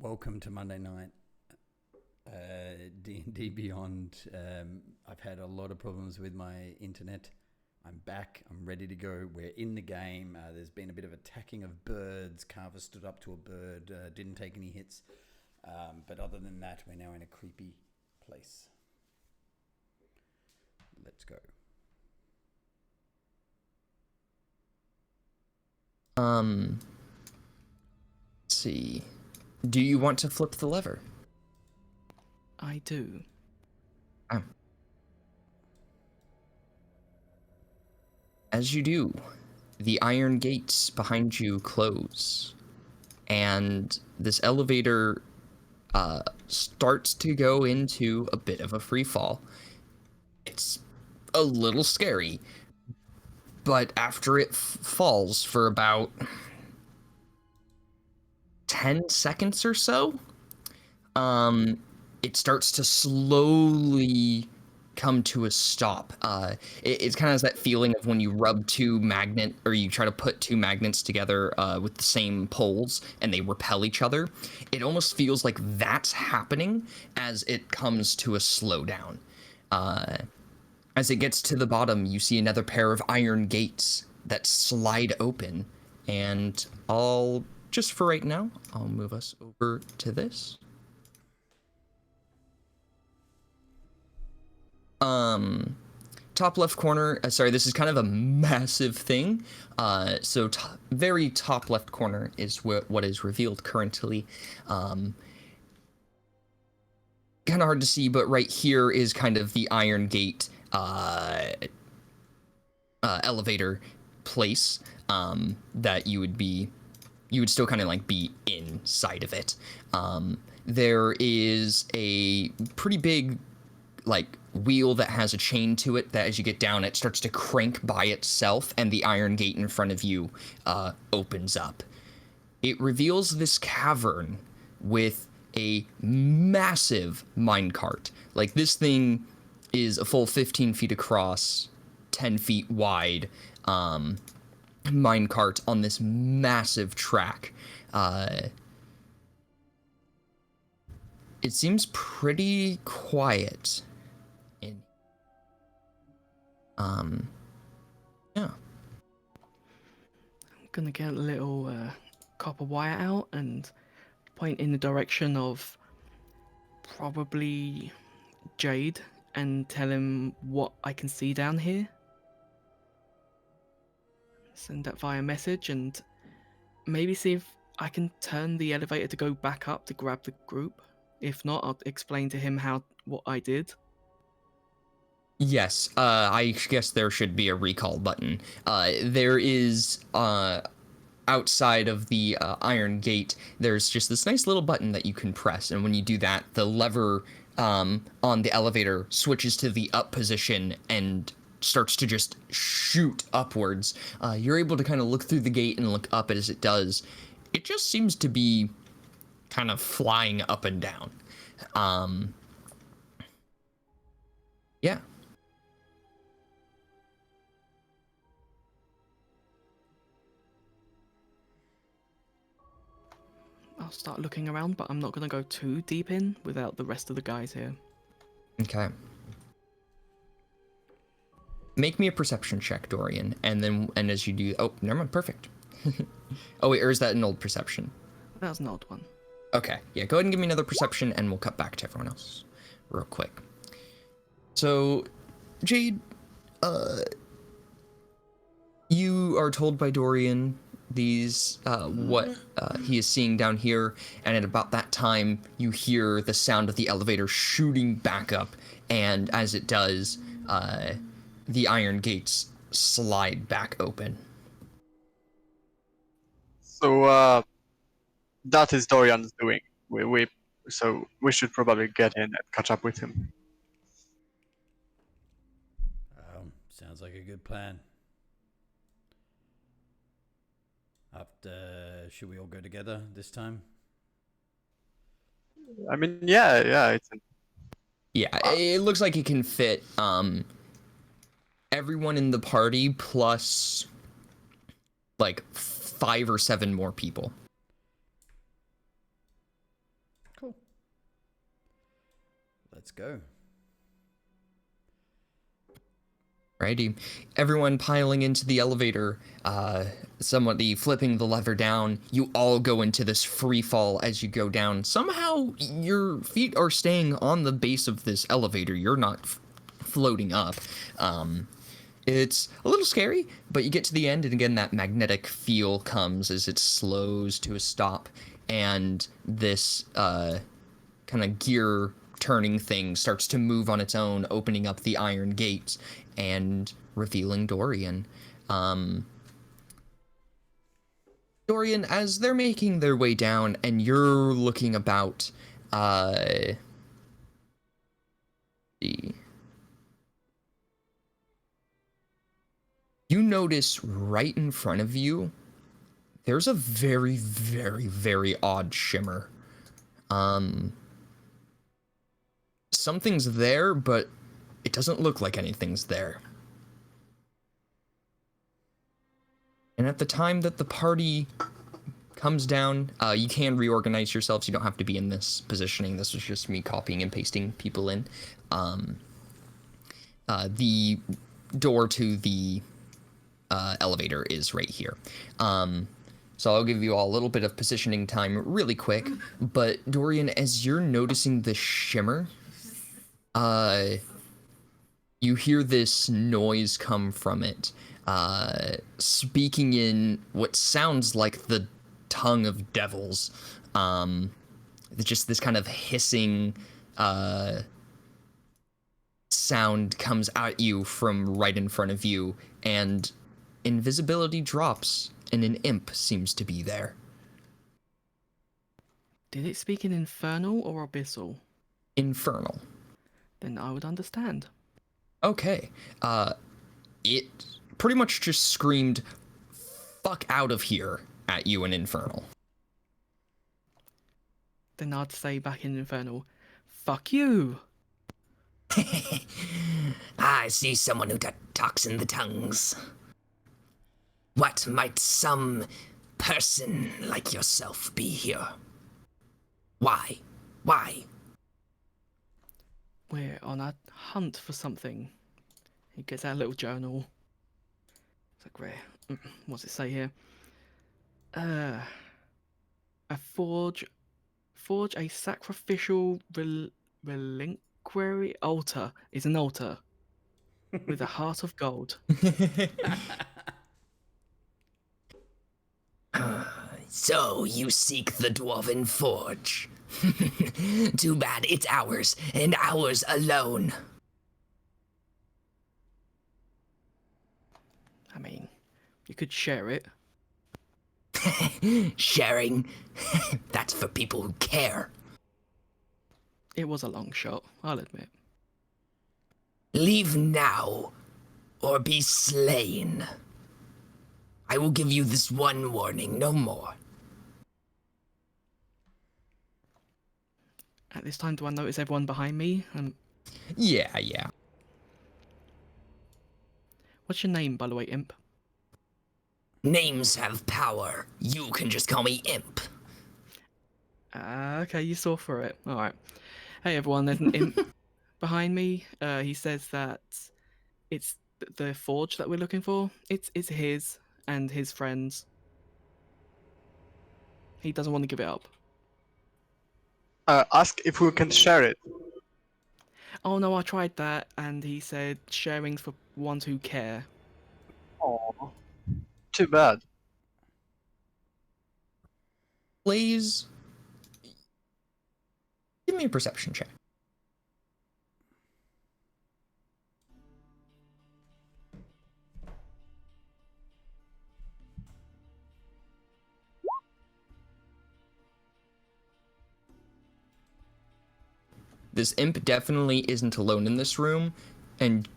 Welcome to Monday night D&D Beyond. I've had a lot of problems with my internet. I'm back. I'm ready to go. We're in the game. There's been a bit of attacking of birds. Carver stood up to a bird, didn't take any hits. But other than that, we're now in a creepy place. Let's go. Let's see. Do you want to flip the lever? I do. As you do, the iron gates behind you close, and this elevator starts to go into a bit of a free fall. It's a little scary, but after it falls for about 10 seconds or so, it starts to slowly come to a stop. It's kind of that feeling of when you rub you try to put two magnets together with the same poles and they repel each other. It almost feels like that's happening as it comes to a slowdown. As it gets to the bottom, you see another pair of iron gates that slide open, and just for right now, I'll move us over to this. Top left corner, sorry, this is kind of a massive thing. So very top left corner is what is revealed currently. Kind of hard to see, but right here is kind of the Iron Gate elevator place that you would still kind of like be inside of it. There is a pretty big like wheel that has a chain to it that as you get down it starts to crank by itself, and the iron gate in front of you opens up. It reveals this cavern with a massive minecart. Like, this thing is a full 15 feet across, 10 feet wide minecart on this massive track. It seems pretty quiet. Yeah. I'm gonna get a little copper wire out and point in the direction of probably Jade and tell him what I can see down here. Send that via message and maybe see if I can turn the elevator to go back up to grab the group. If not, I'll explain to him what I did. Yes, I guess there should be a recall button. There is, outside of the iron gate, there's just this nice little button that you can press, and when you do that, the lever on the elevator switches to the up position and starts to just shoot upwards. You're able to kind of look through the gate and look up as it does. It just seems to be kind of flying up and down. Yeah. I'll start looking around, but I'm not going to go too deep in without the rest of the guys here. Okay. Make me a perception check, Dorian, and as you do, oh, never mind, perfect. Oh wait, or is that an old perception? That's an old one. Okay, yeah, go ahead and give me another perception, and we'll cut back to everyone else real quick. So, Jade, you are told by Dorian what he is seeing down here, and at about that time, you hear the sound of the elevator shooting back up, and as it does, the iron gates slide back open. So that is Dorian's doing. So we should probably get in and catch up with him. Sounds like a good plan. Should we all go together this time? I mean, yeah, It looks like it can fit everyone in the party plus like 5 or 7 more people. let's go. Righty. Everyone piling into the elevator, somebody flipping the lever down. You all go into this free fall as you go down. Somehow your feet are staying on the base of this elevator. You're not floating up. It's a little scary, but you get to the end, and again, that magnetic feel comes as it slows to a stop, and this kind of gear turning thing starts to move on its own, opening up the iron gates and revealing Dorian. Dorian, as they're making their way down and you're looking about, you notice right in front of you, there's a very, very, very odd shimmer. Something's there, but it doesn't look like anything's there. And at the time that the party comes down, you can reorganize yourselves. You don't have to be in this positioning. This was just me copying and pasting people in. The door to the elevator is right here. So I'll give you all a little bit of positioning time really quick. But Dorian, as you're noticing the shimmer, you hear this noise come from it, speaking in what sounds like the tongue of devils. Just this kind of hissing sound comes at you from right in front of you, and invisibility drops, and an imp seems to be there. Did it speak in infernal or abyssal? Infernal. Then I would understand. Okay. It pretty much just screamed, "Fuck out of here," at you in infernal. Then I'd say back in infernal, "Fuck you." I see someone who talks in the tongues. What might some person like yourself be here? Why? Why? We're on a hunt for something. He gets out a little journal. It's like, where? What's it say here? A forge a sacrificial reliquary altar. Is an altar with a heart of gold. So you seek the Dwarven Forge. Too bad it's ours, and ours alone. I mean, you could share it. Sharing? That's for people who care. It was a long shot, I'll admit. Leave now, or be slain. I will give you this one warning, no more. At this time, do I notice everyone behind me? Yeah. What's your name, by the way, imp? Names have power. You can just call me Imp. Okay, you saw for it. Alright. Hey everyone, there's an imp behind me. He says that it's the forge that we're looking for. It's his and his friends. He doesn't want to give it up. Ask if we can share it. Oh no, I tried that, and he said sharing's for ones who care. Oh, too bad. Please give me a perception check. This imp definitely isn't alone in this room, and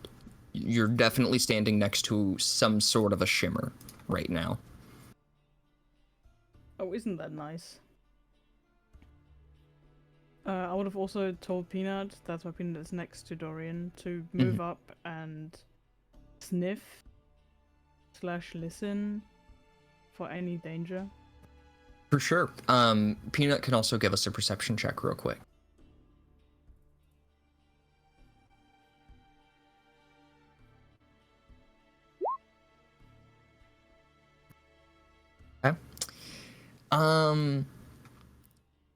you're definitely standing next to some sort of a shimmer right now. Oh, isn't that nice? I would have also told Peanut, that's why Peanut is next to Dorian, to move up and sniff / listen for any danger. For sure. Peanut can also give us a perception check real quick.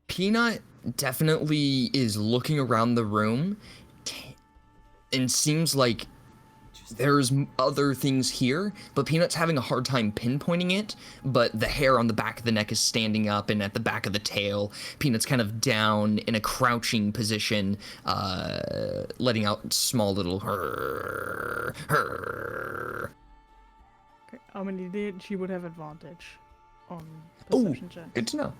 Peanut definitely is looking around the room and seems like there's other things here, but Peanut's having a hard time pinpointing it, but the hair on the back of the neck is standing up, and at the back of the tail, Peanut's kind of down in a crouching position, letting out small little her. Okay. I mean, she would have advantage on Oh, perception checks. good to know.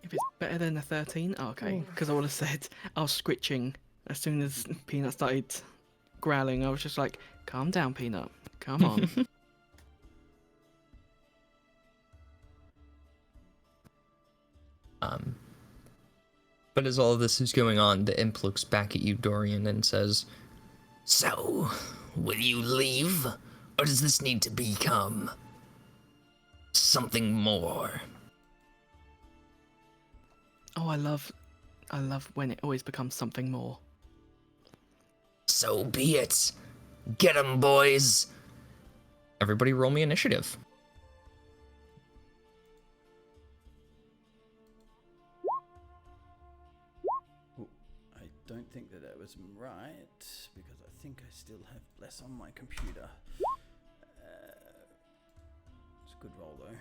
If it's better than a 13, okay. Because I would have said I was scritching as soon as Peanut started growling. I was just like, calm down, Peanut. Come on. But as all of this is going on, the imp looks back at you, Dorian, and says, So, will you leave? Or does this need to become something more? Oh, I love when it always becomes something more. So be it. Get 'em, boys. everybody roll me initiative. Ooh, I don't think that was right, because I think I still have less on my computer. It's a good roll, though.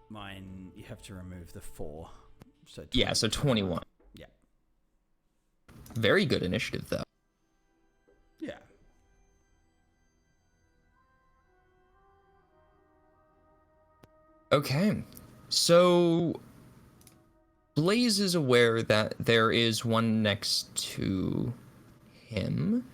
Mine, you have to remove the 4. So Yeah, so 21. Yeah. Very good initiative, though. Yeah. Okay, so Blaze is aware that there is one next to him.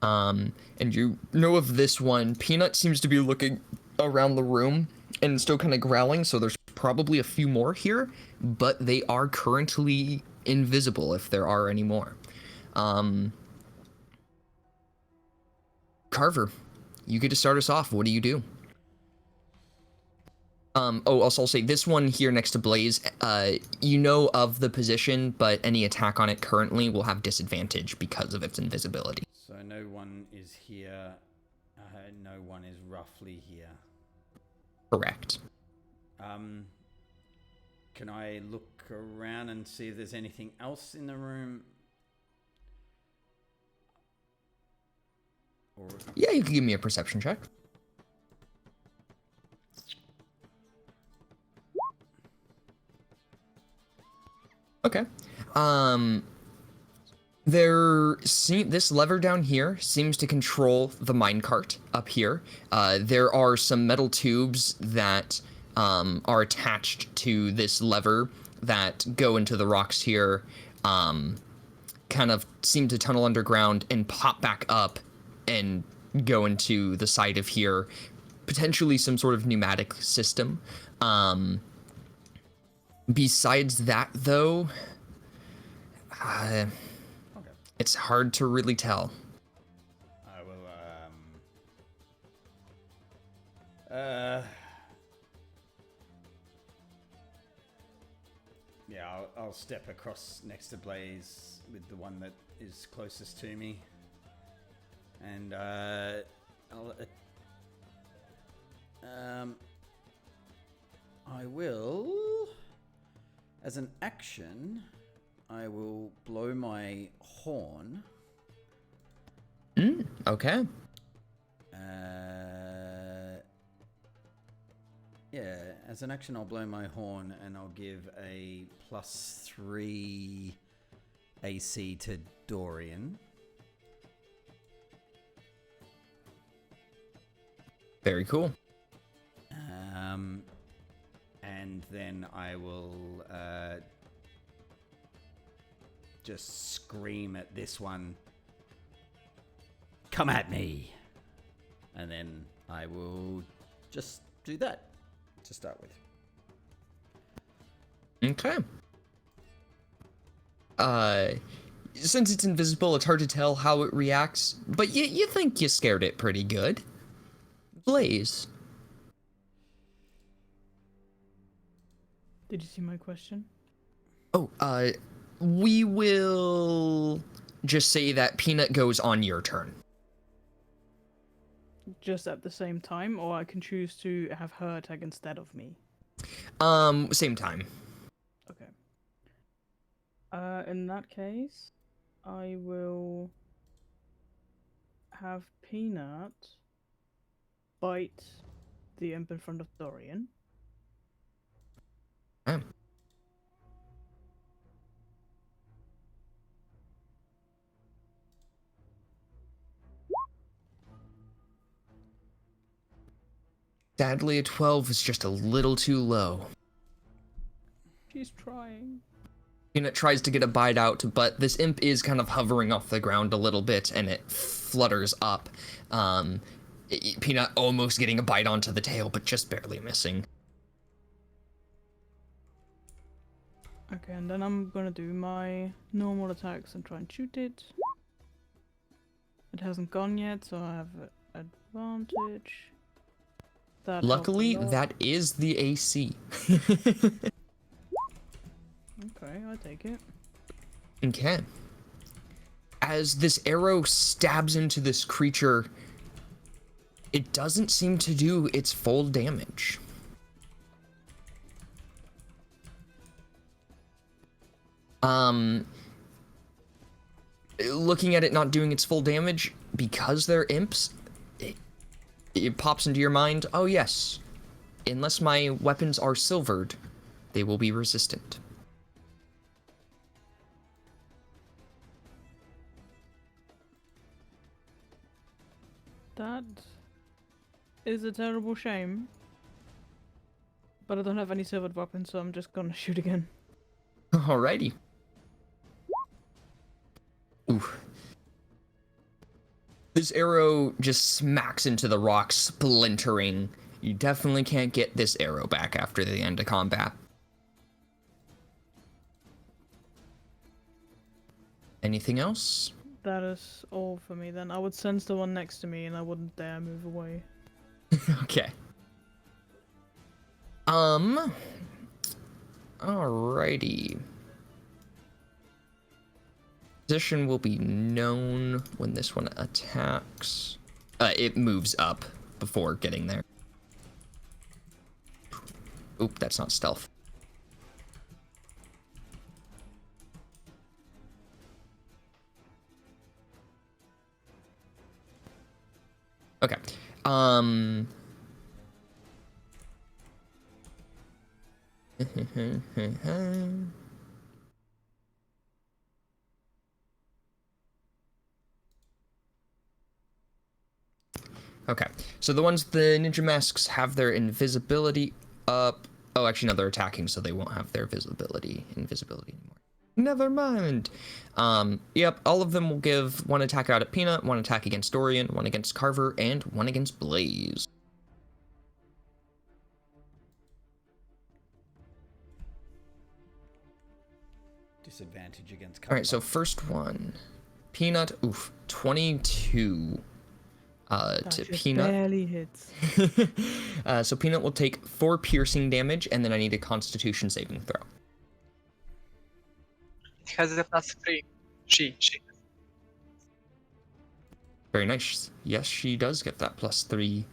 And you know of this one. Peanut seems to be looking around the room and still kind of growling, so there's probably a few more here, but they are currently invisible if there are any more. Carver, you get to start us off. What do you do? Also, I'll say this one here next to Blaze, you know of the position, but any attack on it currently will have disadvantage because of its invisibility. So no one is here. No one is roughly here. Correct. Can I look around and see if there's anything else in the room? Or Yeah, you can give me a perception check. Okay. This lever down here seems to control the minecart up here. There are some metal tubes that are attached to this lever that go into the rocks here, kind of seem to tunnel underground and pop back up and go into the side of here, potentially some sort of pneumatic system. Besides that, though, it's hard to really tell. I will, yeah, I'll step across next to Blaze with the one that is closest to me. And, I will, as an action, I will blow my horn. Okay. Yeah, as an action, I'll blow my horn and I'll give a +3 AC to Dorian. Very cool. And then I will just scream at this one, "Come at me!" And then I will just do that to start with. Okay. Since it's invisible, it's hard to tell how it reacts, but you think you scared it pretty good. Blaze. Did you see my question? Oh, we will just say that Peanut goes on your turn. Just at the same time, or I can choose to have her attack instead of me. Same time. Okay. In that case, I will have Peanut bite the imp in front of Dorian. Oh. Sadly, a 12 is just a little too low. She's trying. Peanut tries to get a bite out, but this imp is kind of hovering off the ground a little bit, and it flutters up. Peanut almost getting a bite onto the tail, but just barely missing. Okay, and then I'm gonna do my normal attacks and try and shoot it. It hasn't gone yet, so I have advantage. That Luckily, helped a lot. that is the AC. Okay, I take it. Okay. As this arrow stabs into this creature, it doesn't seem to do its full damage. Looking at it not doing its full damage, because they're imps, it pops into your mind, oh yes, unless my weapons are silvered, they will be resistant. That is a terrible shame. But I don't have any silvered weapons, so I'm just gonna shoot again. Alrighty. Ooh. This arrow just smacks into the rock, splintering. You definitely can't get this arrow back after the end of combat. Anything else? That is all for me then. I would sense the one next to me and I wouldn't dare move away. Okay. Alrighty. Position will be known when this one attacks. It moves up before getting there. Oop, that's not stealth. Okay. Okay, so the ones with the ninja masks have their invisibility up. Oh, actually, no, they're attacking, so they won't have their invisibility anymore. Never mind. Yep, all of them will give one attack out at Peanut, one attack against Dorian, one against Carver, and one against Blaze. Disadvantage against Carver. All right, so first one, Peanut. Oof, 22 That to just Peanut. barely hits. So Peanut will take 4 piercing damage, and then I need a Constitution saving throw. It has a +3. She. Very nice. Yes, she does get that +3.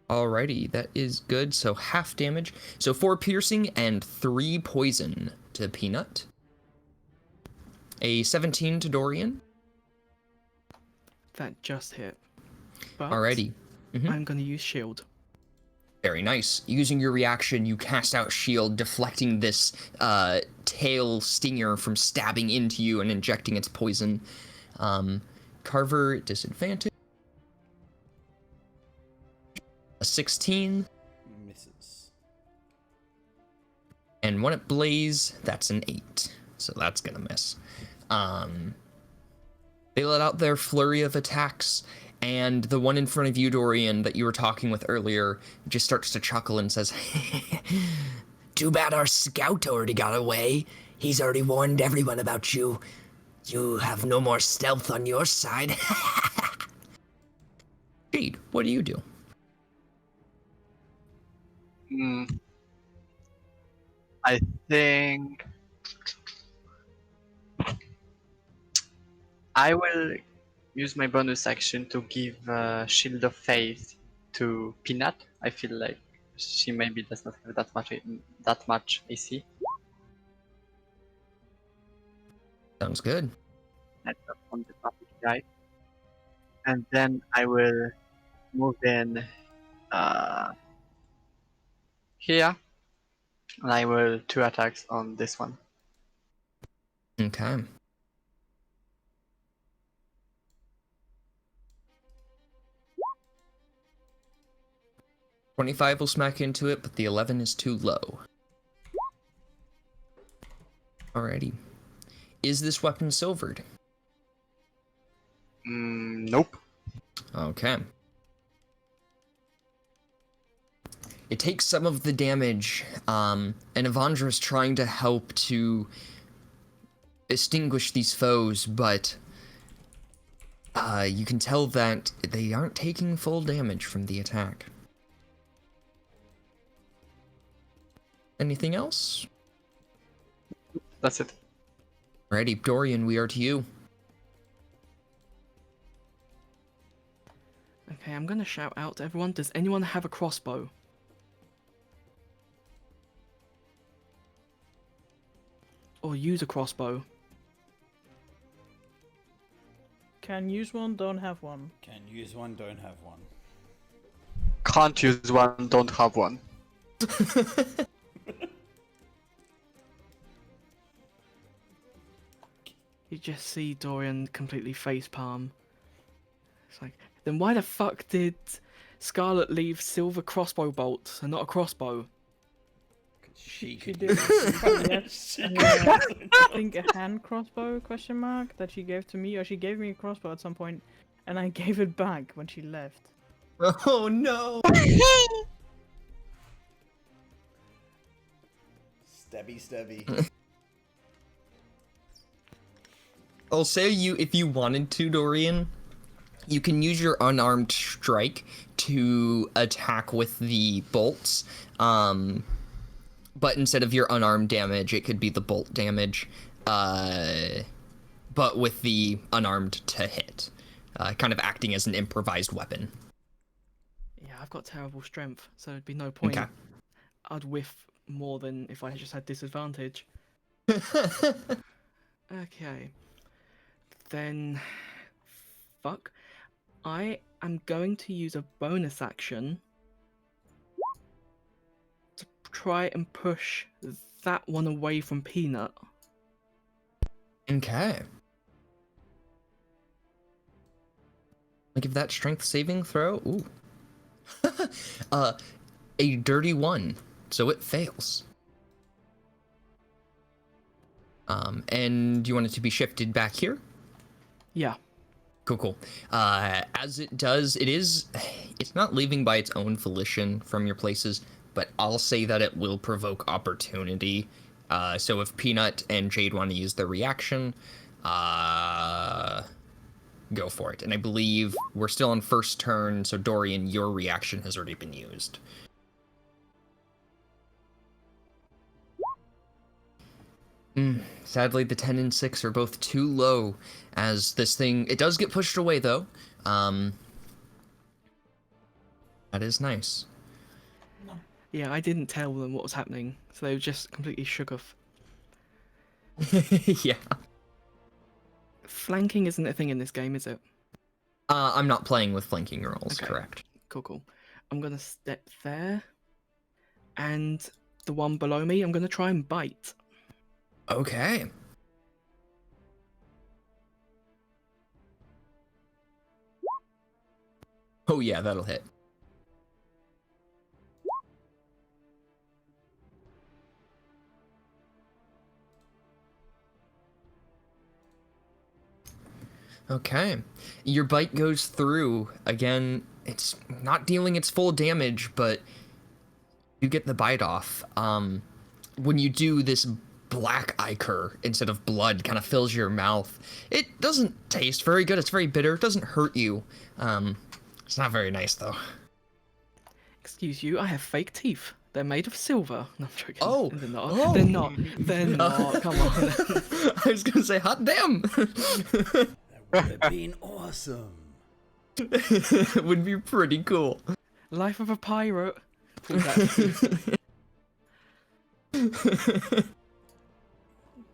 Alrighty, that is good. So half damage. So 4 piercing and 3 poison to Peanut. A 17 to Dorian. That just hit. But Alrighty. I'm gonna use shield. Very nice. Using your reaction, you cast out shield, deflecting this tail stinger from stabbing into you and injecting its poison. Carver, disadvantage. A 16. Misses. And one at Blaze, that's an 8. So that's gonna miss. They let out their flurry of attacks, and the one in front of you, Dorian, that you were talking with earlier, just starts to chuckle and says, Too bad our scout already got away. He's already warned everyone about you. You have no more stealth on your side. Jade, what do you do? I think I will use my bonus action to give Shield of Faith to Peanut. I feel like she maybe does not have that much AC. Sounds good. That's up on the topic guy. And then I will move in here, and I will 2 attacks on this one. Okay. $25 will smack into it, but the 11 is too low. Alrighty. Is this weapon silvered? Nope. Okay. It takes some of the damage, and Evandra is trying to help to extinguish these foes, but you can tell that they aren't taking full damage from the attack. Anything else? That's it. Alrighty, Dorian, we are to you. Okay, I'm gonna shout out to everyone. Does anyone have a crossbow? Or use a crossbow? Can use one, don't have one. Can use one, don't have one. Can't use one, don't have one. You just see Dorian completely facepalm. It's like, then why the fuck did Scarlet leave silver crossbow bolts and not a crossbow? She She could did. use it. I think a hand crossbow question mark that she gave to me, or she gave me a crossbow at some point, and I gave it back when she left. Oh no! Stabby, stabby. I'll say if you wanted to, Dorian, you can use your unarmed strike to attack with the bolts. But instead of your unarmed damage, it could be the bolt damage. But with the unarmed to hit. Kind of acting as an improvised weapon. Yeah, I've got terrible strength, so there'd be no point. Okay. I'd whiff more than if I just had disadvantage. Okay. Then... Fuck. I am going to use a bonus action to try and push that one away from Peanut. Okay. Give that strength saving throw. Ooh. A dirty 1, so it fails. And you want it to be shifted back here? Yeah. Cool. As it does, it's not leaving by its own volition from your places, but I'll say that it will provoke opportunity. So if Peanut and Jade want to use their reaction, go for it. And I believe we're still on first turn, so Dorian, your reaction has already been used. Sadly, the 10 and 6 are both too low, as this thing... It does get pushed away, though. That is nice. Yeah, I didn't tell them what was happening, so they were just completely shook off. Yeah. Flanking isn't a thing in this game, is it? I'm not playing with flanking rolls, Okay. correct. Cool. I'm gonna step there, and the one below me, I'm gonna try and bite. Okay. Oh yeah, that'll hit. Okay. Your bite goes through. Again, it's not dealing its full damage, but you get the bite off. When you do, this black ichor instead of blood kind of fills your mouth. It doesn't taste very good. It's very bitter. It doesn't hurt you. It's not very nice, though. Excuse you, I have fake teeth. They're made of silver. No, I'm joking. Oh. They're not. Oh. They're not. They're not. Come on. I was gonna say hot damn. That would have been awesome. Would be pretty cool. Life of a pirate. Pull that.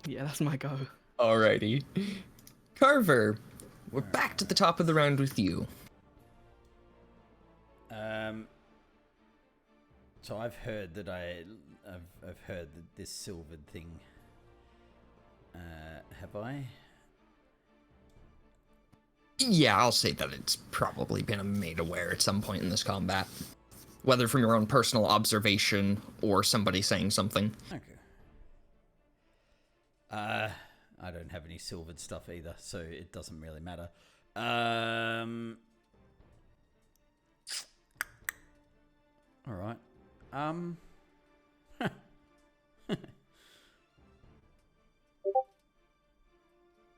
Yeah, that's my go. Alrighty. Carver, we're back to the top of the round with you. So I've heard that I've heard that this silvered thing. Have I? Yeah, I'll say that it's probably been made aware at some point in this combat. Whether from your own personal observation or somebody saying something. Okay. I don't have any silvered stuff either, so it doesn't really matter. All right. All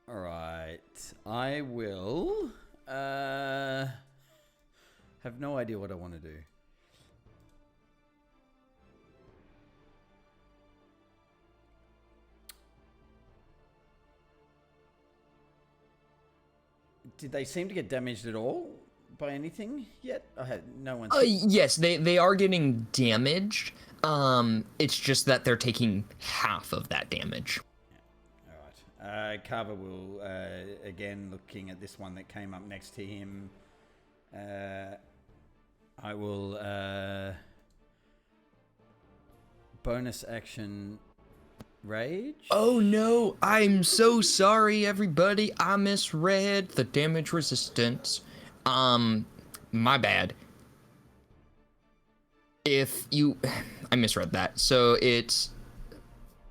right. I will have no idea what I want to do. Did they seem to get damaged at all by anything yet? I had no one. Yes, they are getting damaged. It's just that they're taking half of that damage. All right. Carver will again looking at this one that came up next to him. I will bonus action rage. Oh no, I'm so sorry everybody. I misread the damage resistance. My bad. I misread that. So it's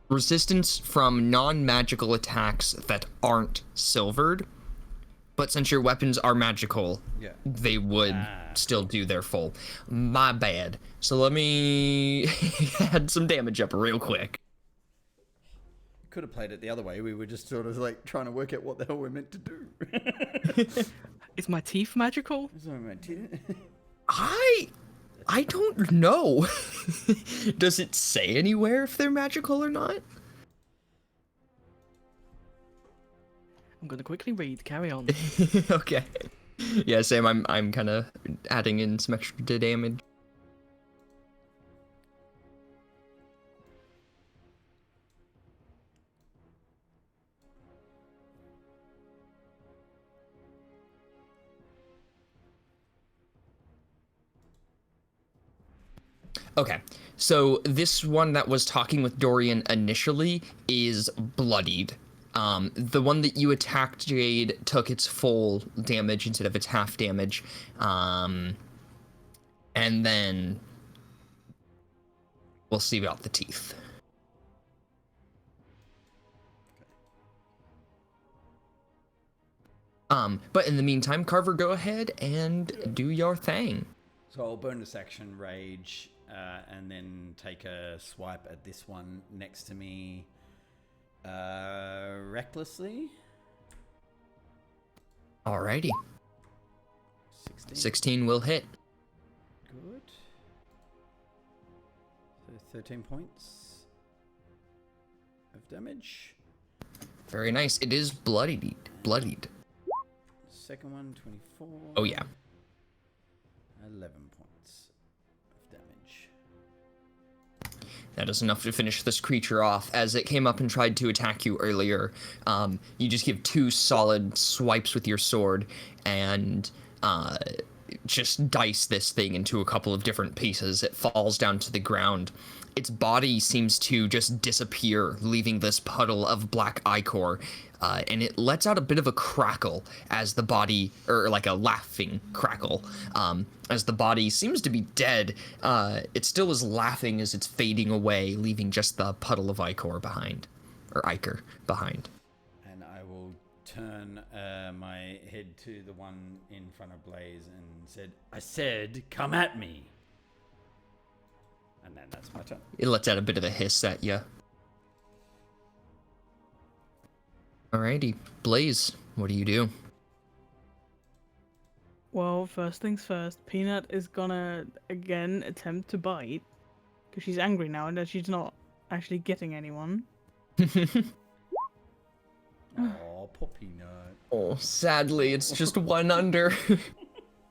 resistance from non-magical attacks that aren't silvered. But since your weapons are magical, Yeah. they would still do their full. My bad. So let me add some damage up real quick. Could have played it the other way. We were just sort of like trying to work out what the hell we're meant to do. Is my teeth magical? I don't know. Does it say anywhere if they're magical or not? I'm gonna quickly read. Carry on. Okay. Yeah, same. I'm kind of adding in some extra damage. Okay, so this one that was talking with Dorian initially is bloodied. The one that you attacked, Jade, took its full damage instead of its half damage. And then we'll see about the teeth. But in the meantime, Carver, go ahead and do your thing. So I'll bonus action rage and then take a swipe at this one next to me recklessly. Alrighty. 16. 16 will hit. Good. So 13 points of damage. Very nice. It is bloodied. Second one, 24. Oh yeah. 11 points of damage. That is enough to finish this creature off. As it came up and tried to attack you earlier, you just give 2 solid swipes with your sword and just dice this thing into a couple of different pieces. It falls down to the ground. Its body seems to just disappear, leaving this puddle of black ichor, and it lets out a bit of a crackle as the body, or like a laughing crackle, as the body seems to be dead. It still is laughing as it's fading away, leaving just the puddle of ichor behind, or ichor behind. And I will turn my head to the one in front of Blaze and I said, come at me. And then that's my turn. It lets out a bit of a hiss at you. Alrighty, Blaze, what do you do? Well, first things first, Peanut is gonna again attempt to bite, because she's angry now and she's not actually getting anyone. Oh, poor Peanut. Oh, sadly, it's just one under.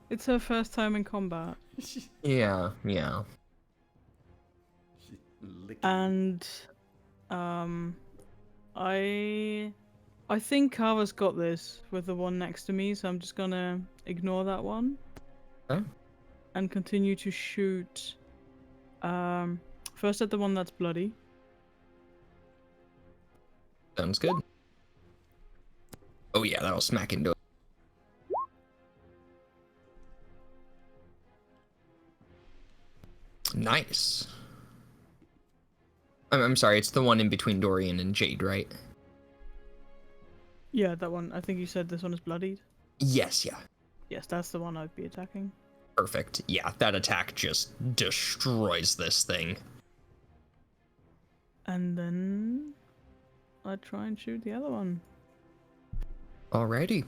It's her first time in combat. Yeah. She's licking. And I think Kava's got this with the one next to me, so I'm just gonna ignore that one. Okay. And continue to shoot first at the one that's bloody. Sounds good. Oh yeah, that'll smack into it. Nice. I'm sorry, it's the one in between Dorian and Jade, right? Yeah, that one. I think you said this one is bloodied. Yes, yeah. Yes, that's the one I'd be attacking. Perfect. Yeah, that attack just destroys this thing. And then I try and shoot the other one. Alrighty.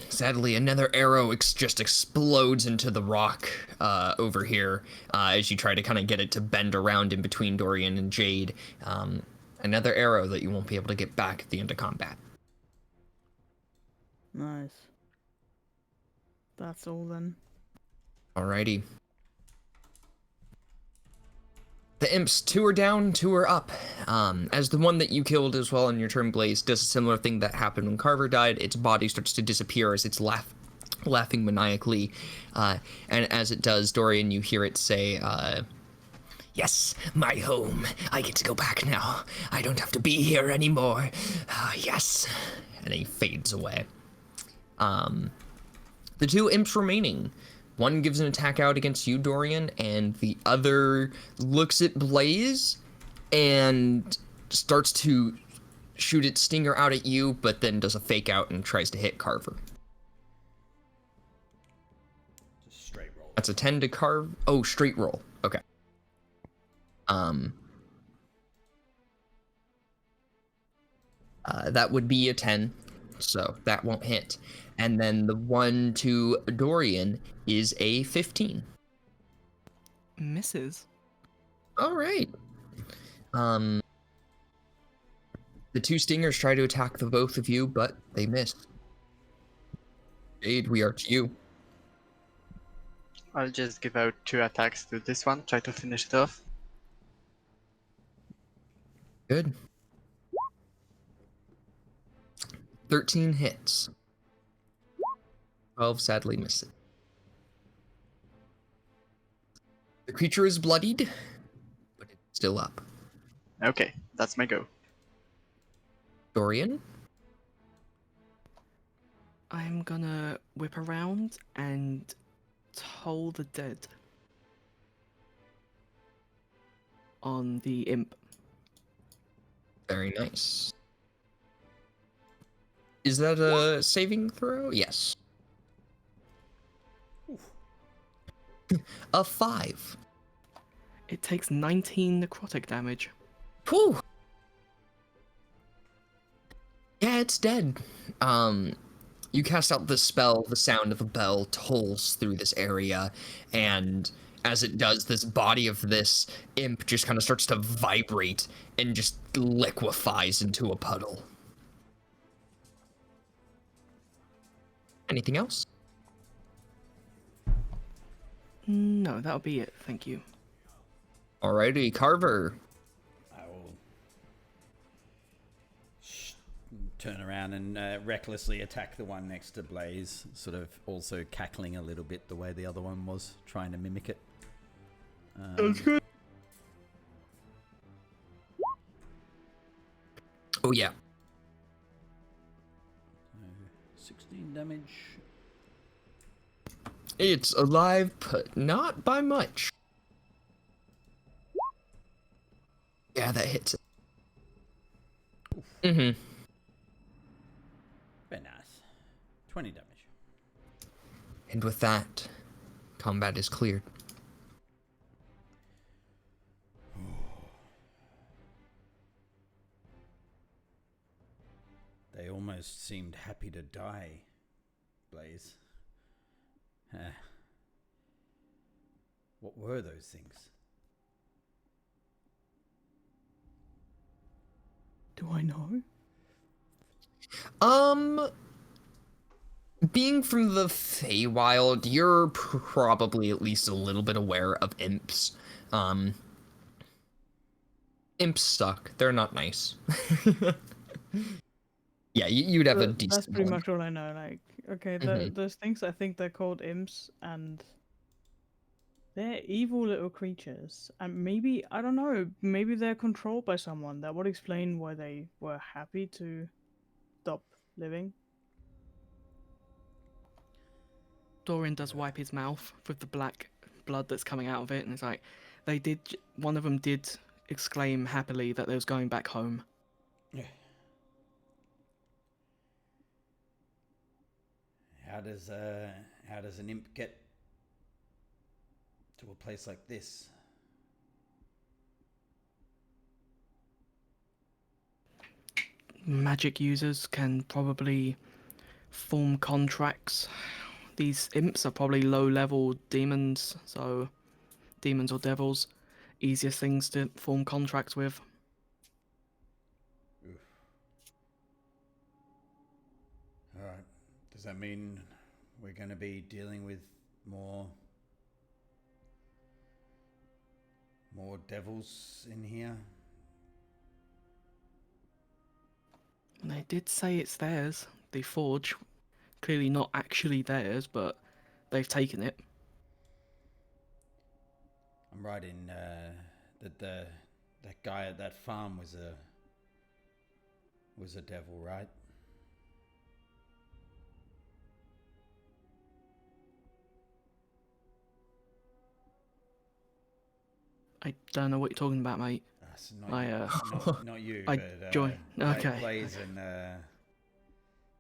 Sadly, another arrow just explodes into the rock over here as you try to kind of get it to bend around in between Dorian and Jade. Another arrow that you won't be able to get back at the end of combat. Nice. That's all then. Alrighty. The imps, 2 are down, 2 are up. As the one that you killed as well in your turn, Blaze, does a similar thing that happened when Carver died. Its body starts to disappear as it's laughing maniacally. And as it does, Dorian, you hear it say, Yes, my home. I get to go back now. I don't have to be here anymore. Yes. and he fades away. The 2 imps remaining. One gives an attack out against you, Dorian, and the other looks at Blaze and starts to shoot its stinger out at you, but then does a fake out and tries to hit Carver. Just straight roll. That's a 10 to carve. Oh, straight roll. Okay. That would be a 10, so that won't hit. And then the one to Dorian is a 15. Misses. All right. The 2 stingers try to attack the both of you, but they miss. Jade, we are to you. I'll just give out 2 attacks to this one, try to finish it off. Good. 13 hits. 12 sadly misses. The creature is bloodied, but it's still up. Okay, that's my go. Dorian? I'm gonna whip around and toll the dead on the imp. Very nice. Is that a saving throw? Yes. A 5. It takes 19 necrotic damage. Whew. Yeah, it's dead. You cast out the spell, the sound of a bell tolls through this area, and as it does, this body of this imp just kind of starts to vibrate and just liquefies into a puddle. Anything else? No, that'll be it. Thank you. Alrighty, Carver. I will turn around and recklessly attack the one next to Blaze, sort of also cackling a little bit the way the other one was, trying to mimic it. That's good. Oh, yeah. 16 damage. It's alive, but not by much. Yeah, that hits it. Mm-hmm. Very nice. 20 damage. And with that, combat is cleared. They almost seemed happy to die, Blaze. What were those things? Do I know? Being from the Feywild, you're probably at least a little bit aware of imps. Imps suck. They're not nice. Yeah, you'd have a decent That's pretty one. much all I know. Like, okay, those things, I think they're called imps, and they're evil little creatures. And maybe, I don't know, maybe they're controlled by someone. That would explain why they were happy to stop living. Dorian does wipe his mouth with the black blood that's coming out of it, and it's like, one of them did exclaim happily that they was going back home. Yeah. How does an imp get to a place like this? Magic users can probably form contracts. These imps are probably low-level demons, so demons or devils, easiest things to form contracts with. Oof. All right. Does that mean we're going to be dealing with more devils in here? They did say it's theirs. The forge, clearly not actually theirs, but they've taken it. I'm right in that that guy at that farm was a devil, right? I don't know what you're talking about, mate. So not you, I but join. Okay.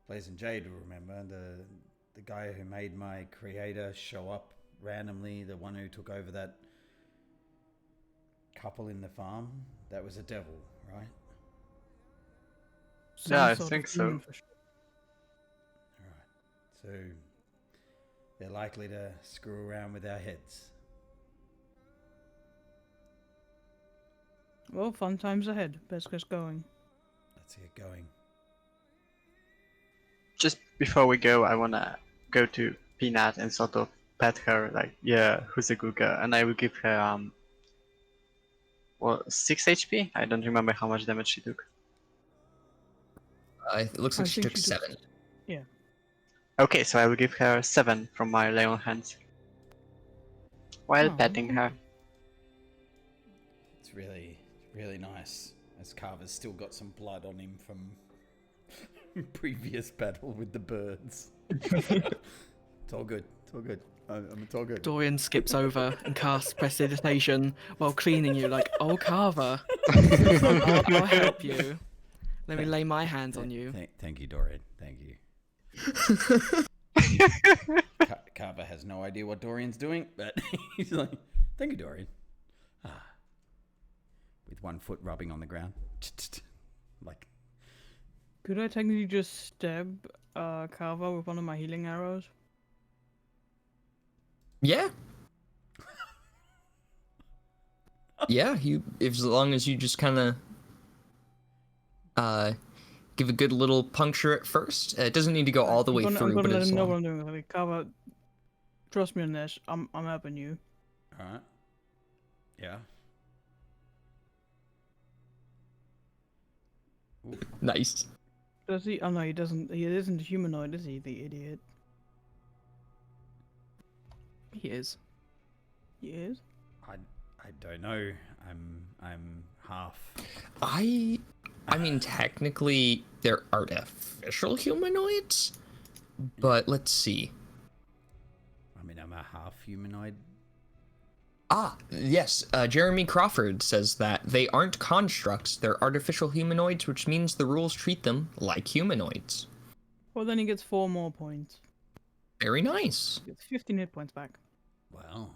Blaze and Jade will remember the guy who made my creator show up randomly, the one who took over that couple in the farm. That was a devil, right? Yeah, I Some sort think of so. demon for sure. All right. So they're likely to screw around with our heads. Well, fun times ahead. Best get going. Let's get going. Just before we go, I wanna go to Peanut and sort of pet her, like, yeah, who's a good girl, and I will give her 6 HP. I don't remember how much damage she took. It looks I like she think took she took- 7. Yeah. Okay, so I will give her 7 from my lay on hands while Oh, petting her. It's really nice. As Carver's still got some blood on him from previous battle with the birds. It's all good. It's all good. It's all good. Dorian skips over and casts prestidigitation while cleaning you, like, oh, Carver, I'll help you. Let me lay my hands on you. Thank you, Dorian. Thank you. Carver has no idea what Dorian's doing, but he's like, thank you, Dorian. With one foot rubbing on the ground. Like, Could I technically just stab Carver with one of my healing arrows? Yeah. Yeah, as long as you just kind of give a good little puncture at first. It doesn't need to go all the way I'm through, gonna but let it's him know what long. I'm doing. Like, Carver, trust me on this. I'm helping you. all right. Yeah. Nice. Does he? Oh no, he doesn't. He isn't humanoid, is he? The idiot. He is. He is. I don't know. I'm half. I mean, technically, they're artificial humanoids, but let's see. I mean, I'm a half humanoid. Yes, Jeremy Crawford says that they aren't constructs, they're artificial humanoids, which means the rules treat them like humanoids. Well, then he gets 4 more points. Very nice. He gets 15 hit points back. Wow.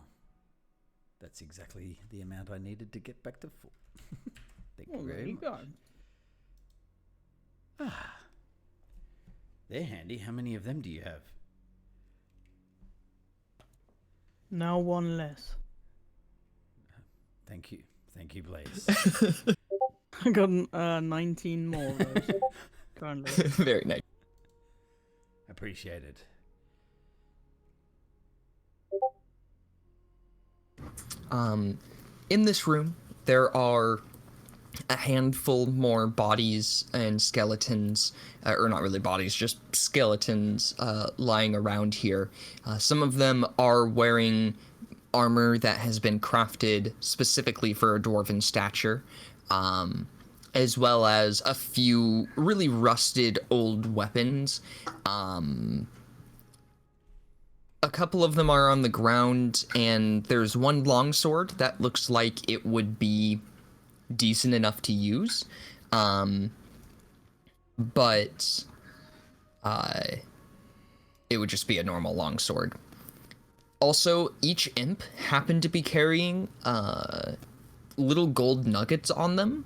That's exactly the amount I needed to get back to full. Thank you Oh, there very you much. go. They're handy. How many of them do you have? Now 1 less. Thank you, Blaze. I got 19 more of those currently. Very nice. Appreciate it. In this room, there are a handful more bodies and skeletons, or not really bodies, just skeletons lying around here. Some of them are wearing armor that has been crafted specifically for a dwarven stature, as well as a few really rusted old weapons. A couple of them are on the ground, and there's one longsword that looks like it would be decent enough to use, but it would just be a normal longsword. Also, each imp happened to be carrying little gold nuggets on them.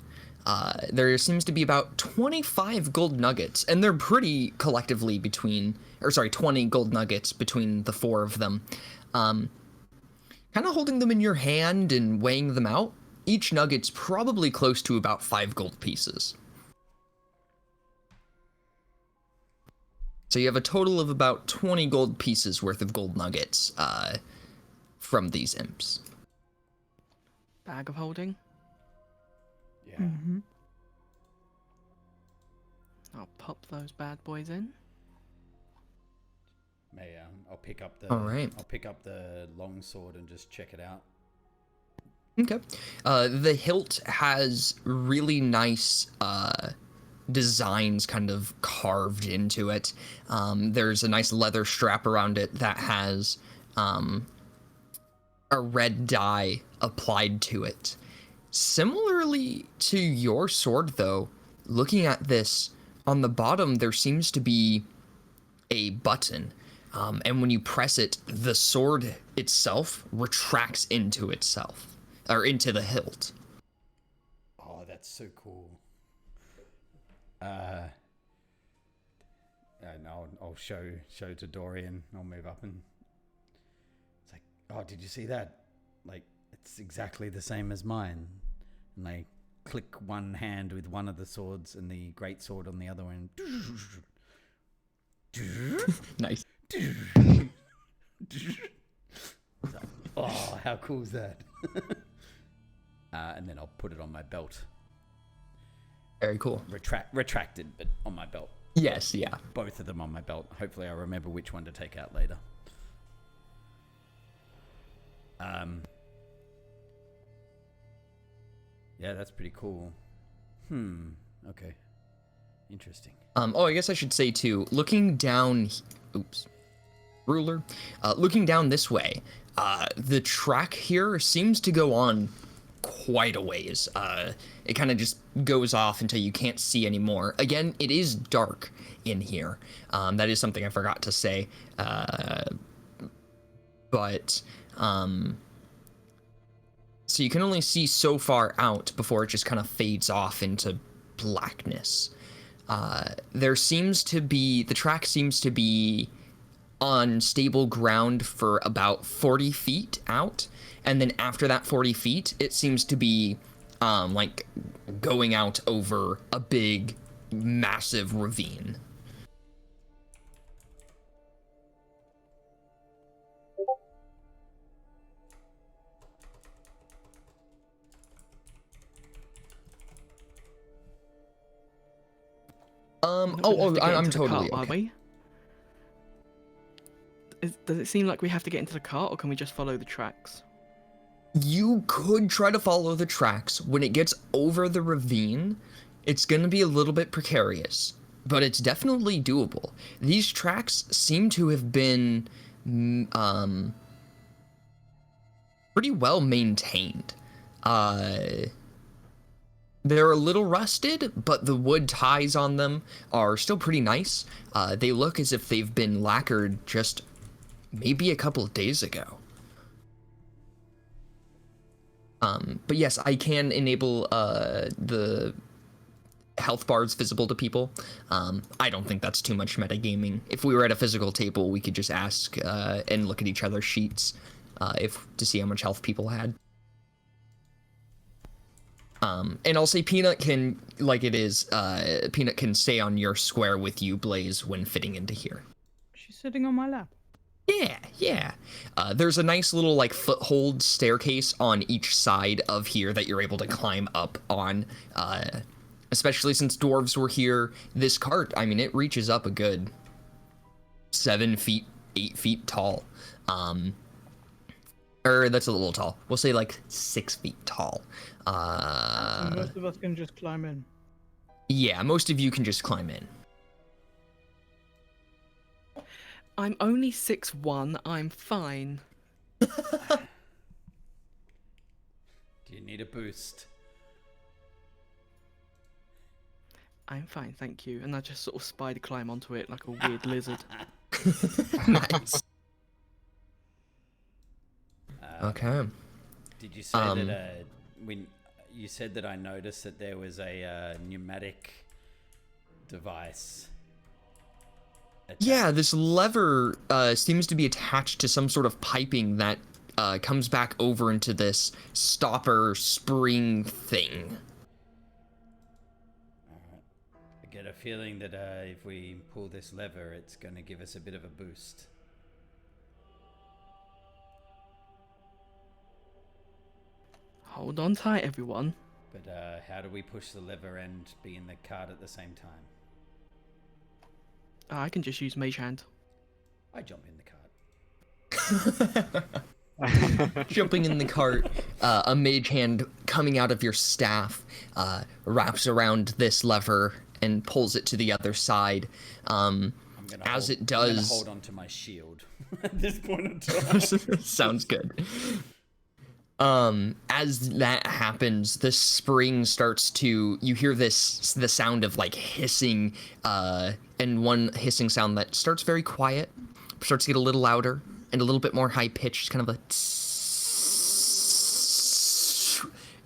There seems to be about 25 gold nuggets, and they're pretty collectively 20 gold nuggets between the four of them. Kind of holding them in your hand and weighing them out. Each nugget's probably close to about 5 gold pieces. So you have a total of about 20 gold pieces worth of gold nuggets from these imps. Bag of holding. Yeah. Mm-hmm. I'll pop those bad boys in. I'll pick up the. All right. I'll pick up the longsword and just check it out. Okay. The hilt has really nice designs kind of carved into it. There's a nice leather strap around it that has a red dye applied to it. Similarly to your sword, though, looking at this, on the bottom there seems to be a button. And when you press it, the sword itself retracts into itself. Or into the hilt. Oh, that's so cool. And I'll show to Dorian. I'll move up and it's like, oh, did you see that? Like, it's exactly the same as mine. And I click one hand with one of the swords and the great sword on the other one. Nice. Oh, how cool is that? And then I'll put it on my belt. Very cool. Retracted, but on my belt. Yes, yeah. Both of them on my belt. Hopefully I'll remember which one to take out later. Yeah, that's pretty cool. Okay. Interesting. I guess I should say too, looking down, ruler, looking down this way, the track here seems to go on quite a ways. It kind of just goes off until you can't see anymore. Again, it is dark in here. That is something I forgot to say. So you can only see so far out before it just kind of fades off into blackness. The track seems to be on stable ground for about 40 feet out, and then after that 40 feet, it seems to be like going out over a big, massive ravine. I'm totally Are okay. we? Does it seem like we have to get into the cart, or can we just follow the tracks? You could try to follow the tracks. When it gets over the ravine, it's going to be a little bit precarious, but it's definitely doable. These tracks seem to have been pretty well maintained. They're a little rusted, but the wood ties on them are still pretty nice. They look as if they've been lacquered just maybe a couple of days ago. But yes, I can enable the health bars visible to people. I don't think that's too much metagaming. If we were at a physical table, we could just ask and look at each other's sheets to see how much health people had. And I'll say Peanut can, like it is, Peanut can stay on your square with you, Blaze, when fitting into here. She's sitting on my lap. Yeah. There's a nice little like foothold staircase on each side of here that you're able to climb up on. Especially since dwarves were here. This cart, I mean, it reaches up a good 7 feet, 8 feet tall. Or that's a little tall. We'll say like 6 feet tall. And most of us can just climb in. Yeah, most of you can just climb in. I'm only 6'1". I'm fine. Do you need a boost? I'm fine, thank you. And I just sort of spider climb onto it like a weird lizard. Nice. Okay. Did you say that when you said that I noticed that there was a pneumatic device? Yeah, this lever seems to be attached to some sort of piping that comes back over into this stopper spring thing. I get a feeling that if we pull this lever, it's going to give us a bit of a boost. Hold on tight, everyone. But how do we push the lever and be in the cart at the same time? I can just use Mage Hand. I jump in the cart. Jumping in the cart, a mage hand coming out of your staff wraps around this lever and pulls it to the other side. I'm gonna hold on to my shield at this point in time. Sounds good. As that happens, the spring starts to, you hear the sound of like hissing, and one hissing sound that starts very quiet, starts to get a little louder and a little bit more high pitched, kind of a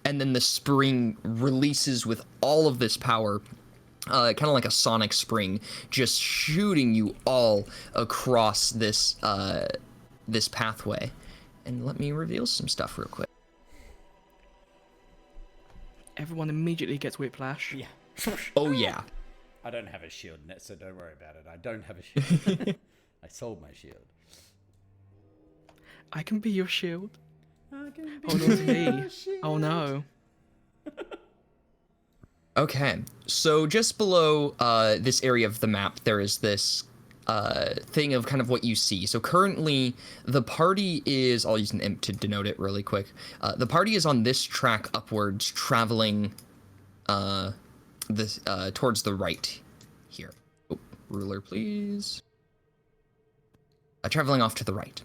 and then the spring releases with all of this power, kind of like a sonic spring, just shooting you all across this this pathway. And let me reveal some stuff real quick. Everyone immediately gets whiplash. Yeah. Oh yeah. I don't have a shield, so don't worry about it. I don't have a shield. I sold my shield. I can be your shield. I can be Hold on to me. your shield. Oh no. Okay, so just below this area of the map, there is this thing of kind of what you see. So currently, the party is, I'll use an imp to denote it really quick. The party is on this track upwards, traveling towards the right here. Oh, ruler, please. Traveling off to the right.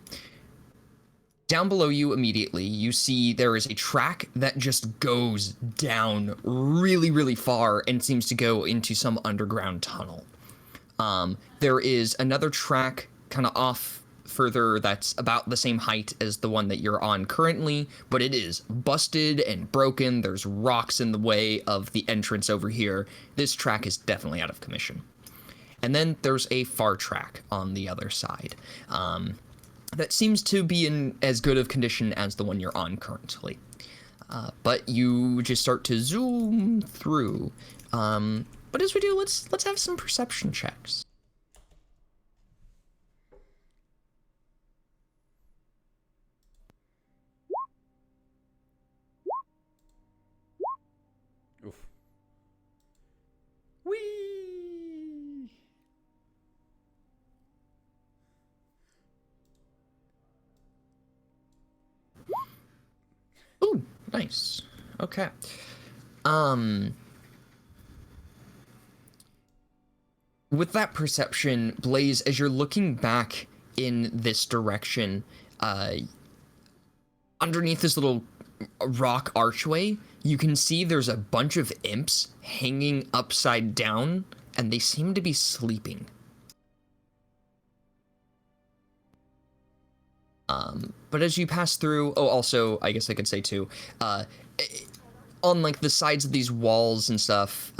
Down below you immediately, you see there is a track that just goes down really, really far and seems to go into some underground tunnel. There is another track kind of off further that's about the same height as the one that you're on currently, but it is busted and broken. There's rocks in the way of the entrance over here. This track is definitely out of commission. And then there's a far track on the other side. That seems to be in as good of condition as the one you're on currently. But you just start to zoom through. But as we do, let's have some perception checks. Oof. Whee! Ooh, nice. Okay. With that perception, Blaze, as you're looking back in this direction, underneath this little rock archway, you can see there's a bunch of imps hanging upside down, and they seem to be sleeping. But as you pass through, oh, also, I guess I could say too, on like the sides of these walls and stuff,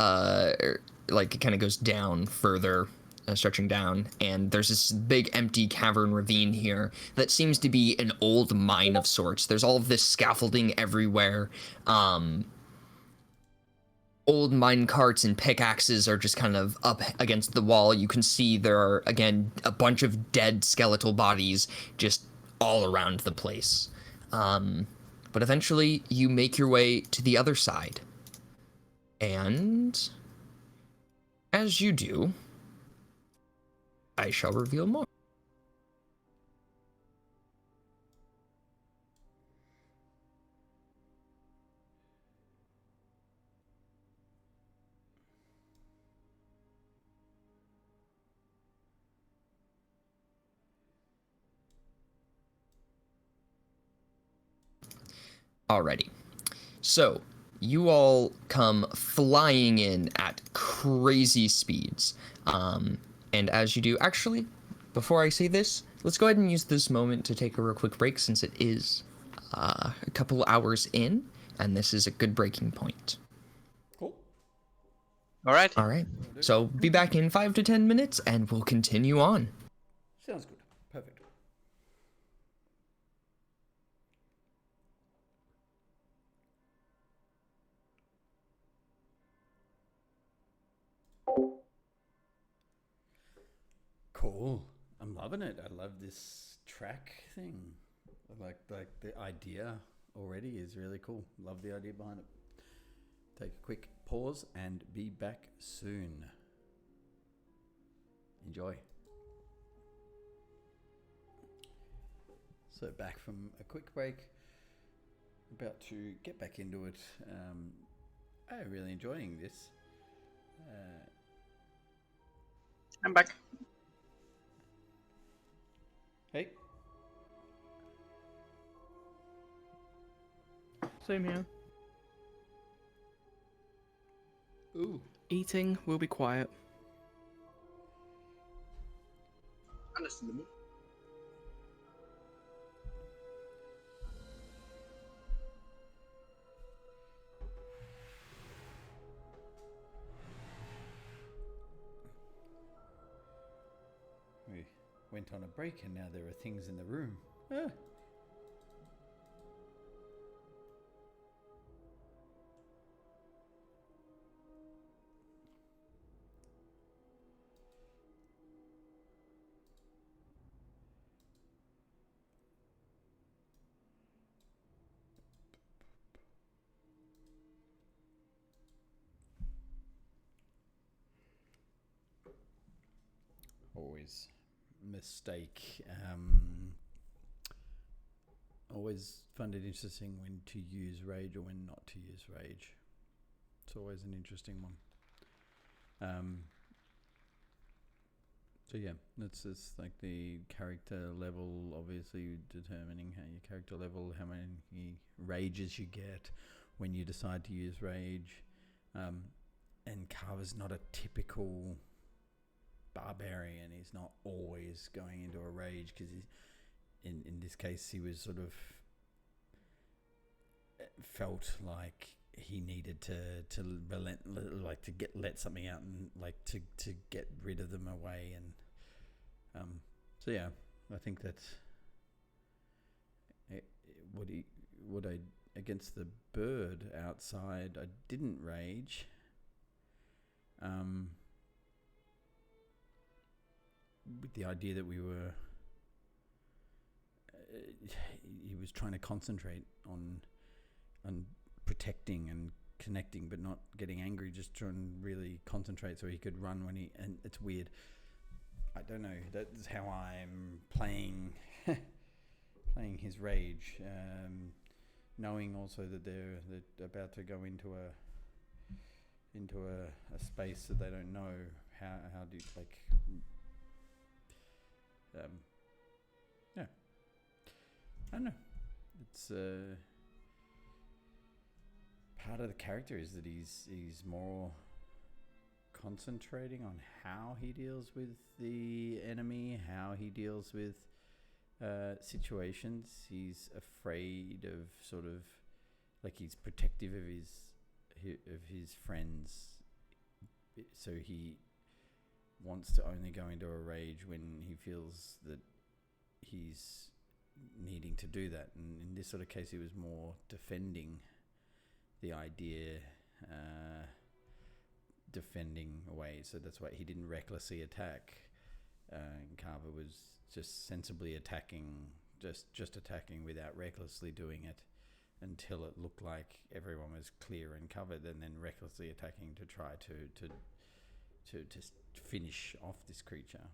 like it kind of goes down further, stretching down, and there's this big empty cavern ravine here that seems to be an old mine of sorts. There's all of this scaffolding everywhere, old mine carts and pickaxes are just kind of up against the wall. You can see there are, again, a bunch of dead skeletal bodies just all around the place. But eventually, you make your way to the other side. And as you do, I shall reveal more. Alrighty. So, you all come flying in at crazy speeds. And as you do, actually, before I say this, let's go ahead and use this moment to take a real quick break since it is a couple hours in, and this is a good breaking point. Cool. All right. All right. So, be back in 5 to 10 minutes, and we'll continue on. Sounds good. Perfect. Cool. I'm loving it. I love this track thing. Like the idea already is really cool. Love the idea behind it. Take a quick pause and be back soon. Enjoy. So back from a quick break. About to get back into it. I'm really enjoying this. I'm back. Hey. Same here. Ooh. Eating will be quiet. Understandable. We went on a break and now there are things in the room. Ah. Always mistake. Always find it interesting when to use rage or when not to use rage. It's always an interesting one. So yeah, that's just like the character level, obviously determining how your character level, how many rages you get when you decide to use rage. And Carver's not a typical barbarian. He's not always going into a rage because he's in this case he was sort of felt like he needed to relent, like to let something out and like to get rid of them away. And so yeah, I think that's what I against the bird outside, I didn't rage. With the idea that we were he was trying to concentrate on protecting and connecting but not getting angry, just trying to really concentrate so he could run when he, and it's weird, I don't know, that's how I'm playing playing his rage, knowing also that they're about to go into a space that they don't know how do like yeah, I don't know. It's part of the character is that he's more concentrating on how he deals with the enemy, how he deals with situations. He's afraid of sort of like he's protective of his friends, so he wants to only go into a rage when he feels that he's needing to do that. And in this sort of case, he was more defending the idea defending away, so that's why he didn't recklessly attack. And Carver was just sensibly attacking, just attacking without recklessly doing it until it looked like everyone was clear and covered, and then recklessly attacking to try to finish off this creature.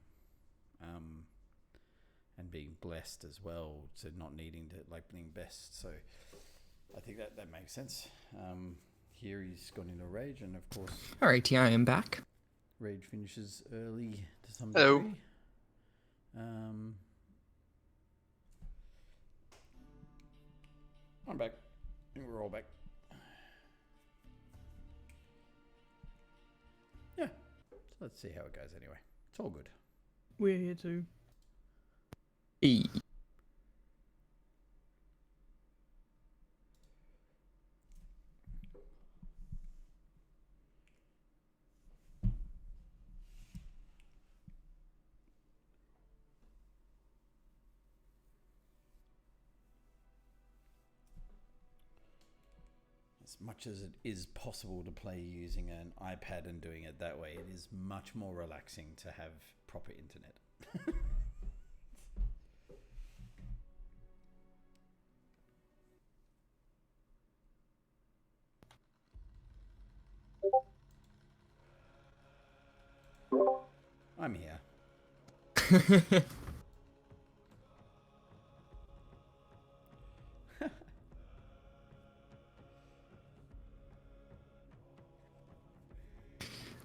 And being blessed as well, so not needing to being best. So I think that makes sense. Here he's gone into rage, and of course, Alrighty, I am back. rage finishes early to some Hello. degree. I'm back. I think we're all back. Yeah. So let's see how it goes anyway. It's all good. We're here too. Hey. As much as it is possible to play using an iPad and doing it that way, it is much more relaxing to have proper internet. I'm here.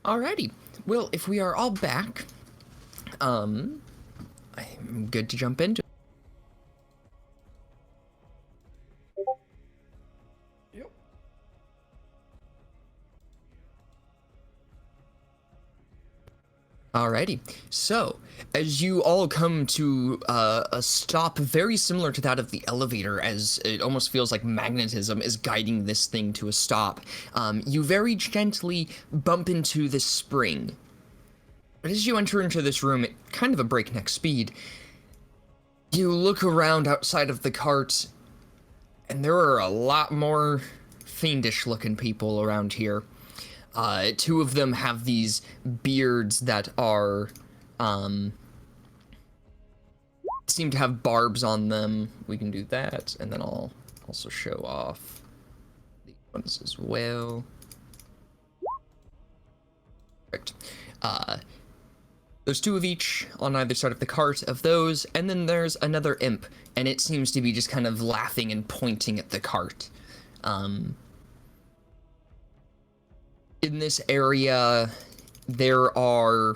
Alrighty. Well, if we are all back, I'm good to jump into. Yep. Alrighty. So, as you all come to a stop very similar to that of the elevator, as it almost feels like magnetism is guiding this thing to a stop, you very gently bump into this spring. But as you enter into this room at kind of a breakneck speed, you look around outside of the cart, and there are a lot more fiendish-looking people around here. Two of them have these beards that are, seem to have barbs on them. We can do that, and then I'll also show off these ones as well. Perfect. There's two of each on either side of the cart of those, and then there's another imp, and it seems to be just kind of laughing and pointing at the cart. In this area, there are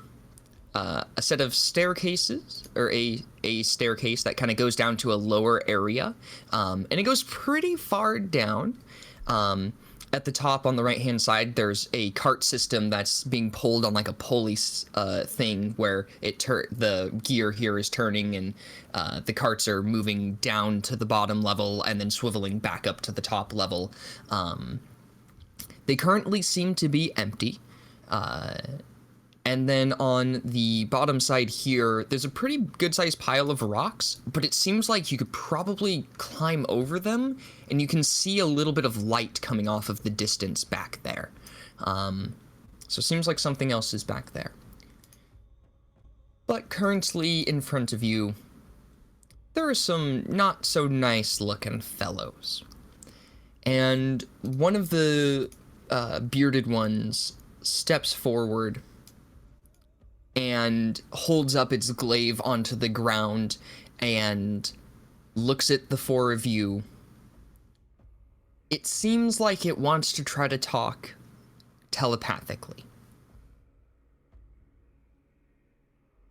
a set of staircases, or a staircase that kind of goes down to a lower area, and it goes pretty far down. At the top on the right-hand side, there's a cart system that's being pulled on like a pulley thing, where the gear here is turning, and the carts are moving down to the bottom level and then swiveling back up to the top level. They currently seem to be empty. And then on the bottom side here, there's a pretty good-sized pile of rocks, but it seems like you could probably climb over them, and you can see a little bit of light coming off of the distance back there. So it seems like something else is back there. But currently in front of you, there are some not-so-nice-looking fellows. And one of the bearded ones steps forward and holds up its glaive onto the ground and looks at the four of you. It seems like it wants to try to talk telepathically.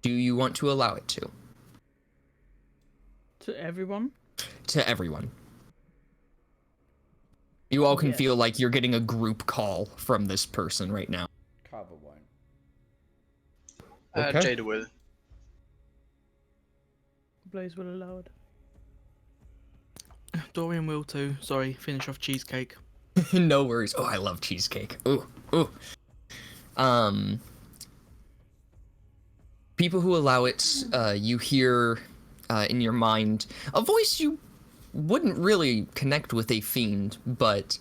Do you want to allow it to? To everyone? To everyone. You all can Yes. feel like you're getting a group call from this person right now. Carver won't. Okay. Jade will. Blaze will allow it. Dorian will too. Sorry, finish off cheesecake. No worries. Oh, I love cheesecake. Ooh, ooh. People who allow it, you hear in your mind a voice you wouldn't really connect with a fiend, but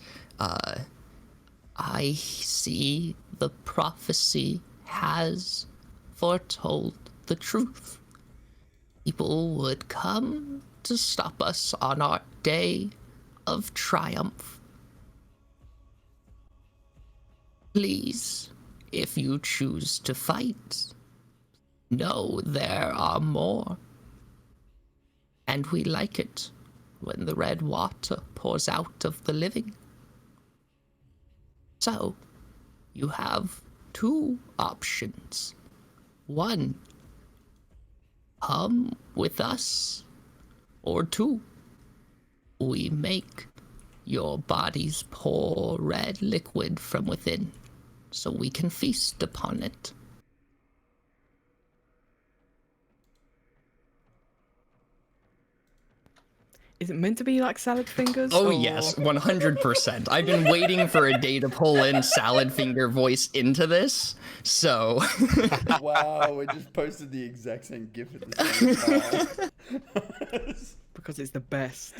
I see the prophecy has foretold the truth. People would come to stop us on our day of triumph. Please, if you choose to fight, know there are more. And we like it when the red water pours out of the living. So, you have two options. One, come with us. Or two, we make your bodies pour red liquid from within, so we can feast upon it. Is it meant to be like salad fingers? Oh or... yes, 100%. I've been waiting for a day to pull in salad finger voice into this, so Wow, we just posted the exact same GIF at the same time. Because it's the best.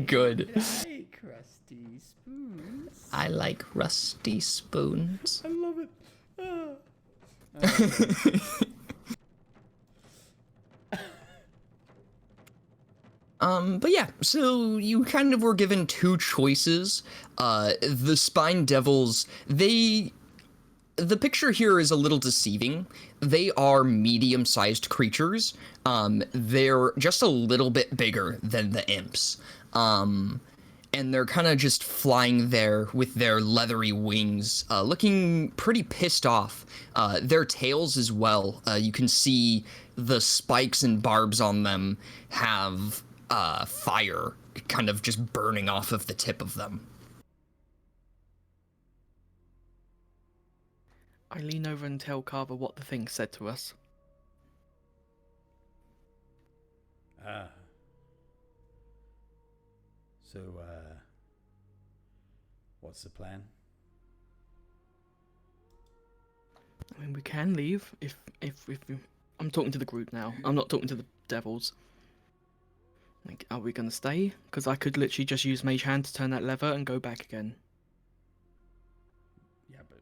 good. I like crusty spoons. I like rusty spoons. I love it. But yeah, so you kind of were given two choices. The spine devils, the picture here is a little deceiving. They are medium-sized creatures. They're just a little bit bigger than the imps. And they're kind of just flying there with their leathery wings, looking pretty pissed off. Their tails as well, you can see the spikes and barbs on them have fire kind of just burning off of the tip of them. I lean over and tell Carver what the thing said to us. Ah. So, what's the plan? I mean, we can leave if I'm talking to the group now. I'm not talking to the devils. Like, are we gonna stay? Because I could literally just use Mage Hand to turn that lever and go back again. Yeah, but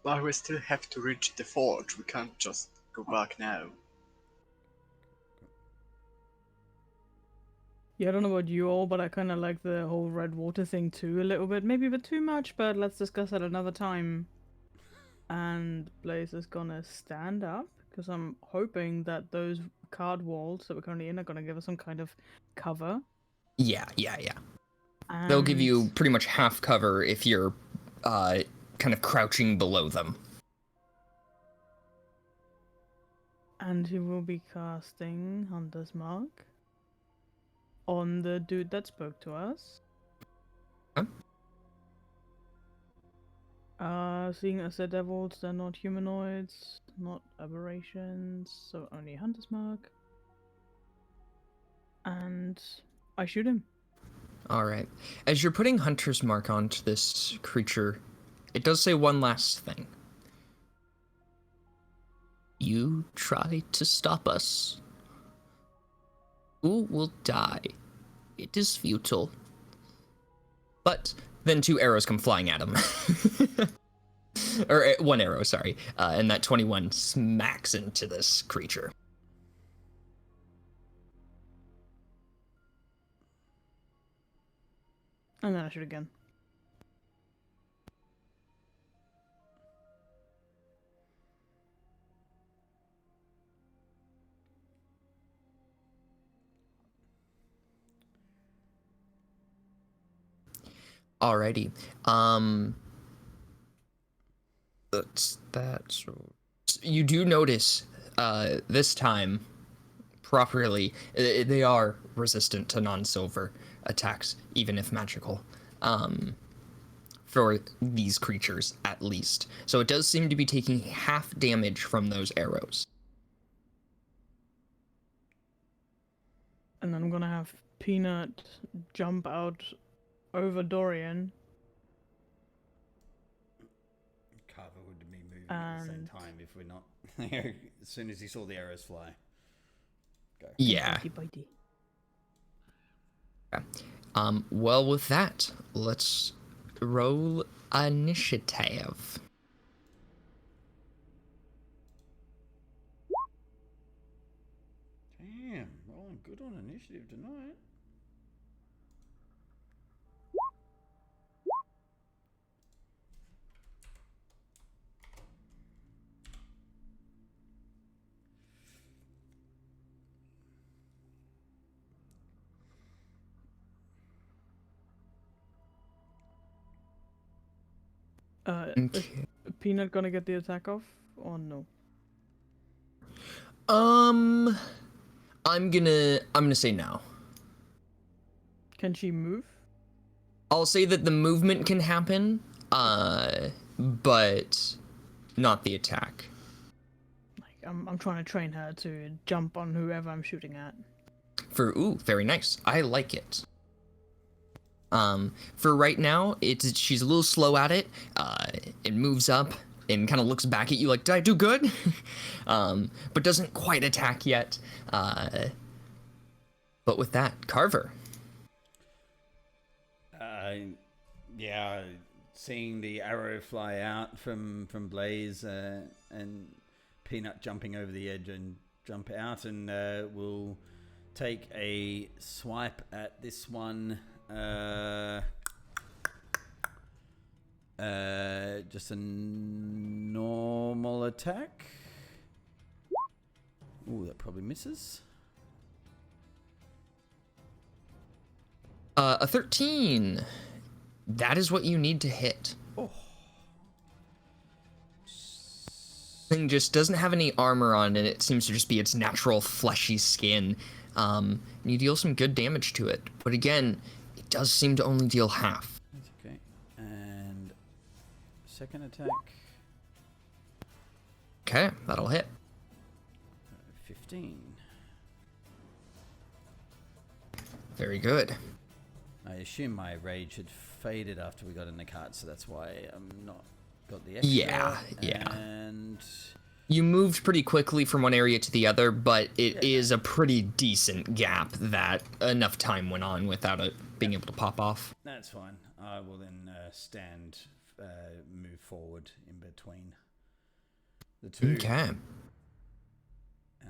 But we still have to reach the forge. We can't just go back now. Yeah, I don't know about you all, but I kind of like the whole red water thing too a little bit. Maybe a bit too much, but let's discuss that another time. And Blaze is gonna stand up, because I'm hoping that those card walls that we're currently in are gonna give us some kind of cover. Yeah. They'll give you And- pretty much half cover if you're kind of crouching below them. And he will be casting Hunter's Mark on the dude that spoke to us. Huh? Seeing as they're devils, they're not humanoids, not aberrations, so only Hunter's Mark. And I shoot him. All right. As you're putting Hunter's Mark onto this creature, it does say one last thing. You try to stop us. Who will die? It is futile. But then two arrows come flying at him. Or one arrow, sorry. And that 21 smacks into this creature. And then I shoot again. Alrighty. That's you do notice this time properly they are resistant to non-silver attacks, even if magical. For these creatures at least. So it does seem to be taking half damage from those arrows. And then I'm gonna have Peanut jump out over Dorian. Carver would be moving at the same And- time if we're not. As soon as he saw the arrows fly. Go. Yeah. Bitey bitey. Well, with that, let's roll initiative. Damn, rolling good on initiative tonight. Is Peanut gonna get the attack off or no? I'm gonna say no. Can she move? I'll say that the movement can happen, but not the attack. Like I'm trying to train her to jump on whoever I'm shooting at. Very nice. I like it. For right now, she's a little slow at it. It moves up and kind of looks back at you like, did I do good? But doesn't quite attack yet. But with that, Carver. Yeah, seeing the arrow fly out from Blaze and Peanut jumping over the edge and jump out, and we'll take a swipe at this one. Just a normal attack. Ooh, that probably misses. A 13. That is what you need to hit. Oh. Thing just doesn't have any armor on it. It seems to just be its natural fleshy skin. You deal some good damage to it. But again, it does seem to only deal half. That's okay. And second attack. Okay, that'll hit. 15. Very good. I assume my rage had faded after we got in the cart, so that's why I'm not got the extra. Yeah. And You moved pretty quickly from one area to the other, but it is a pretty decent gap that enough time went on without it being able to pop off. that's fine. I will then move forward in between the two. Okay.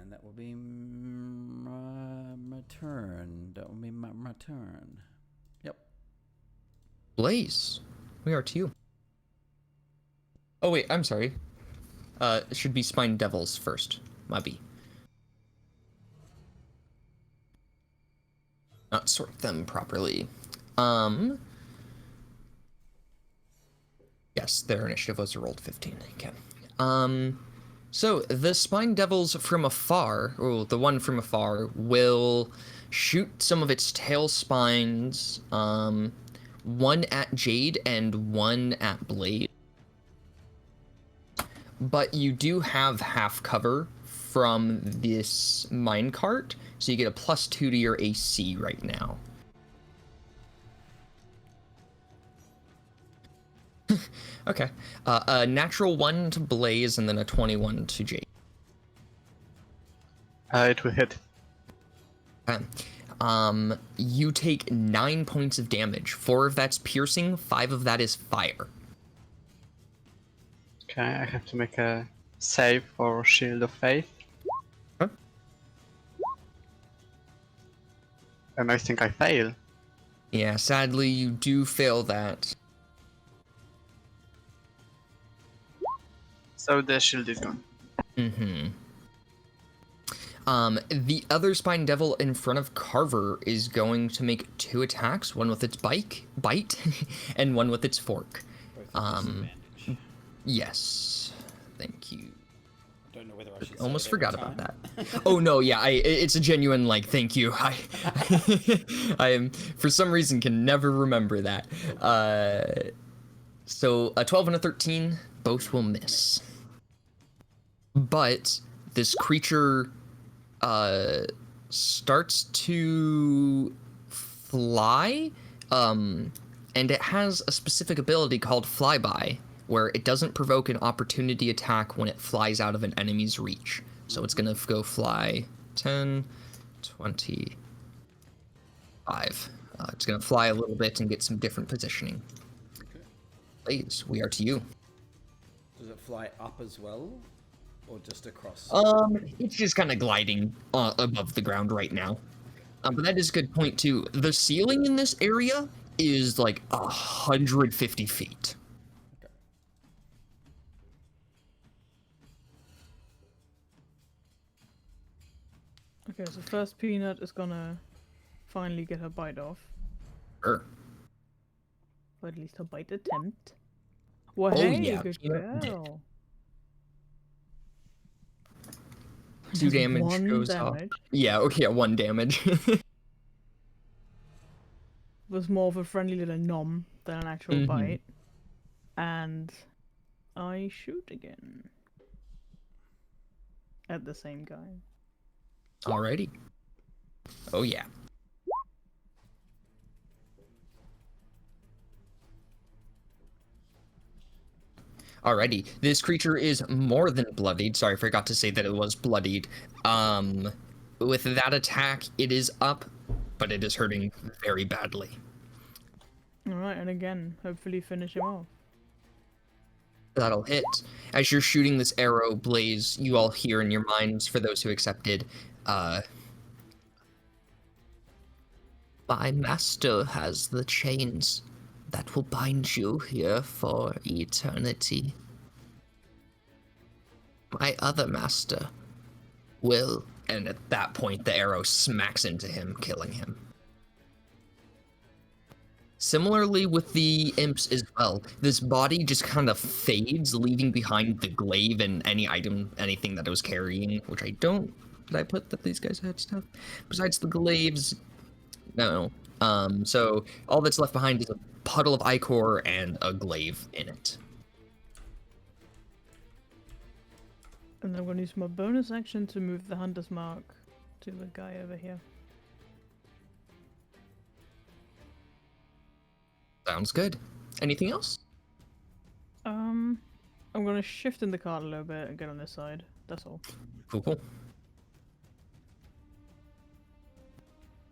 And that will be my turn. That will be my turn. Yep. Blaze, we are to you. Oh wait, I'm sorry. It should be Spine Devils first. Maybe. Not sort them properly. Yes, their initiative was rolled 15. Okay. So the Spine Devils from afar, or the one from afar, will shoot some of its tail spines, one at Jade and one at Blade. But you do have half cover from this minecart, so you get a +2 to your AC right now. Okay. A natural 1 to Blaze and then a 21 to Jade. It will hit. Okay. You take 9 points of damage. 4 of that's piercing, 5 of that is fire. Okay, I have to make a save for Shield of Faith. Huh? And I think I fail. Yeah, sadly, you do fail that. So the shield is gone. Mm-hmm. The other Spine Devil in front of Carver is going to make 2 attacks, one with its bite, and one with its fork. Yes. Thank you. I don't know whether I should Almost say it forgot every about time. that. Oh no, yeah, it's a genuine thank you. I am for some reason can never remember that. So a 12 and a 13 both will miss. But this creature starts to fly, and it has a specific ability called Flyby, where it doesn't provoke an opportunity attack when it flies out of an enemy's reach. So it's gonna go fly 10, 25. It's going to fly a little bit and get some different positioning. Blaze, we are to you. Does it fly up as well, or just across? It's just kind of gliding above the ground right now. But that is a good point too. The ceiling in this area is like 150 feet. Okay, so first Peanut is gonna finally get her bite off. Sure. Or at least her bite attempt. Well, Oh, hey, yeah, good Peanut did. girl. 2 Just damage 1 goes off. damage. Yeah, okay, 1 damage. Was more of a friendly little nom than an actual Mhm. bite. And I shoot again. At the same guy. Alrighty. Oh, yeah. Alrighty. This creature is more than bloodied. Sorry, I forgot to say that it was bloodied. With that attack, it is up, but it is hurting very badly. Alright, and again, hopefully finish him off. That'll hit. As you're shooting this arrow, Blaze, you all hear in your minds, for those who accepted, My master has the chains that will bind you here for eternity. My other master will. and at that point, the arrow smacks into him, killing him. Similarly with the imps as well, this body just kind of fades, leaving behind the glaive and any item, anything that it was carrying, which I don't... Did I put that these guys had stuff? Besides the glaives, no. So all that's left behind is a puddle of ichor and a glaive in it. And I'm going to use my bonus action to move the hunter's mark to the guy over here. Sounds good. Anything else? I'm going to shift in the cart a little bit and get on this side. That's all. Cool.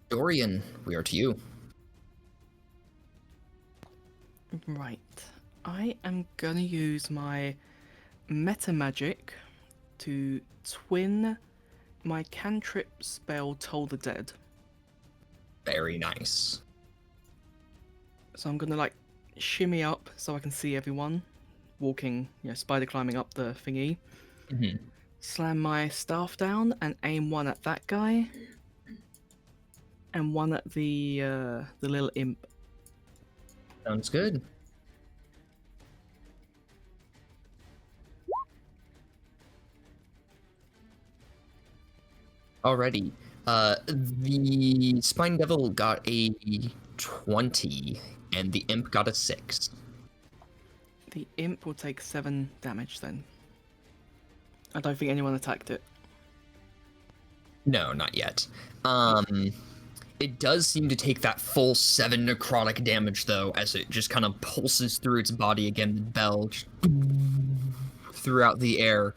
Dorian, we are to you. Right. I am gonna use my meta magic to twin my cantrip spell Toll the Dead. Very nice. So I'm gonna like shimmy up so I can see everyone walking, spider climbing up the thingy. Mm-hmm. Slam my staff down and aim one at that guy, and one at the little imp. Sounds good. Alrighty. The Spine Devil got a 20, and the Imp got a 6. The imp will take 7 damage then. I don't think anyone attacked it. No, not yet. It does seem to take that full 7 necrotic damage, though, as it just kind of pulses through its body again, the bell just throughout the air.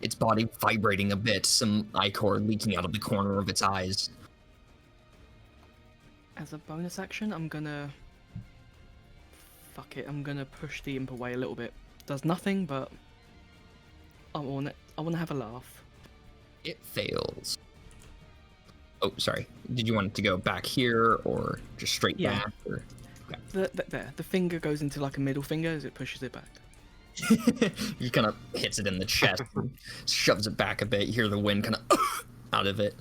Its body vibrating a bit, some ichor leaking out of the corner of its eyes. As a bonus action, I'm gonna... Fuck it, I'm gonna push the imp away a little bit. Does nothing, but... I wanna have a laugh. It fails. Oh, sorry. Did you want it to go back here, or just straight Yeah. back? Or... There, the finger goes into like a middle finger as it pushes it back. He kind of hits it in the chest, and shoves it back a bit. You hear the wind kind of out of it.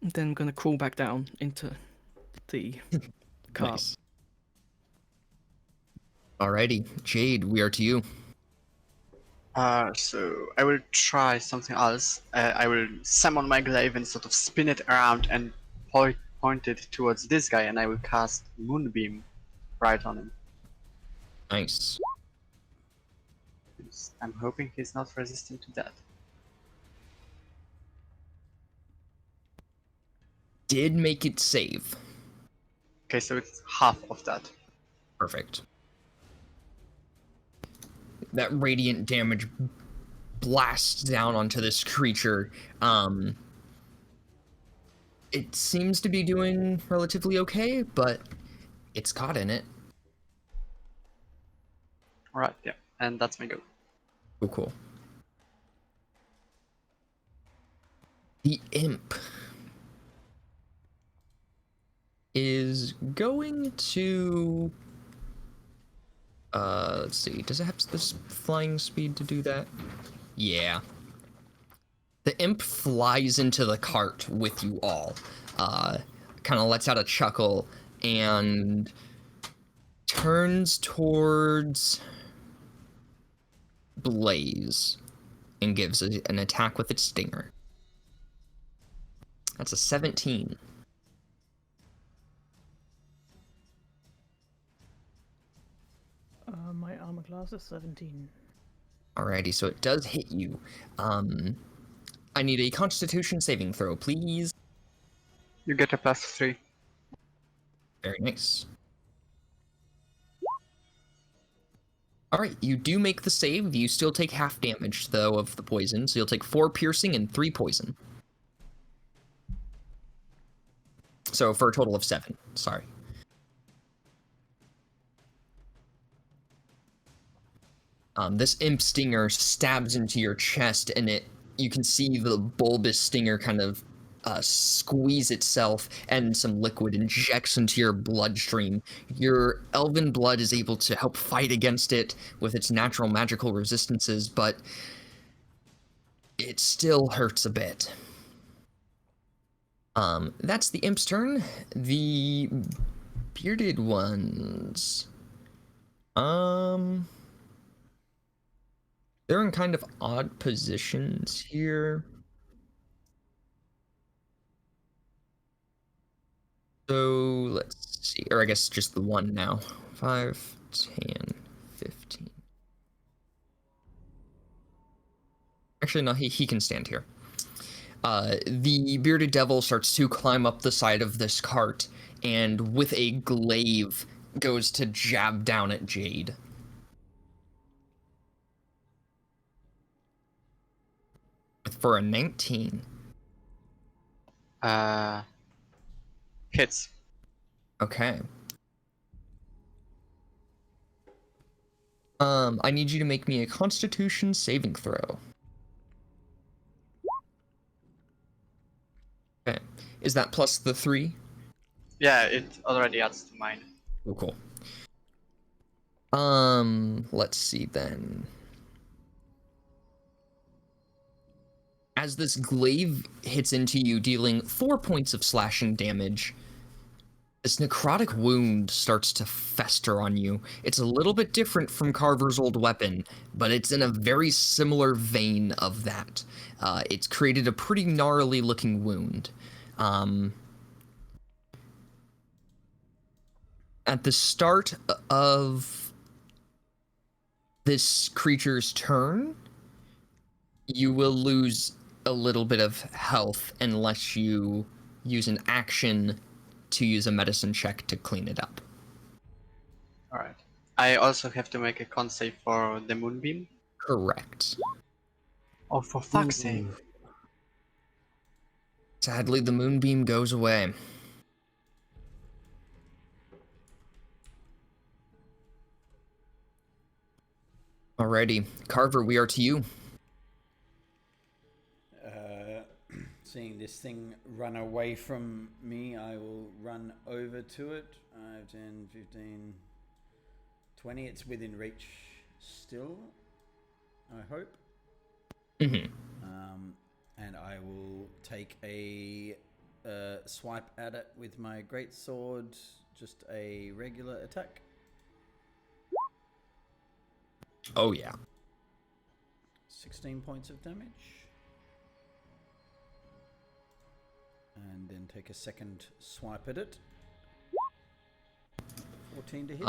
And then I'm gonna crawl back down into the cart. Nice. Alrighty, Jade, we are to you. So I will try something else. I will summon my glaive and sort of spin it around and point it towards this guy, and I will cast Moonbeam right on him. Nice. I'm hoping he's not resistant to that. Did make it save. Okay, so it's half of that. Perfect. That radiant damage blasts down onto this creature. It seems to be doing relatively okay, but it's caught in it. Alright, yeah. And that's my go. Oh, cool. The imp is going to... let's see. Does it have this flying speed to do that? Yeah. The imp flies into the cart with you all. Kind of lets out a chuckle and turns towards Blaze and gives an attack with its stinger. That's a 17. My armor class is 17. Alrighty, so it does hit you. I need a Constitution saving throw, please. You get a +3. Very nice. Alright, you do make the save. You still take half damage, though, of the poison. So you'll take 4 piercing and 3 poison. So for a total of 7. Sorry. This imp stinger stabs into your chest, and you can see the bulbous stinger kind of squeeze itself, and some liquid injects into your bloodstream. Your elven blood is able to help fight against it with its natural magical resistances, but it still hurts a bit. That's the imp's turn. The bearded ones. They're in kind of odd positions here. So let's see, or I guess just the one now. 5, 10, 15. Actually, no, he can stand here. The bearded devil starts to climb up the side of this cart, and with a glaive goes to jab down at Jade. For a 19. Hits. Okay. I need you to make me a Constitution saving throw. Okay. Is that plus the 3? Yeah, it already adds to mine. Oh, cool. Let's see then. As this glaive hits into you, dealing 4 points of slashing damage, this necrotic wound starts to fester on you. It's a little bit different from Carver's old weapon, but it's in a very similar vein of that. It's created a pretty gnarly looking wound. At the start of this creature's turn, you will lose a little bit of health unless you use an action to use a medicine check to clean it up. Alright. I also have to make a con save for the moonbeam. Correct. Oh, for fuck's sake. Sadly, the moonbeam goes away. Alrighty, Carver, we are to you. Seeing this thing run away from me, I will run over to it. 5, 10, 15, 20. It's within reach still, I hope. Mm-hmm. And I will take a swipe at it with my great sword, just a regular attack. Oh, yeah. 16 points of damage. And then take a second swipe at it. 14 to hit.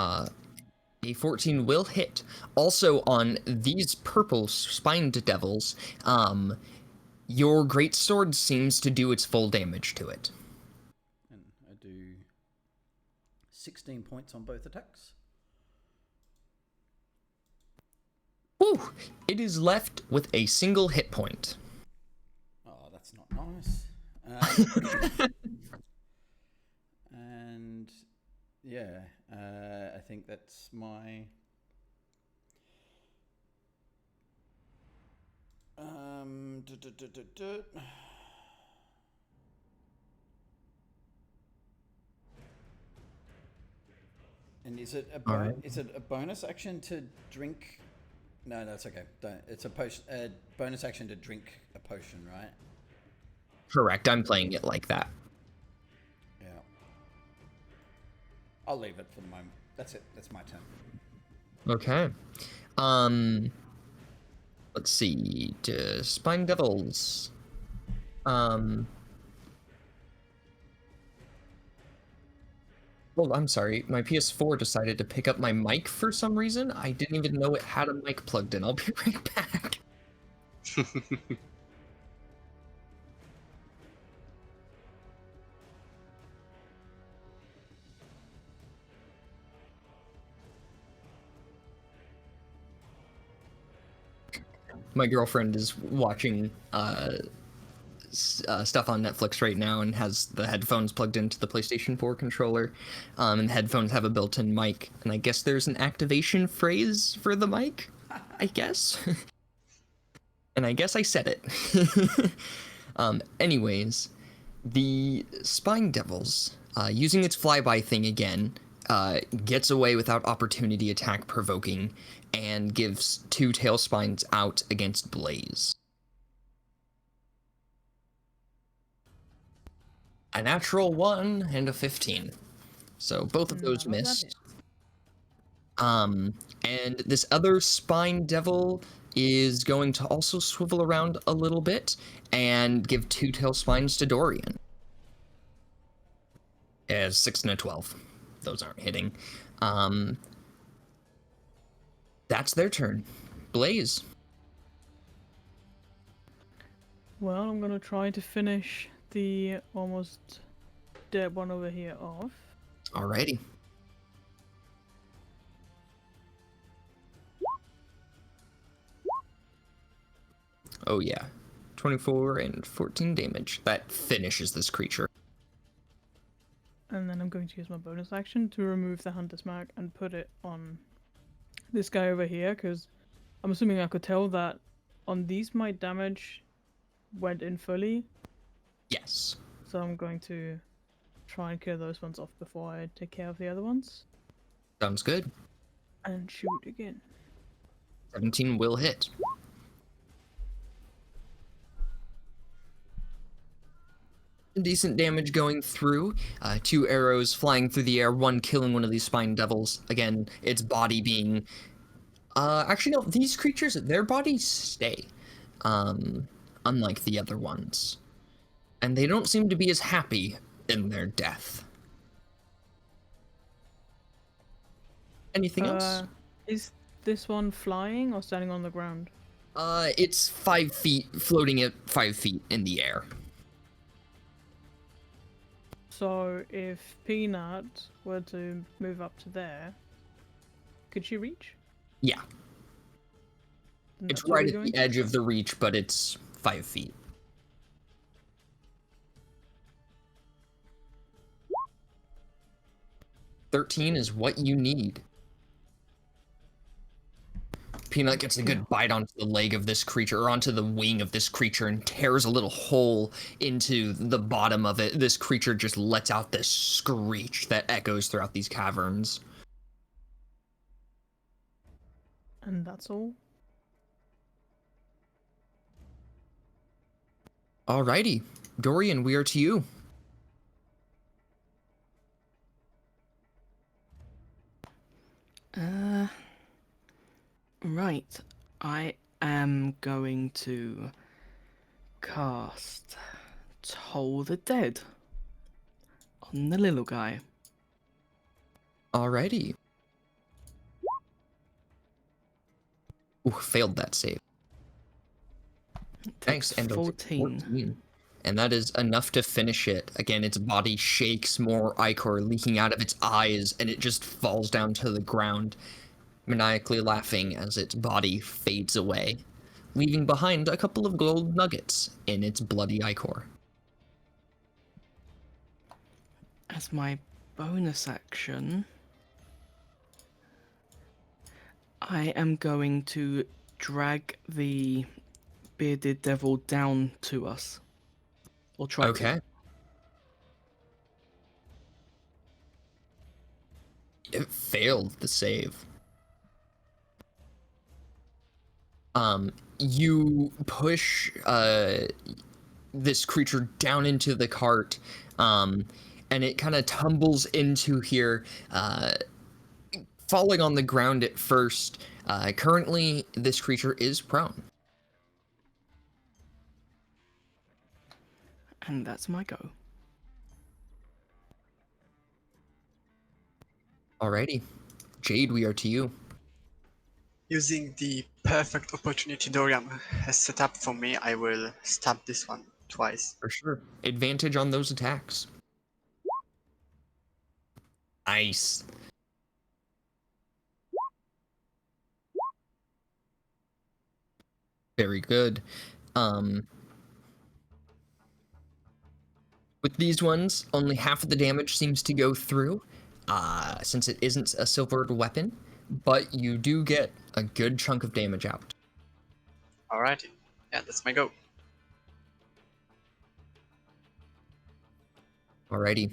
A 14 will hit. Also, on these purple spined devils, your greatsword seems to do its full damage to it. And I do 16 points on both attacks. Whew! It is left with a single hit point. Oh, that's not nice. And yeah, I think that's my And is it a Alright. is it a bonus action to drink? No, that's okay. Don't. It's a bonus action to drink a potion, right? Correct. I'm playing it like that. Yeah. I'll leave it for the moment. That's it. That's my turn. Okay. Let's see. Spine Devils. Well, I'm sorry. My PS4 decided to pick up my mic for some reason. I didn't even know it had a mic plugged in. I'll be right back. My girlfriend is watching stuff on Netflix right now and has the headphones plugged into the PlayStation 4 controller. And the headphones have a built-in mic. And I guess there's an activation phrase for the mic, I guess. And I guess I said it. Anyways, the Spine Devils, using its flyby thing again, gets away without opportunity attack provoking and gives 2 tail spines out against Blaze. A natural 1 and a 15. So both of those missed. And this other Spine Devil is going to also swivel around a little bit and give 2 tail spines to Dorian. As 6 and a 12. Those aren't hitting. That's their turn. Blaze. Well, I'm gonna try to finish the almost dead one over here off. Alrighty. Oh yeah. 24 and 14 damage. That finishes this creature. And then I'm going to use my bonus action to remove the Hunter's Mark and put it on this guy over here, because I'm assuming I could tell that on these my damage went in fully. Yes. So I'm going to try and kill those ones off before I take care of the other ones. Sounds good. And shoot again. 17 will hit. Decent damage going through. 2 arrows flying through the air, 1 killing one of these Spine Devils. Again, its body being... actually, no, these creatures, their bodies stay. Unlike the other ones. And they don't seem to be as happy in their death. Anything else? Is this one flying or standing on the ground? It's 5 feet, floating at 5 feet in the air. So if Peanut were to move up to there, could she reach? Yeah. Then It's that's what right we're at the doing? edge of the reach, but it's 5 feet. $13 is what you need. Peanut gets a good bite onto the leg of this creature, or onto the wing of this creature, and tears a little hole into the bottom of it. This creature just lets out this screech that echoes throughout these caverns. And that's all? Alrighty. Dorian, we are to you. Right. I am going to cast Toll the Dead on the little guy. Alrighty. Ooh, failed that save. Thanks, and 14. And that is enough to finish it. Again, its body shakes, more ichor leaking out of its eyes, and it just falls down to the ground, maniacally laughing as its body fades away, leaving behind a couple of gold nuggets in its bloody ichor. As my bonus action, I am going to drag the bearded devil down to us. Or try to. Okay. It failed the save. You push this creature down into the cart, and it kind of tumbles into here, falling on the ground at first. Currently, this creature is prone. And that's my go. Alrighty. Jade, we are to you. Using the perfect opportunity Dorian has set up for me, I will stab this one twice. For sure. Advantage on those attacks. Nice. Very good. With these ones, only half of the damage seems to go through, since it isn't a silvered weapon, but you do get a good chunk of damage out. Alrighty. Yeah, that's my go. Alrighty.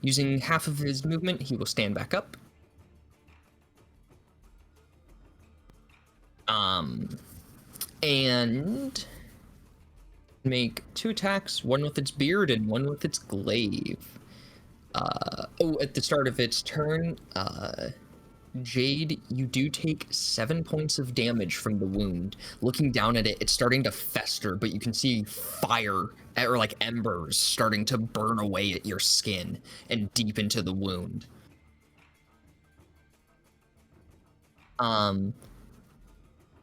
Using half of his movement, he will stand back up. And make 2 attacks, one with its beard and one with its glaive. At the start of its turn, Jade, you do take 7 points of damage from the wound. Looking down at it, it's starting to fester, but you can see fire, or like embers, starting to burn away at your skin and deep into the wound.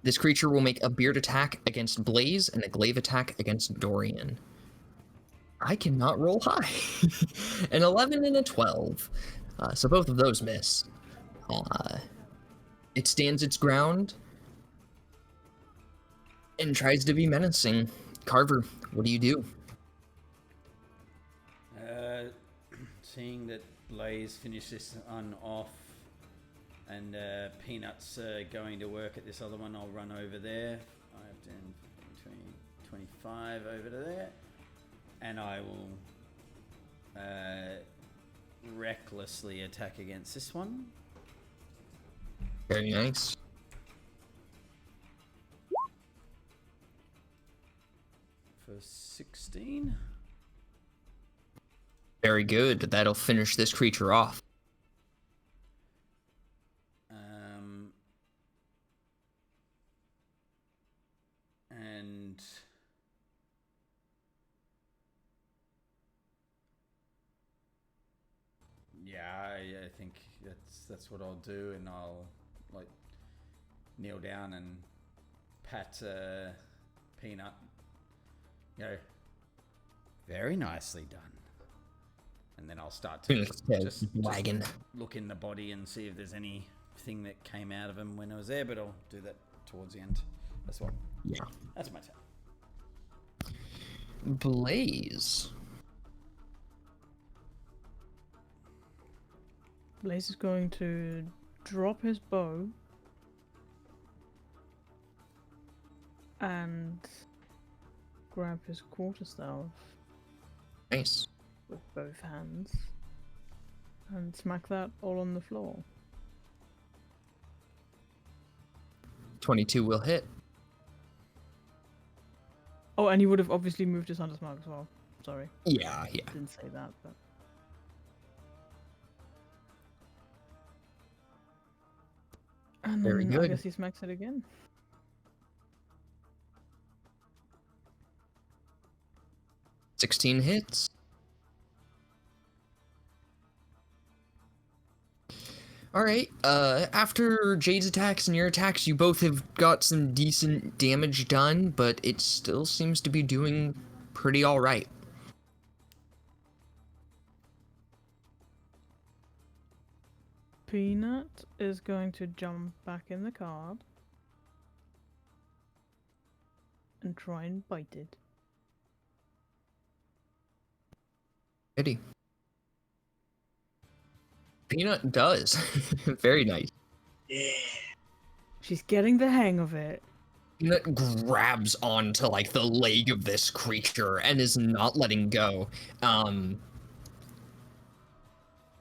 This creature will make a beard attack against Blaze and a glaive attack against Dorian. I cannot roll high. An 11 and a 12. So both of those miss. It stands its ground and tries to be menacing. Carver, what do you do? Seeing that Blaze finished this one off and Peanut's going to work at this other one, I'll run over there. 5, 10, 15, 20, 25 over to there. And I will recklessly attack against this one. Very nice. For 16. Very good. That'll finish this creature off. And yeah, I think that's what I'll do, and I'll like kneel down and pat Peanut. Very nicely done. And then I'll start to just wagon. Look in the body and see if there's anything that came out of him when I was there, but I'll do that towards the end as well. Yeah. That's my turn. Blaze. Blaze is going to drop his bow and grab his quarterstaff Nice. with both hands and smack that all on the floor. 22 will hit. Oh, and he would have obviously moved his hunter's mark as well. Sorry. Yeah. Didn't say that, but... And Very then I good. guess he smacks it again. $16 hits. Alright, after Jade's attacks and your attacks, you both have got some decent damage done, but it still seems to be doing pretty alright. Peanut is going to jump back in the card and try and bite it. Ready. Peanut does. Very nice. Yeah. She's getting the hang of it. Peanut grabs onto like the leg of this creature and is not letting go.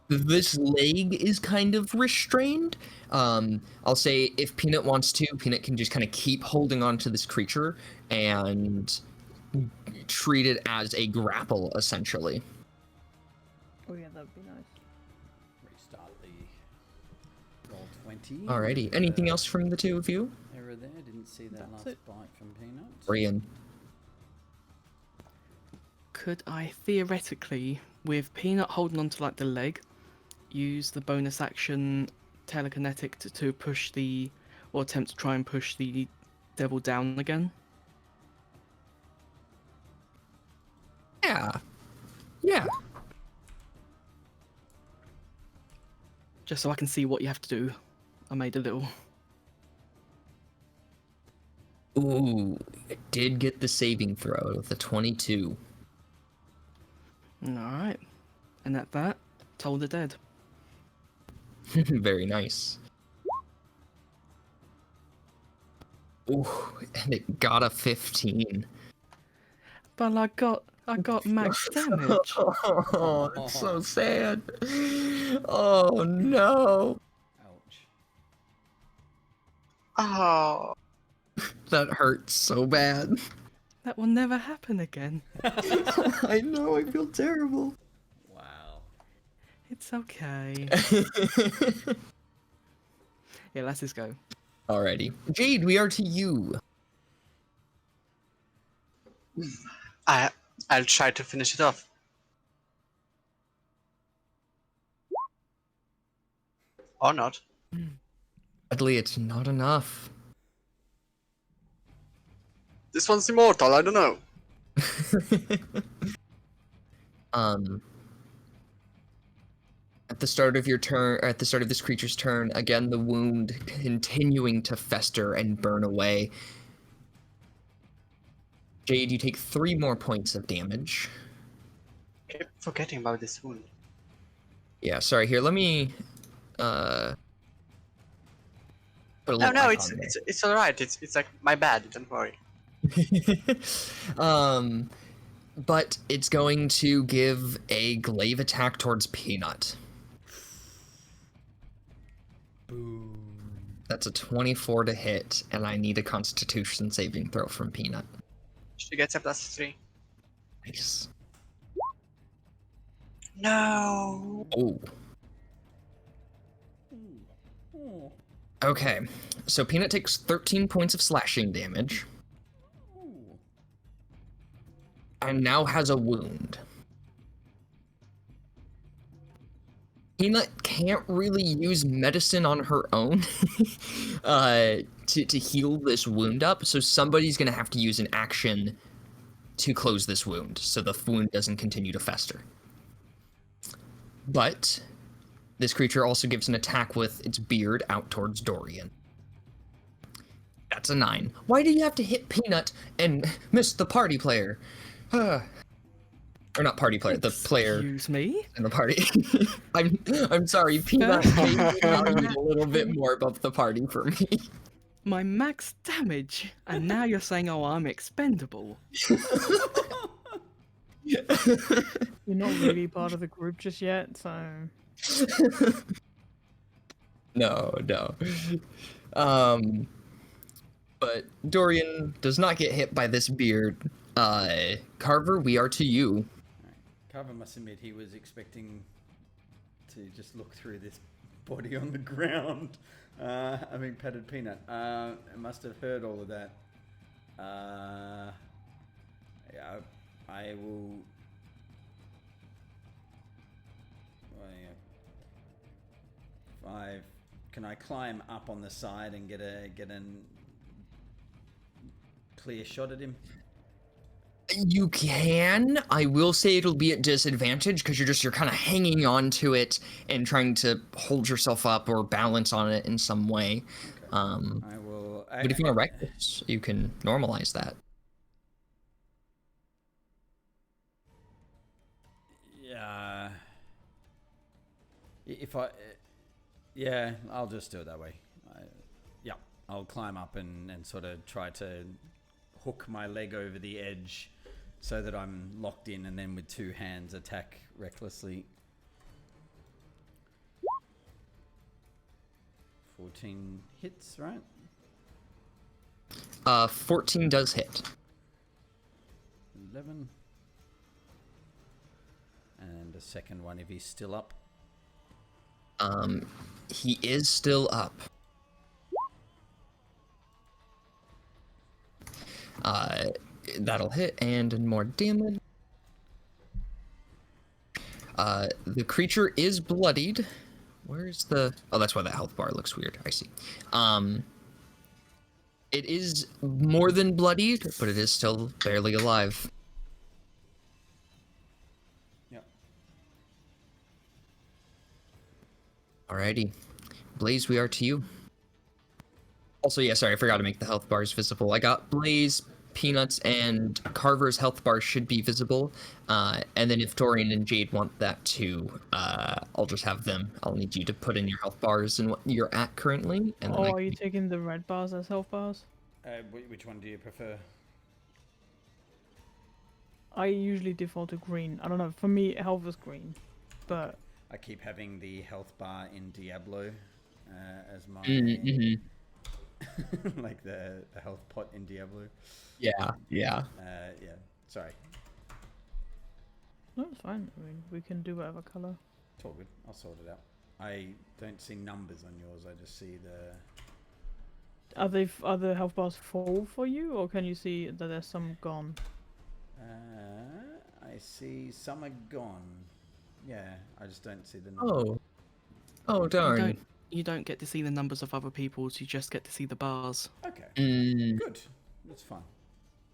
This leg is kind of restrained. I'll say if Peanut wants to, Peanut can just kind of keep holding on to this creature and treat it as a grapple, essentially. Oh yeah, that'd be nice. Restart the roll 20. Alrighty. with, Anything else from the two of you? Error there. Didn't see that That's last it. bite from Peanut. Brian. Could I theoretically, with Peanut holding onto like the leg, use the bonus action telekinetic to push the, or attempt to try and push the devil down again? Yeah. Yeah. Just so I can see what you have to do. I made a little. Ooh, it did get the saving throw with a 22. Alright. And at that, toll the dead. Very nice. Ooh, and it got a 15. But I got max damage. Oh, it's so sad. Oh no. Ouch. Oh. That hurts so bad. That will never happen again. I know, I feel terrible. Wow. It's okay. Yeah, let's just go. Alrighty. Jade, we are to you. I'll try to finish it off. Or not. Sadly, it's not enough. This one's immortal, I don't know. At the start of your turn, or at the start of this creature's turn, again, the wound continuing to fester and burn away. Jade, you take 3 more points of damage. Keep forgetting about this wound. Yeah, sorry, here, let me, put a No, little no, icon it's alright. It's like my bad. Don't worry. there. But it's going to give a glaive attack towards Peanut. Boom. That's a 24 to hit, and I need a Constitution saving throw from Peanut. She gets a +3. Nice. No. Oh. Oh. Okay, so Peanut takes 13 points of slashing damage, Ooh. and now has a wound. Peanut can't really use medicine on her own to heal this wound up, so somebody's gonna have to use an action to close this wound, so the wound doesn't continue to fester. But this creature also gives an attack with its beard out towards Dorian. That's a 9. Why do you have to hit Peanut and miss the party player? Or not party player, the player Excuse me? in the party. I'm sorry, Peanut maybe valued a little bit more above the party for me. My max damage, and now you're saying, "Oh, I'm expendable." You're not really part of the group just yet, so No. But Dorian does not get hit by this beard. Carver, we are to you. Carver must admit he was expecting to just look through this body on the ground. Petted Peanut. I must have heard all of that. Yeah, I will. Well, yeah. 5. Can I climb up on the side and get a clear shot at him? You can. I will say it'll be at disadvantage because you're kind of hanging on to it and trying to hold yourself up or balance on it in some way. I will. But if you want to reckless, you can normalize that. Yeah. If I, yeah, I'll just do it that way. Yeah, I'll climb up and sort of try to hook my leg over the edge so that I'm locked in, and then with 2 hands attack recklessly. 14 hits, right? 14 does hit. 11. And a second one if he's still up. He is still up. That'll hit and more damage. The creature is bloodied. Where's the... Oh, that's why the health bar looks weird. I see. It is more than bloodied, but it is still barely alive. Yep. Alrighty. Blaze, we are to you. Also, yeah, sorry, I forgot to make the health bars visible. I got Blaze, Peanuts, and Carver's health bars should be visible. And then if Dorian and Jade want that too, I'll just have them. I'll need you to put in your health bars and what you're at currently. And then Are you taking the red bars as health bars? Which one do you prefer? I usually default to green. I don't know. For me, health is green, but I keep having the health bar in Diablo as my like the health pot in Diablo. Yeah. Yeah. Sorry. no, it's fine. I mean, we can do whatever color. It's all good. I'll sort it out. I don't see numbers on yours. I just see the... Are the health bars full for you, or can you see that there's some gone? I see some are gone. Yeah, I just don't see the numbers. Oh, darn. You don't get to see the numbers of other people's, you just get to see the bars. Okay. Mm. Good. That's fine.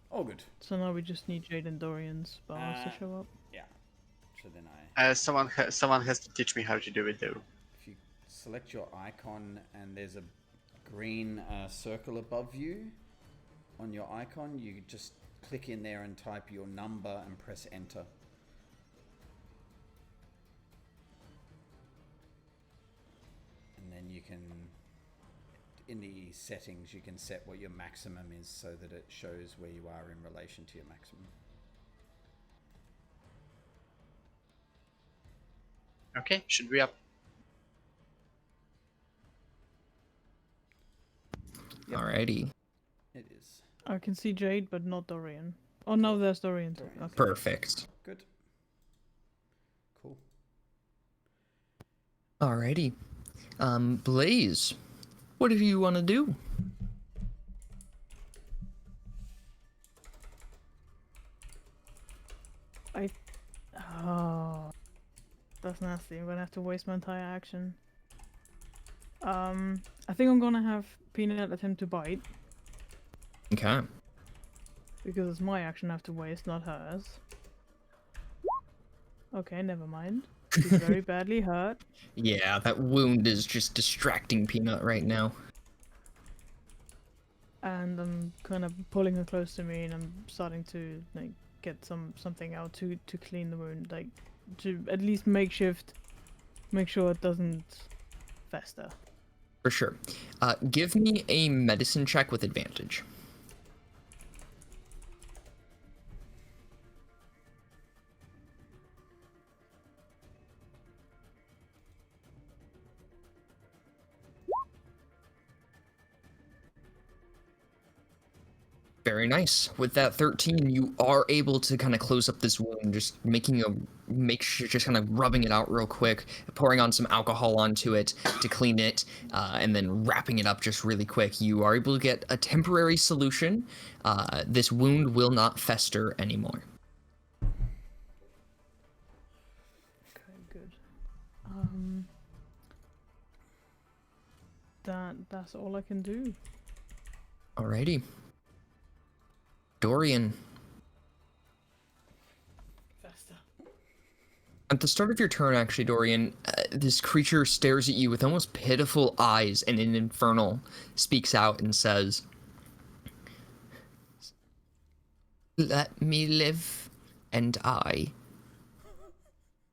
All good. So now we just need Jade and Dorian's bars to show up. Yeah. So then I... Someone has to teach me how to do it though. If you select your icon and there's a green circle above you on your icon, you just click in there and type your number and press enter. And then you can, in the settings, you can set what your maximum is so that it shows where you are in relation to your maximum. Okay, should we up? Yep. Alrighty. It is. I can see Jade, but not Dorian. Oh no, there's Dorian too. Dorian. Okay. Perfect. Good. Cool. Alrighty. Blaze, what do you want to do? Oh, that's nasty. I'm gonna have to waste my entire action. I think I'm gonna have Peanut attempt to bite Okay. because it's my action I have to waste, not hers. Okay, never mind. She's very badly hurt. Yeah, that wound is just distracting Peanut right now. And I'm kind of pulling her close to me, and I'm starting to like get something out to clean the wound, like to at least make sure it doesn't fester. For sure. Give me a medicine check with advantage. Very nice. With that 13, you are able to kind of close up this wound, just just kind of rubbing it out real quick, pouring on some alcohol onto it to clean it, and then wrapping it up just really quick. You are able to get a temporary solution. This wound will not fester anymore. Okay, good. That's all I can do. Alrighty. Dorian. Fester. At the start of your turn, actually, Dorian, this creature stares at you with almost pitiful eyes, and in Infernal speaks out and says, "Let me live, and I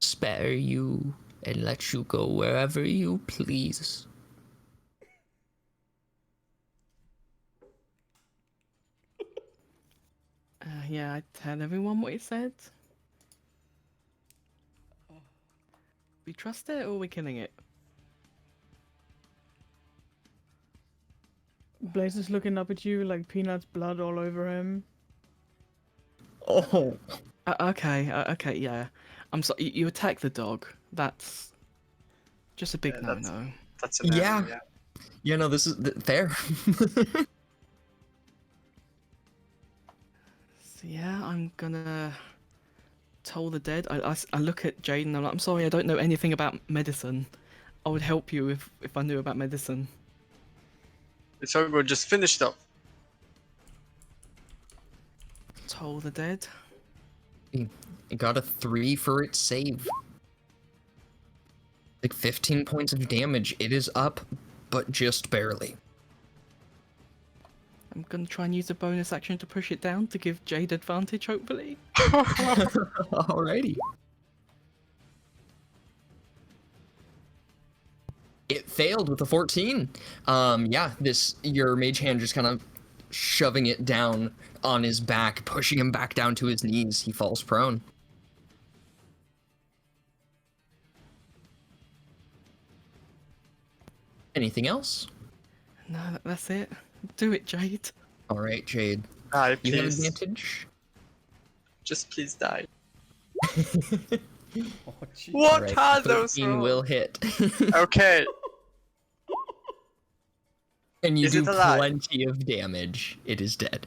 spare you." and let you go wherever you please. Yeah, I tell everyone what he said. We trust it or are we killing it? Blaze is looking up at you like Peanut's blood all over him. Oh. Okay, yeah. I'm sorry, you attack the dog. That's just a big Yeah, that's- no-no. That's Yeah. yeah. Yeah, no, this is fair. So yeah, I'm gonna toll the dead. I look at Jade and I'm like, I'm sorry, I don't know anything about medicine. I would help you if I knew about medicine. It's all good. Just finish it up. Toll the dead. It got a 3 for its save. Like 15 points of damage. It is up, but just barely. I'm gonna try and use a bonus action to push it down to give Jade advantage, hopefully. Alrighty. It failed with a 14. Yeah, your mage hand just kind of shoving it down on his back, pushing him back down to his knees. He falls prone. Anything else? No, that's it. Do it, Jade. All right, Jade. Die, You have please. advantage. Just please die. Oh, gee. What All right, are those 13 rolls? will hit. Okay. And you Is do it alive? plenty of damage. It is dead.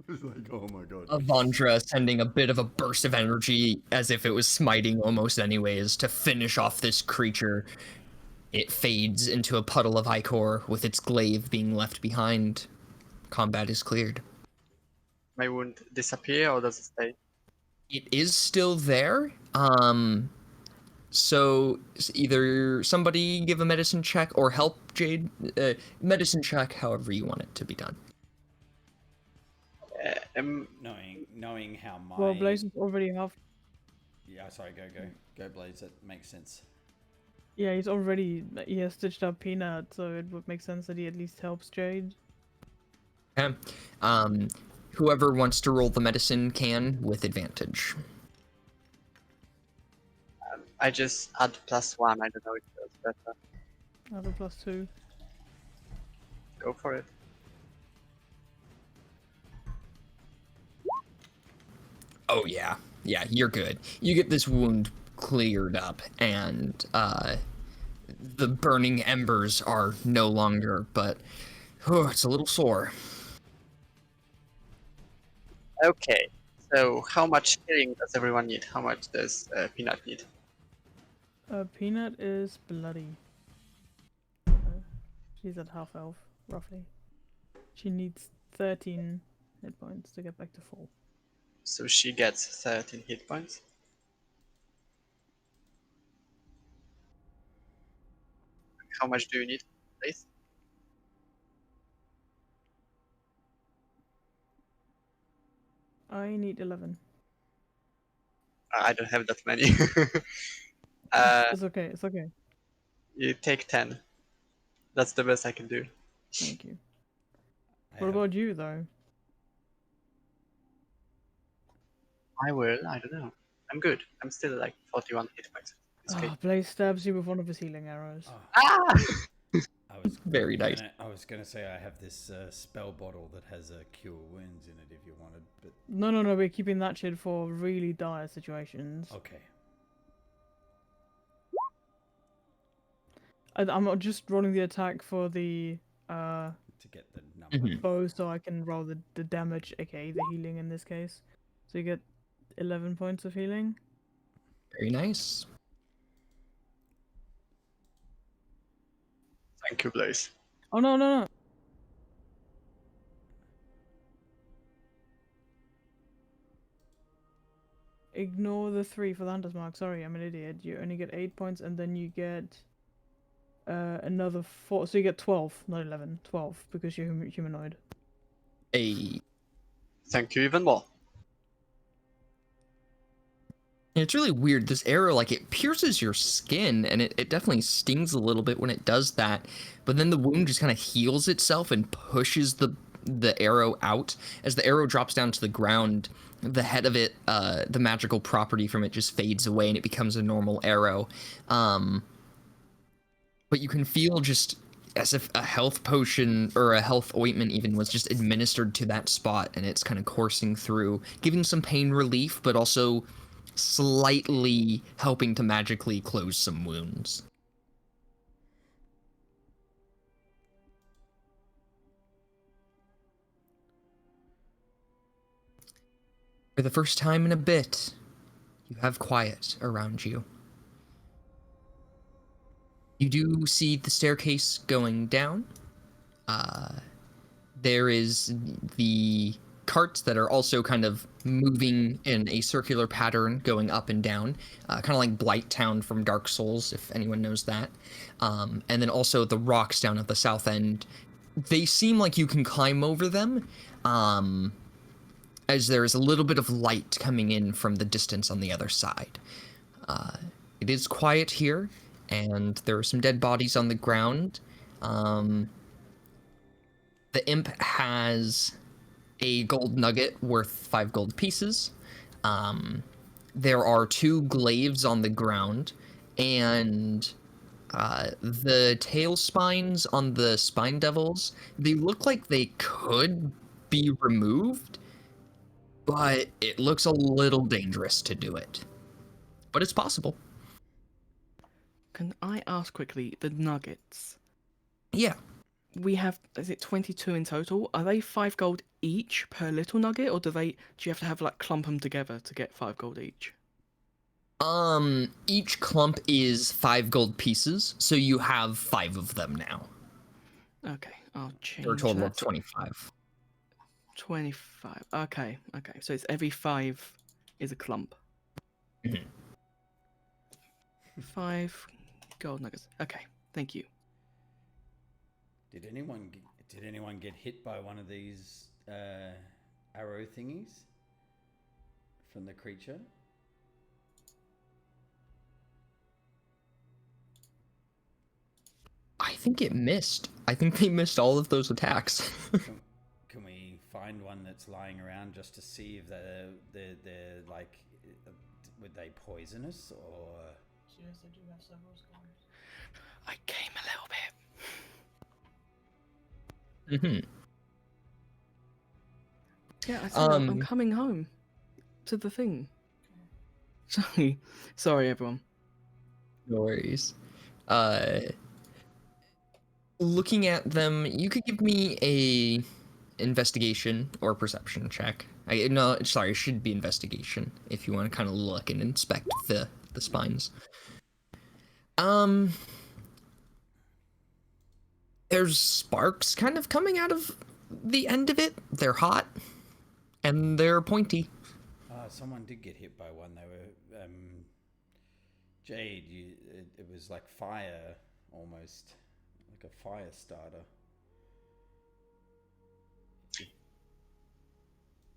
It's like, oh my god. Avandra sending a bit of a burst of energy as if it was smiting almost anyways to finish off this creature. It fades into a puddle of ichor with its glaive being left behind. Combat is cleared. My wound disappear or does it stay? It is still there. So either somebody give a medicine check or help Jade. Medicine check, however you want it to be done. Knowing how my Well, Blaze is already half. yeah, sorry, go Blaze. That makes sense. Yeah, he has stitched up Peanut, so it would make sense that he at least helps Jade. Okay. Whoever wants to roll the medicine can with advantage. I just add +1. I don't know if that's better. I have a +2. Go for it. Oh yeah, you're good. You get this wound cleared up, and the burning embers are no longer, but it's a little sore. Okay. So how much healing does everyone need? How much does Peanut need? Peanut is bloody. She's at half health, roughly. She needs 13 hit points to get back to full. So she gets 13 hit points. How much do you need, please? I need 11. I don't have that many. It's okay, it's okay. You take 10. That's the best I can do. Thank you. I What have- about you, though? I will. I don't know. I'm good. I'm still like 41 hit points. It's okay. Blaze stabs you with one of his healing arrows. Oh, Ah! I was Very nice. I was gonna say I have this spell bottle that has cure wounds in it if you wanted, but No, we're keeping that shit for really dire situations. okay. I'm just rolling the attack for the To get the number. Mhm. bow so I can roll the damage, aka the healing in this case. So you get 11 points of healing. Very nice. Thank you, Blaze. Oh no. Ignore the 3 for the hunter's mark. Sorry, I'm an idiot. You only get 8 points and then you get another 4. So you get 12, not 11. 12 because you're humanoid. A Thank you even more. It's really weird. This arrow, like, it pierces your skin, and it definitely stings a little bit when it does that. But then the wound just kind of heals itself and pushes the arrow out. As the arrow drops down to the ground, the head of it, the magical property from it just fades away, and it becomes a normal arrow. But you can feel just as if a health potion or a health ointment even was just administered to that spot, and it's kind of coursing through, giving some pain relief, but also slightly helping to magically close some wounds. For the first time in a bit, you have quiet around you. You do see the staircase going down. There is the carts that are also kind of moving in a circular pattern going up and down, kind of like Blight Town from Dark Souls, if anyone knows that. And then also the rocks down at the south end. They seem like you can climb over them, as there is a little bit of light coming in from the distance on the other side. It is quiet here, and there are some dead bodies on the ground. The imp has a gold nugget worth 5 gold pieces. There are 2 glaives on the ground, and the tail spines on the spine devils, they look like they could be removed, but it looks a little dangerous to do it. But it's possible. Can I ask quickly, the nuggets? Yeah. We have, is it 22 in total? Are they 5 gold each per little nugget, or do you have to have, like, clump them together to get 5 gold each? Each clump is 5 gold pieces, so you have 5 of them now. Okay, I'll change For a total that. of 25. 25. Okay. So it's every 5 is a clump. Mhm. 5 gold nuggets. Okay, thank you. Did anyone get hit by one of these arrow thingies from the creature? I think it missed. I think they missed all of those attacks. Can we find one that's lying around just to see if they're like, were they poisonous or? Yes, they do have several scars. I came a little bit. Yeah, I said I'm coming home to the thing. Sorry, everyone. No worries. Looking at them, you could give me a investigation or perception check. It should be investigation if you want to kind of look and inspect the spines. There's sparks kind of coming out of the end of it. They're hot and they're pointy. Someone did get hit by one. They were Jade. It was like fire, almost like a fire starter.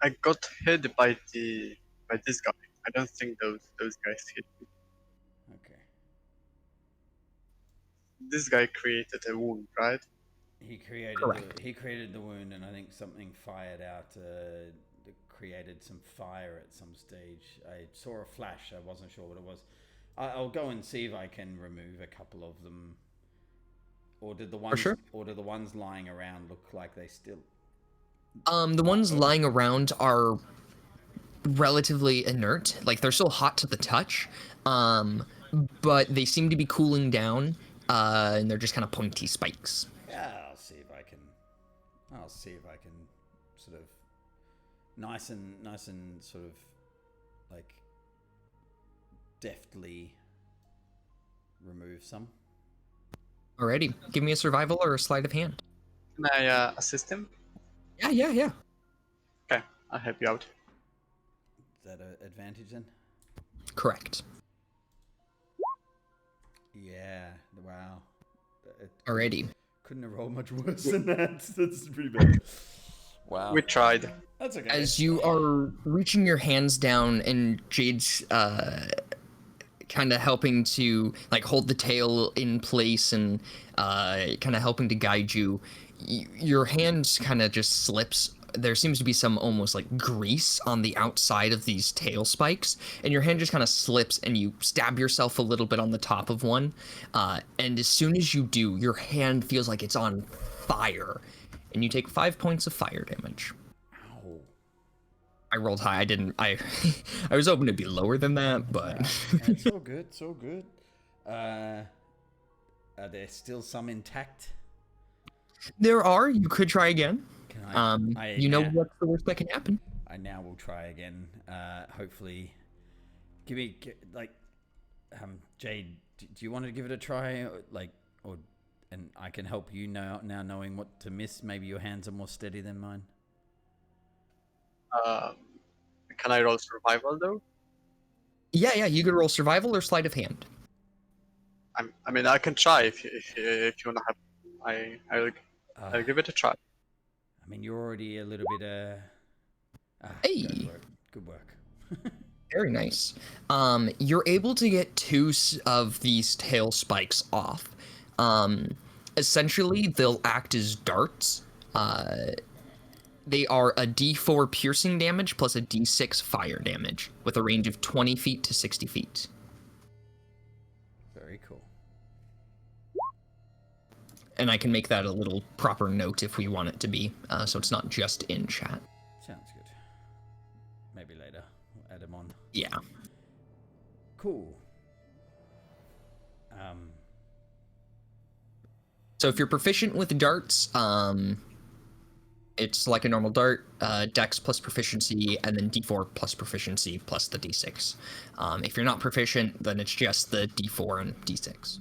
I got hit by this guy. I don't think those guys hit me. Okay. This guy created a wound, right? He created the wound, and I think something fired out. That created some fire at some stage. I saw a flash. I wasn't sure what it was. I'll go and see if I can remove a couple of them. Or did the ones lying around look like they still? The ones lying around are relatively inert. Like, they're still hot to the touch, but they seem to be cooling down, and they're just kind of pointy spikes. Yeah, I'll see if I can sort of nice and sort of like deftly remove some. Alrighty, give me a survival or a sleight of hand. Can I assist him? Yeah. Okay, I'll help you out. Is that an advantage then? Correct. Yeah, wow. Alrighty. Couldn't have rolled much worse than that. That's pretty bad. Wow. We tried. That's okay. As you are reaching your hands down and Jade's kind of helping to like hold the tail in place and kind of helping to guide you, your hands kind of just slips. There seems to be some almost like grease on the outside of these tail spikes, and your hand just kind of slips and you stab yourself a little bit on the top of one. And as soon as you do, your hand feels like it's on fire, and you take 5 points of fire damage. Ow. I rolled high. I was hoping to be lower than that, but It's all good. It's all good. Are there still some intact? there are. You could try again. Can You know what's the worst that can happen. I now will try again. Hopefully, Jade. Do you want to give it a try? And I can help you now knowing what to miss. Maybe your hands are more steady than mine. Can I roll survival though? Yeah. You could roll survival or sleight of hand. I mean, I can try if you wanna have. I'll give it a try. I mean, you're already a little bit. Hey. Go for it. Good work. Very nice. You're able to get 2 of these tail spikes off. Essentially, they'll act as darts. They are a D4 piercing damage plus a D6 fire damage with a range of 20 feet to 60 feet. Very cool. And I can make that a little proper note if we want it to be, so it's not just in chat. Sounds good. Maybe later. We'll add them on. Yeah. Cool. So if you're proficient with darts, it's like a normal dart, dex plus proficiency, and then d4 plus proficiency plus the d6. If you're not proficient, then it's just the d4 and d6.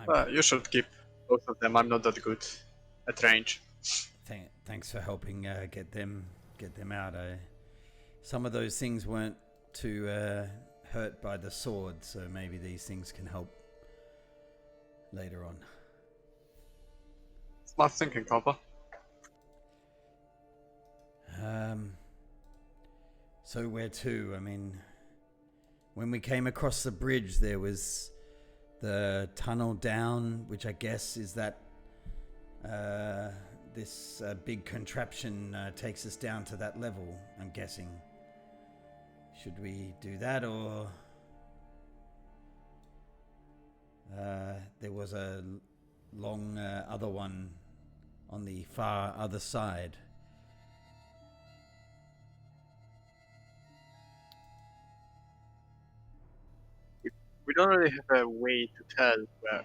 No. You should keep both of them. I'm not that good at range. Thanks for helping get them out. Some of those things weren't too hurt by the sword, so maybe these things can help later on. Smart thinking, Papa. So where to? I mean, when we came across the bridge, there was the tunnel down, which I guess is that this big contraption takes us down to that level, I'm guessing. Should we do that, or there was a long other one on the far other side? We don't really have a way to tell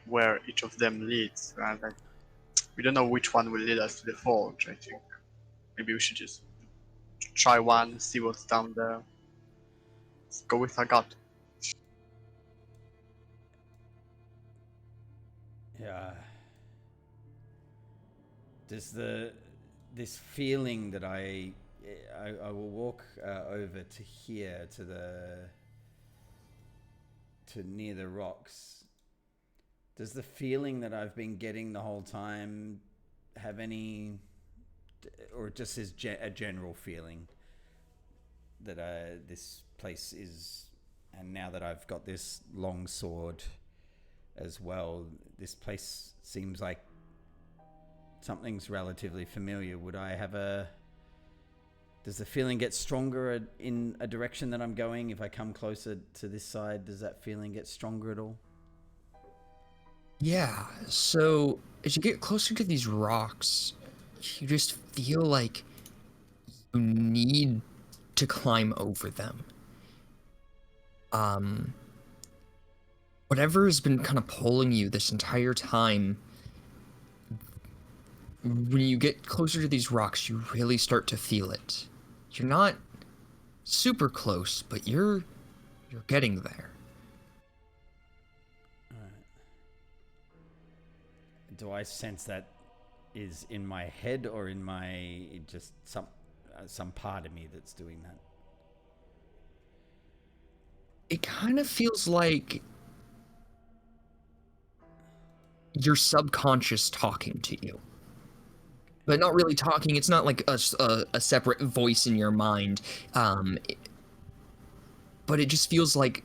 where each of them leads. We don't know which one will lead us to the forge, I think. Maybe we should just try one, see what's down there. Let's go with our gut. Yeah. Does this feeling that I will walk over to here to near the rocks. Does the feeling that I've been getting the whole time have any, or just is a general feeling that this place is, and now that I've got this long sword as well, this place seems like something's relatively familiar. Would I have does the feeling get stronger in a direction that I'm going? If I come closer to this side, does that feeling get stronger at all? Yeah, so as you get closer to these rocks, you just feel like you need to climb over them. Whatever has been kind of pulling you this entire time, when you get closer to these rocks, you really start to feel it. You're not super close, but you're getting there. Do I sense that is in my head or in my just some part of me that's doing that? It kind of feels like your subconscious talking to you. but not really talking. It's not like a separate voice in your mind, but it just feels like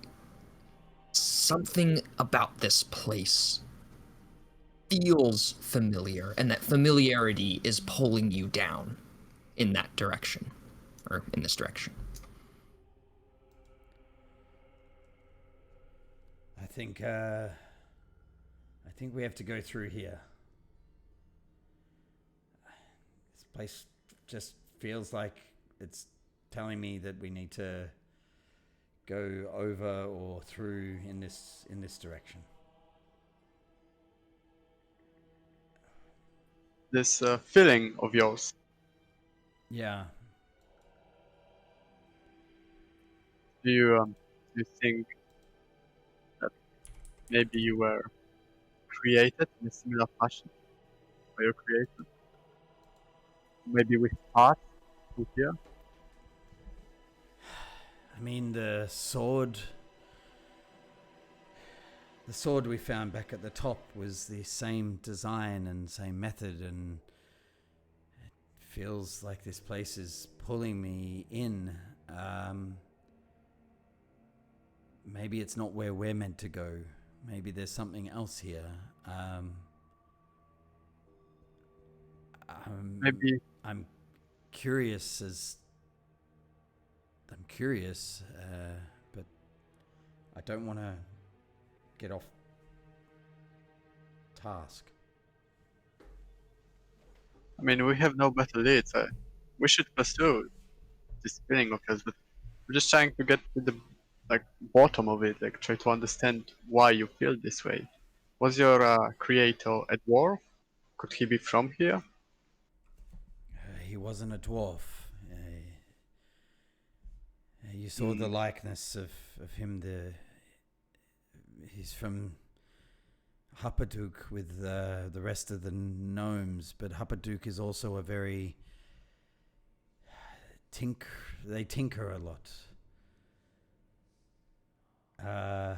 something about this place feels familiar, and that familiarity is pulling you down in that direction, or in this direction. I think we have to go through here. This place just feels like it's telling me that we need to go over or through in this direction. This feeling of yours, Yeah. do you think that maybe you were created in a similar fashion? Were you created? Maybe with parts from here? I mean, the sword we found back at the top was the same design and same method, and it feels like this place is pulling me in. Maybe it's not where we're meant to go. Maybe there's something else here. Maybe I'm curious, but I don't want to get off task. I mean, we have no better leads. We should pursue this feeling of yours, but we're just trying to get to the bottom of it, try to understand why you feel this way. Was your creator a dwarf? Could he be from here? He wasn't a dwarf. You saw the likeness of him. He's from Huppaduk with the rest of the gnomes, but Huppaduk is also a very they tinker a lot. I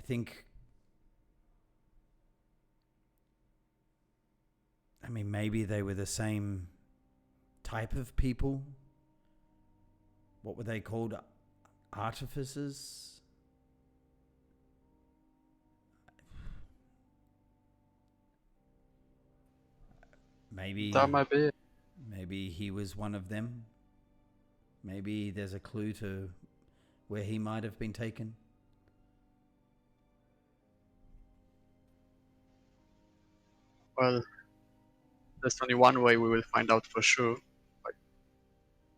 think, I mean, maybe they were the same type of people. What were they called? Artificers? Maybe That might be it. Maybe he was one of them. Maybe there's a clue to where he might have been taken. Well, there's only one way we will find out for sure. Like,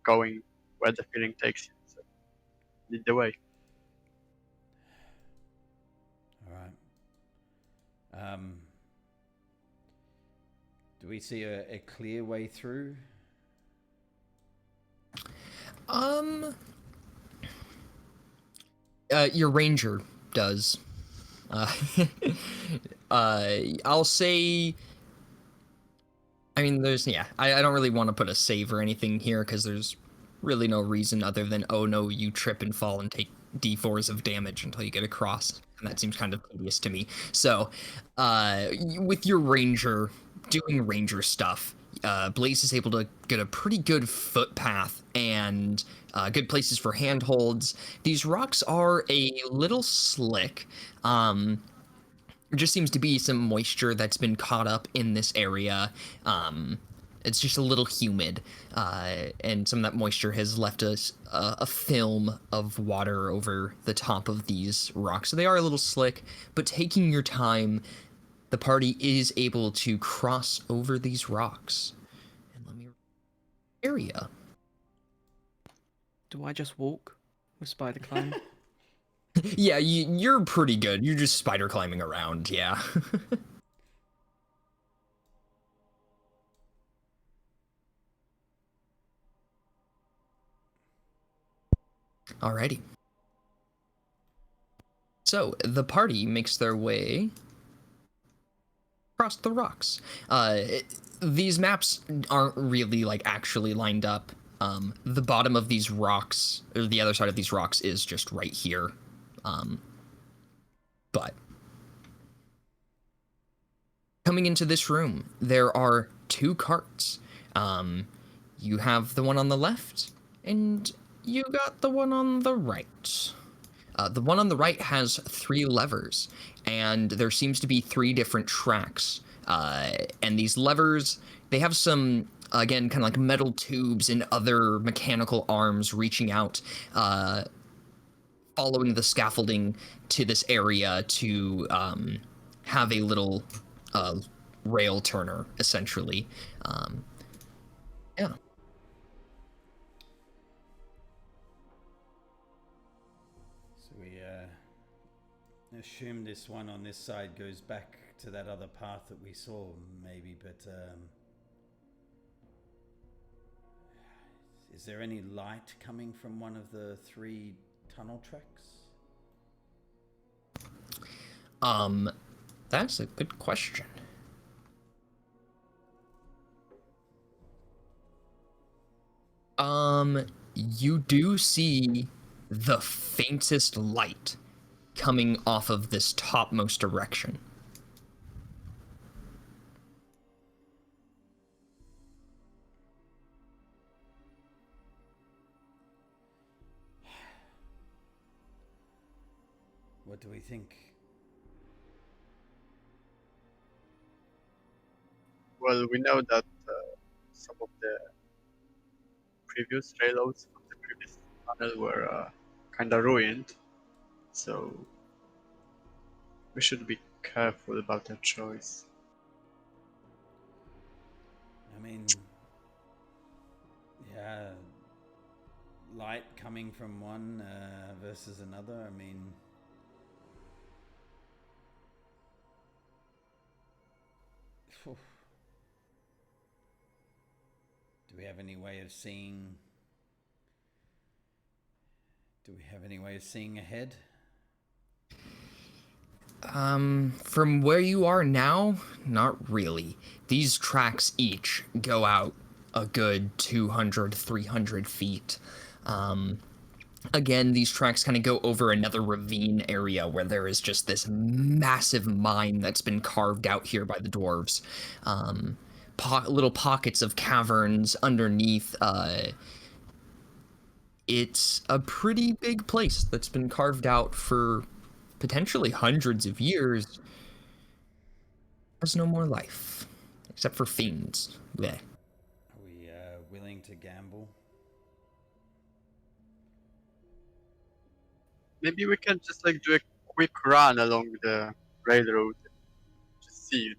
going where the feeling takes you. So, lead the way. All right. Do we see a clear way through? Your ranger does. I'll say. I mean, I don't really want to put a save or anything here because there's really no reason other than, oh no, you trip and fall and take d4s of damage until you get across. And that seems kind of tedious to me. So, with your ranger doing ranger stuff, Blaze is able to get a pretty good footpath and good places for handholds. These rocks are a little slick. There just seems to be some moisture that's been caught up in this area. It's just a little humid, and some of that moisture has left us a film of water over the top of these rocks. So they are a little slick, but taking your time, the party is able to cross over these rocks. And let me area. Do I just walk with spider climb? Yeah, you're pretty good. You're just spider climbing around, yeah. Alrighty. So, the party makes their way across the rocks. These maps aren't really, actually lined up. The bottom of these rocks, or the other side of these rocks, is just right here. But coming into this room, there are 2 carts. You have the one on the left, and you got the one on the right. The one on the right has 3 levers, and there seems to be 3 different tracks. And these levers, they have some, again, kind of like metal tubes and other mechanical arms reaching out, following the scaffolding to this area to have a little rail turner, essentially. Yeah. So we assume this one on this side goes back to that other path that we saw, maybe, but is there any light coming from one of the 3 tunnel tracks? That's a good question. You do see the faintest light coming off of this topmost direction. What do we think? Well, we know that some of the previous railroads from the previous tunnel were kind of ruined, so we should be careful about that choice. I mean, yeah, light coming from one versus another. I mean, phew. Do we have any way of seeing? Do we have any way of seeing ahead? From where you are now, not really. These tracks each go out a good 200, 300 feet. Again, these tracks kind of go over another ravine area where there is just this massive mine that's been carved out here by the dwarves. Little pockets of caverns underneath. It's a pretty big place that's been carved out for potentially hundreds of years. There's no more life, except for fiends. Blech. Are we willing to gamble? Maybe we can just like do a quick run along the railroad, just see.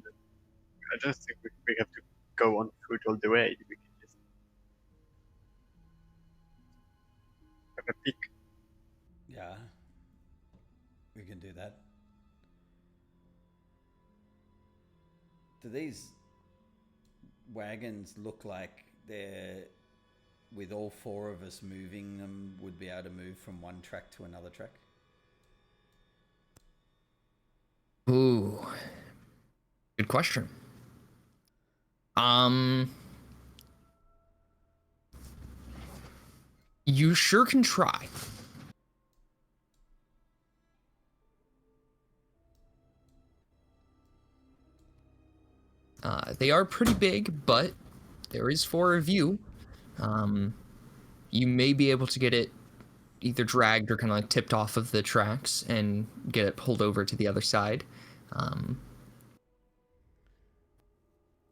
I don't think we have to go on foot all the way. We can just have a peek. Yeah, we can do that. Do these wagons look like they're, with all 4 of us moving them, would be able to move from one track to another track? Ooh, good question. You sure can try. They are pretty big, but there is 4 of you. You may be able to get it either dragged or kind of like tipped off of the tracks and get it pulled over to the other side.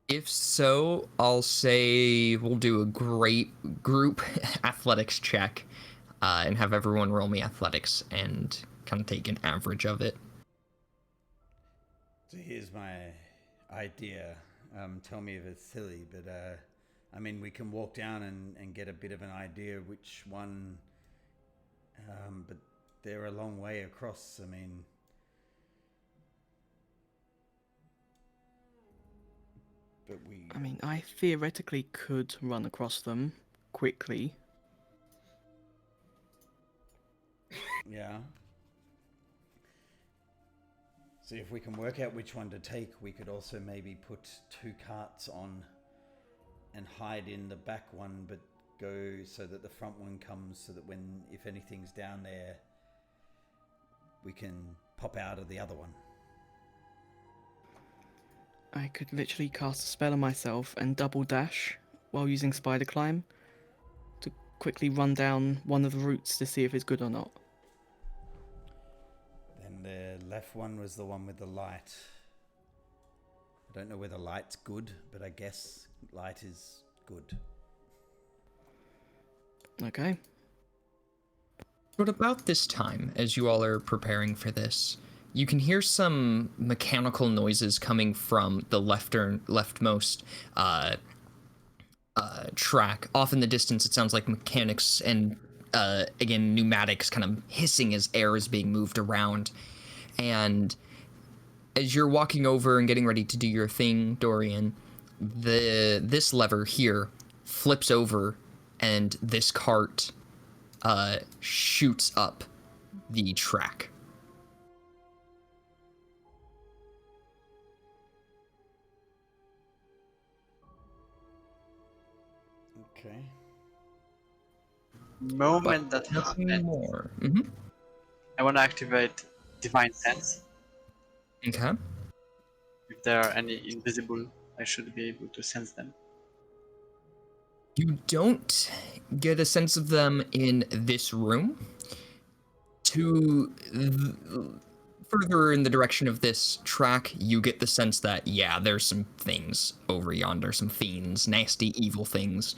If so, I'll say we'll do a great group athletics check and have everyone roll me athletics and kind of take an average of it. So here's my idea. Tell me if it's silly, but I mean, we can walk down and get a bit of an idea which one, but they're a long way across. I mean, but I theoretically could run across them quickly. Yeah. See, if we can work out which one to take, we could also maybe put 2 carts on and hide in the back one, but go so that the front one comes, so that if anything's down there, we can pop out of the other one. I could literally cast a spell on myself and double dash while using spider climb to quickly run down one of the routes to see if it's good or not. Then the left one was the one with the light. I don't know whether light's good, but I guess light is good. Okay. But about this time, as you all are preparing for this, you can hear some mechanical noises coming from the leftmost track. Off in the distance, it sounds like mechanics and, again, pneumatics kind of hissing as air is being moved around. And as you're walking over and getting ready to do your thing, Dorian, this lever here flips over, and this cart shoots up the track. Okay. Moment that Nothing happens, more. I want to activate Divine Sense. Okay. If there are any invisible, I should be able to sense them. You don't get a sense of them in this room. Further in the direction of this track, you get the sense that, yeah, there's some things over yonder, some fiends, nasty, evil things,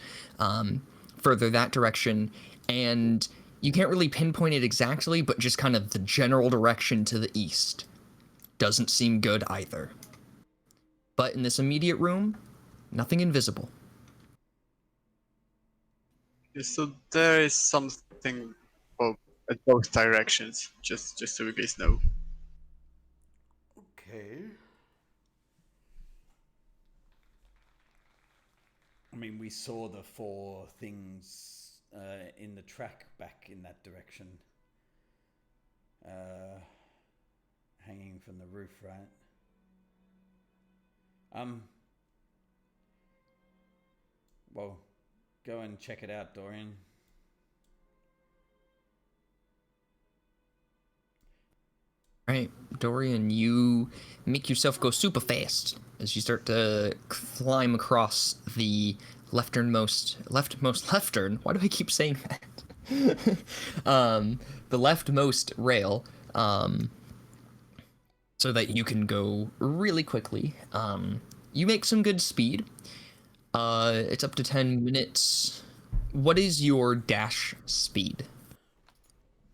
further that direction. And you can't really pinpoint it exactly, but just kind of the general direction to the east doesn't seem good either. But in this immediate room, nothing invisible. So there is something at both directions, just so you guys know. Okay. I mean, we saw the 4 things in the track back in that direction. Hanging from the roof, right? Well, go and check it out, Dorian. Right, Dorian, you make yourself go super fast as you start to climb across the leftmost. Why do I keep saying that? The leftmost rail, so that you can go really quickly. You make some good speed. It's up to 10 minutes. What is your dash speed?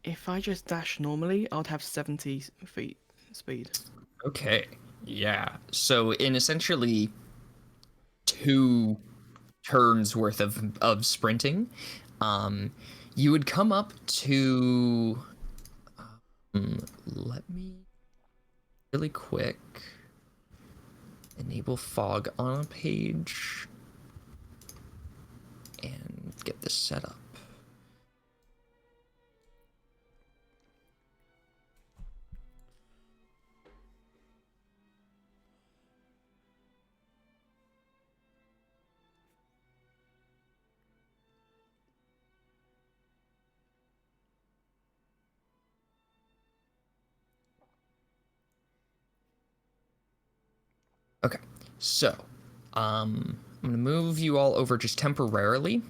If I just dash normally, I'd have 70 feet speed. Okay, yeah. So in essentially 2 turns worth of sprinting, you would come up to, let me really quick enable fog on a page and get this set up. Okay, so I'm gonna move you all over just temporarily.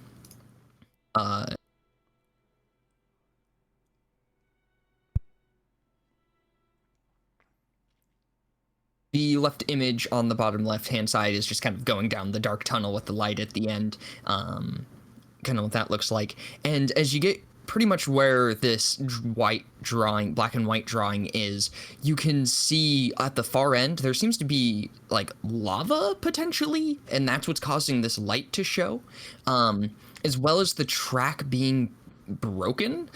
The left image on the bottom left-hand side is just kind of going down the dark tunnel with the light at the end. Kind of what that looks like. And as you get pretty much where this black and white drawing is, you can see at the far end, there seems to be like lava potentially, and that's what's causing this light to show, as well as the track being broken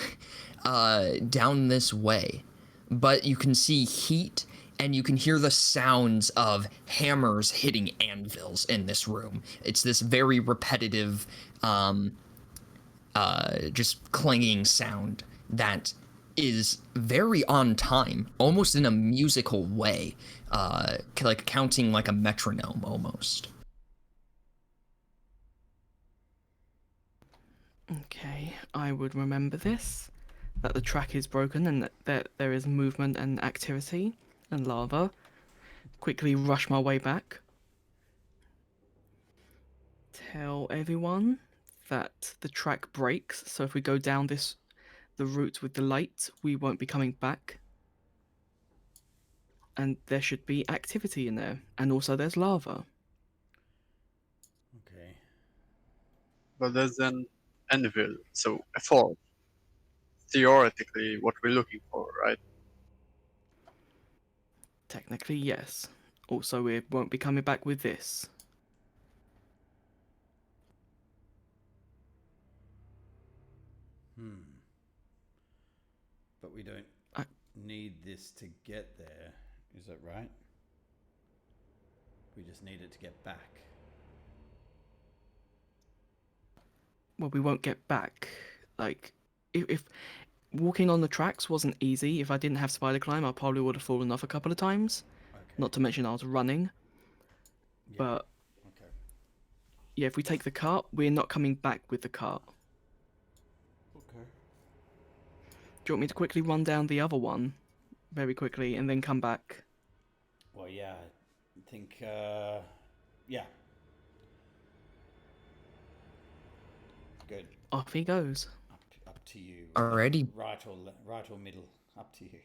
down this way. But you can see heat, and you can hear the sounds of hammers hitting anvils in this room. It's this very repetitive, just clanging sound that is very on time, almost in a musical way, like counting like a metronome almost. Okay, I would remember this, that the track is broken and that there is movement and activity and lava. Quickly rush my way back. tell everyone that the track breaks, so if we go down the route with the light, we won't be coming back. And there should be activity in there, and also there's lava. Okay. But there's an anvil, so a forge. Theoretically, what we're looking for, right? Technically, yes. Also, we won't be coming back with this. But we don't I- need this to get there, is that right? We just need it to get back. Well, we won't get back. Like, if walking on the tracks wasn't easy, if I didn't have spider climb, I probably would have fallen off a couple of times. Okay. Not to mention I was running. Yeah. But Okay. yeah, if we take the cart, we're not coming back with the cart. Okay. Do you want me to quickly run down the other one very quickly and then come back? Well, yeah, I think, yeah. Good. Off he goes. Up to you. Alrighty. Right or middle. Up to you.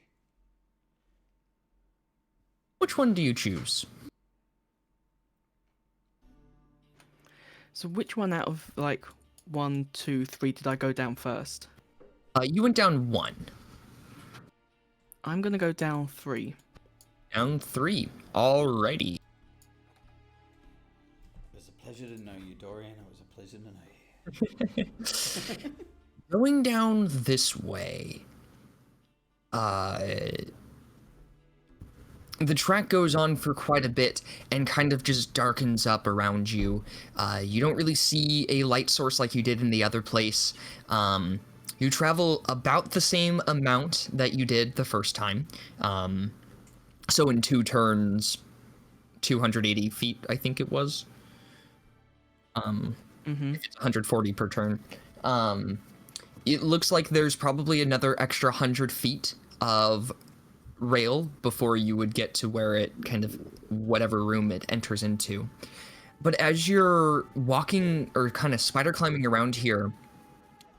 Which one do you choose? So which one out of like 1, 2, 3 did I go down first? You went down 1. I'm gonna go down 3. Down 3. Alrighty. It was a pleasure to know you, Dorian. It was a pleasure to know you. Going down this way, the track goes on for quite a bit and kind of just darkens up around you. You don't really see a light source like you did in the other place. You travel about the same amount that you did the first time. So in 2 turns, 280 feet, I think it was. If it's 140 per turn. It looks like there's probably another extra 100 feet of rail before you would get to where it kind of, whatever room it enters into. But as you're walking or kind of spider climbing around here,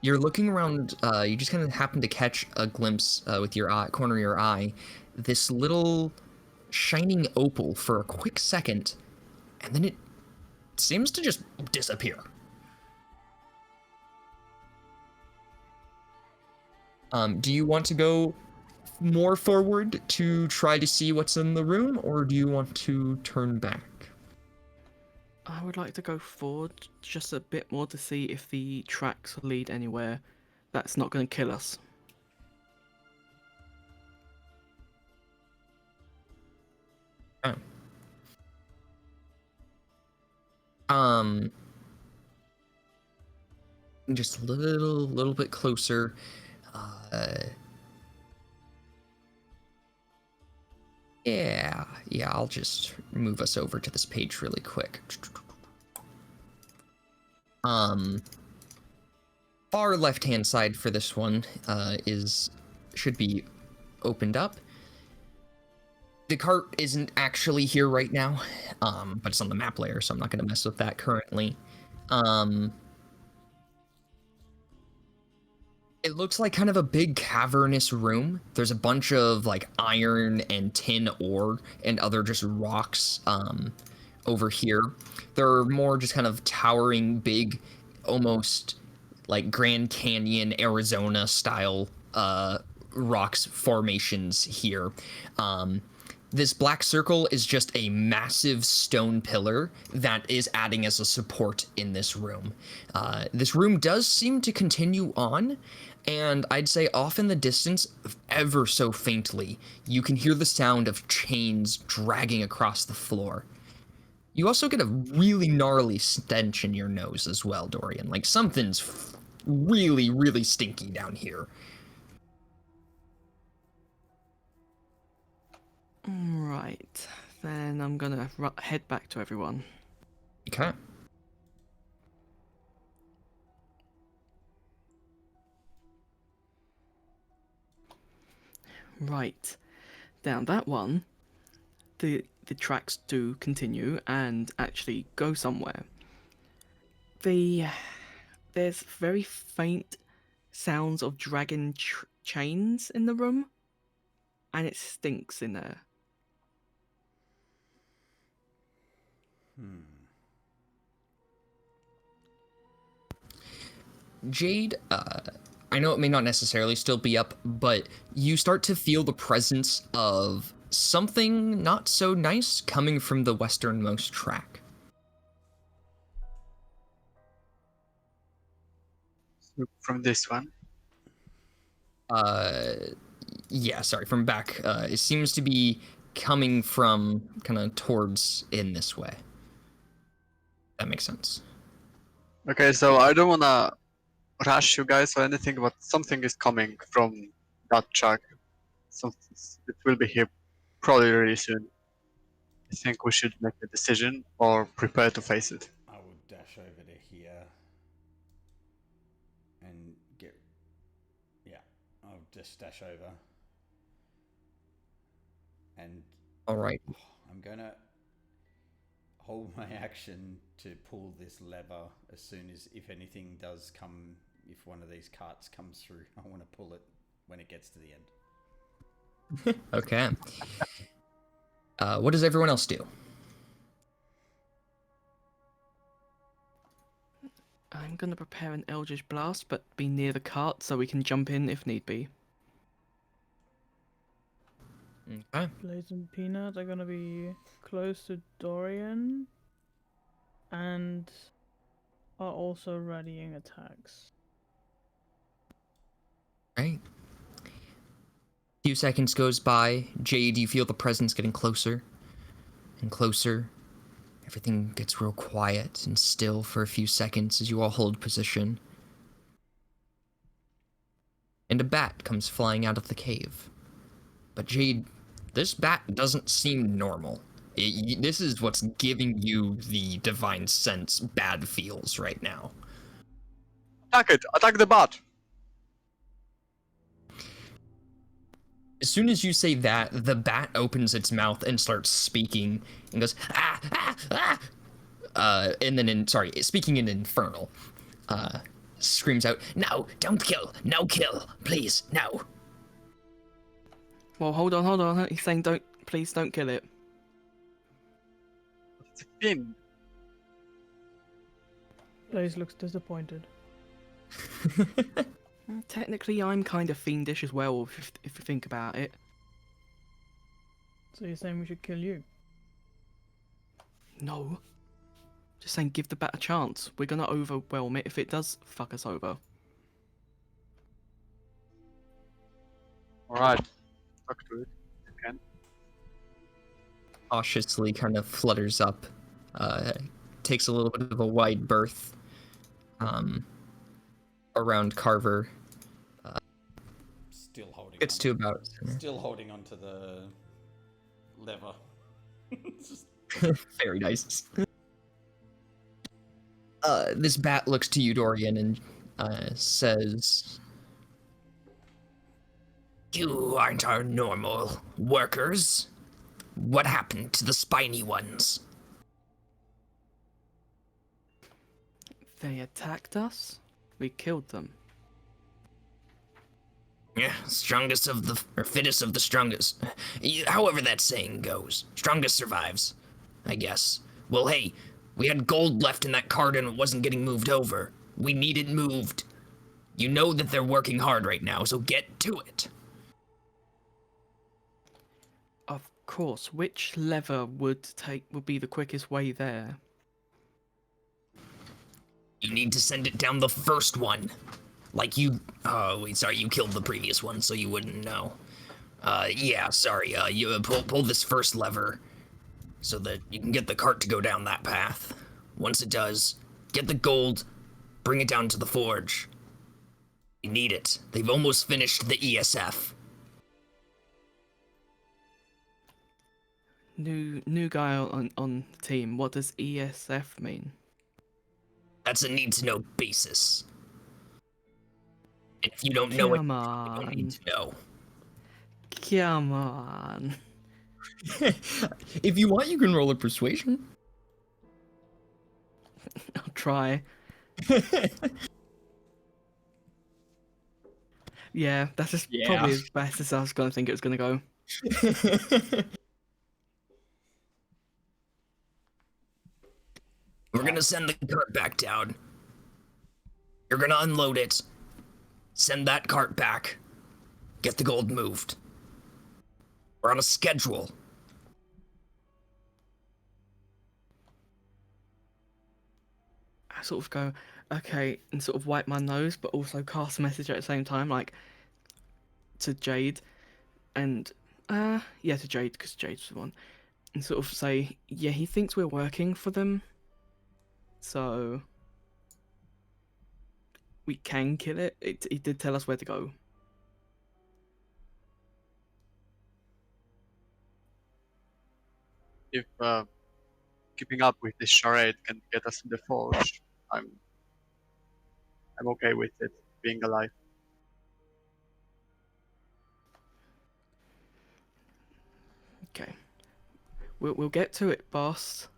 you're looking around, you just kind of happen to catch a glimpse with your eye, corner of your eye, this little shining opal for a quick second, and then it seems to just disappear. Do you want to go more forward to try to see what's in the room, or do you want to turn back? I would like to go forward just a bit more to see if the tracks lead anywhere that's not going to kill us. Oh. Just a little bit closer. Yeah, I'll just move us over to this page really quick. Far left-hand side for this one should be opened up. The cart isn't actually here right now, but it's on the map layer, so I'm not going to mess with that currently. It looks like kind of a big cavernous room. There's a bunch of like iron and tin ore and other just rocks over here. There are more just kind of towering big, almost like Grand Canyon, Arizona style rocks formations here. This black circle is just a massive stone pillar that is adding as a support in this room. This room does seem to continue on, and I'd say off in the distance, ever so faintly, you can hear the sound of chains dragging across the floor. You also get a really gnarly stench in your nose as well, Dorian. Like something's really, really stinky down here. Right, then I'm gonna head back to everyone. Okay. Right, down that one, the tracks do continue and actually go somewhere. There's very faint sounds of dragon chains in the room, and it stinks in there. Jade, I know it may not necessarily still be up, but you start to feel the presence of something not so nice coming from the westernmost track. From this one. Yeah, sorry, from back. It seems to be coming from kind of towards in this way. That makes sense. Okay, so I don't wanna rush you guys or anything, but something is coming from that track. It will be here probably really soon. I think we should make a decision or prepare to face it. I will dash over to here and get. Yeah, I'll just dash over. And All right. I'm gonna hold my action to pull this lever as soon as, if anything does come, if one of these carts comes through, I want to pull it when it gets to the end. Okay. What does everyone else do? I'm gonna prepare an Eldritch Blast, but be near the cart so we can jump in if need be. Okay. Blaze and Peanut are gonna be close to Dorian and are also readying attacks. Right. Few seconds goes by. Jade, you feel the presence getting closer and closer. Everything gets real quiet and still for a few seconds as you all hold position. And a bat comes flying out of the cave. But Jade, this bat doesn't seem normal. This is what's giving you the divine sense bad feels right now. Attack it! Attack the bat! As soon as you say that, the bat opens its mouth and starts speaking and goes, ah, ah, ah! And then speaking in Infernal, screams out, no, don't kill, no kill, please, no. Well, hold on. He's saying please don't kill it. It's a fiend. Blaze looks disappointed. Technically, I'm kind of fiendish as well, if you think about it. So you're saying we should kill you? No. Just saying give the bat a chance. We're gonna overwhelm it if it does fuck us over. Alright. Talk to it. Again. Cautiously kind of flutters up, takes a little bit of a wide berth around Carver. Still holding. Gets to about. Still holding onto the lever. It's just... Very nice. This bat looks to you, Dorian, and says, You aren't our normal workers. What happened to the spiny ones? They attacked us. We killed them. Yeah, strongest of the, or fittest of the strongest. However that saying goes. Strongest survives, I guess. Well, hey, we had gold left in that cart and it wasn't getting moved over. We need it moved. You know that they're working hard right now, so get to it. Of course. Which lever would be the quickest way there? You need to send it down the first one. Like you... Oh, wait, sorry, you killed the previous one, so you wouldn't know. Yeah, sorry, you pull this first lever so that you can get the cart to go down that path. Once it does, get the gold, bring it down to the forge. You need it. They've almost finished the ESF. New guy on the team. What does ESF mean? That's a need-to-know basis. And if you don't know Come it, on. you don't need to know. Come on. if you want, you can roll a persuasion. I'll try. Yeah, that's just probably as best as I was gonna think it was gonna go. We're gonna send the cart back down. You're gonna unload it. Send that cart back. Get the gold moved. We're on a schedule. I sort of go, okay, and sort of wipe my nose, but also cast a message at the same time, like to Jade, and yeah, to Jade because Jade's the one, and sort of say, yeah, he thinks we're working for them, so we can kill it. He did tell us where to go. If keeping up with this charade can get us in the forge, I'm okay with it being alive. Okay, we'll get to it, boss.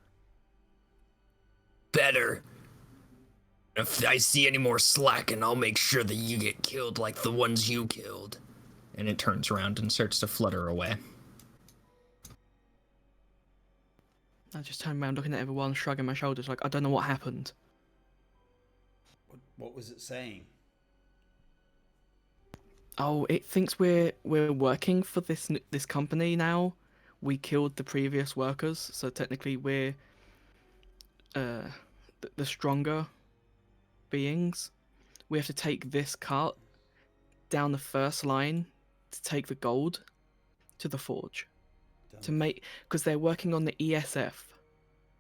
Better. If I see any more slacking, I'll make sure that you get killed like the ones you killed. And it turns around and starts to flutter away. I just turn around, looking at everyone, shrugging my shoulders, like I don't know what happened. What was it saying? Oh, it thinks we're working for this company now. We killed the previous workers, so technically we're the stronger beings. We have to take this cart down the first line to take the gold to the forge to make, because they're working on the ESF.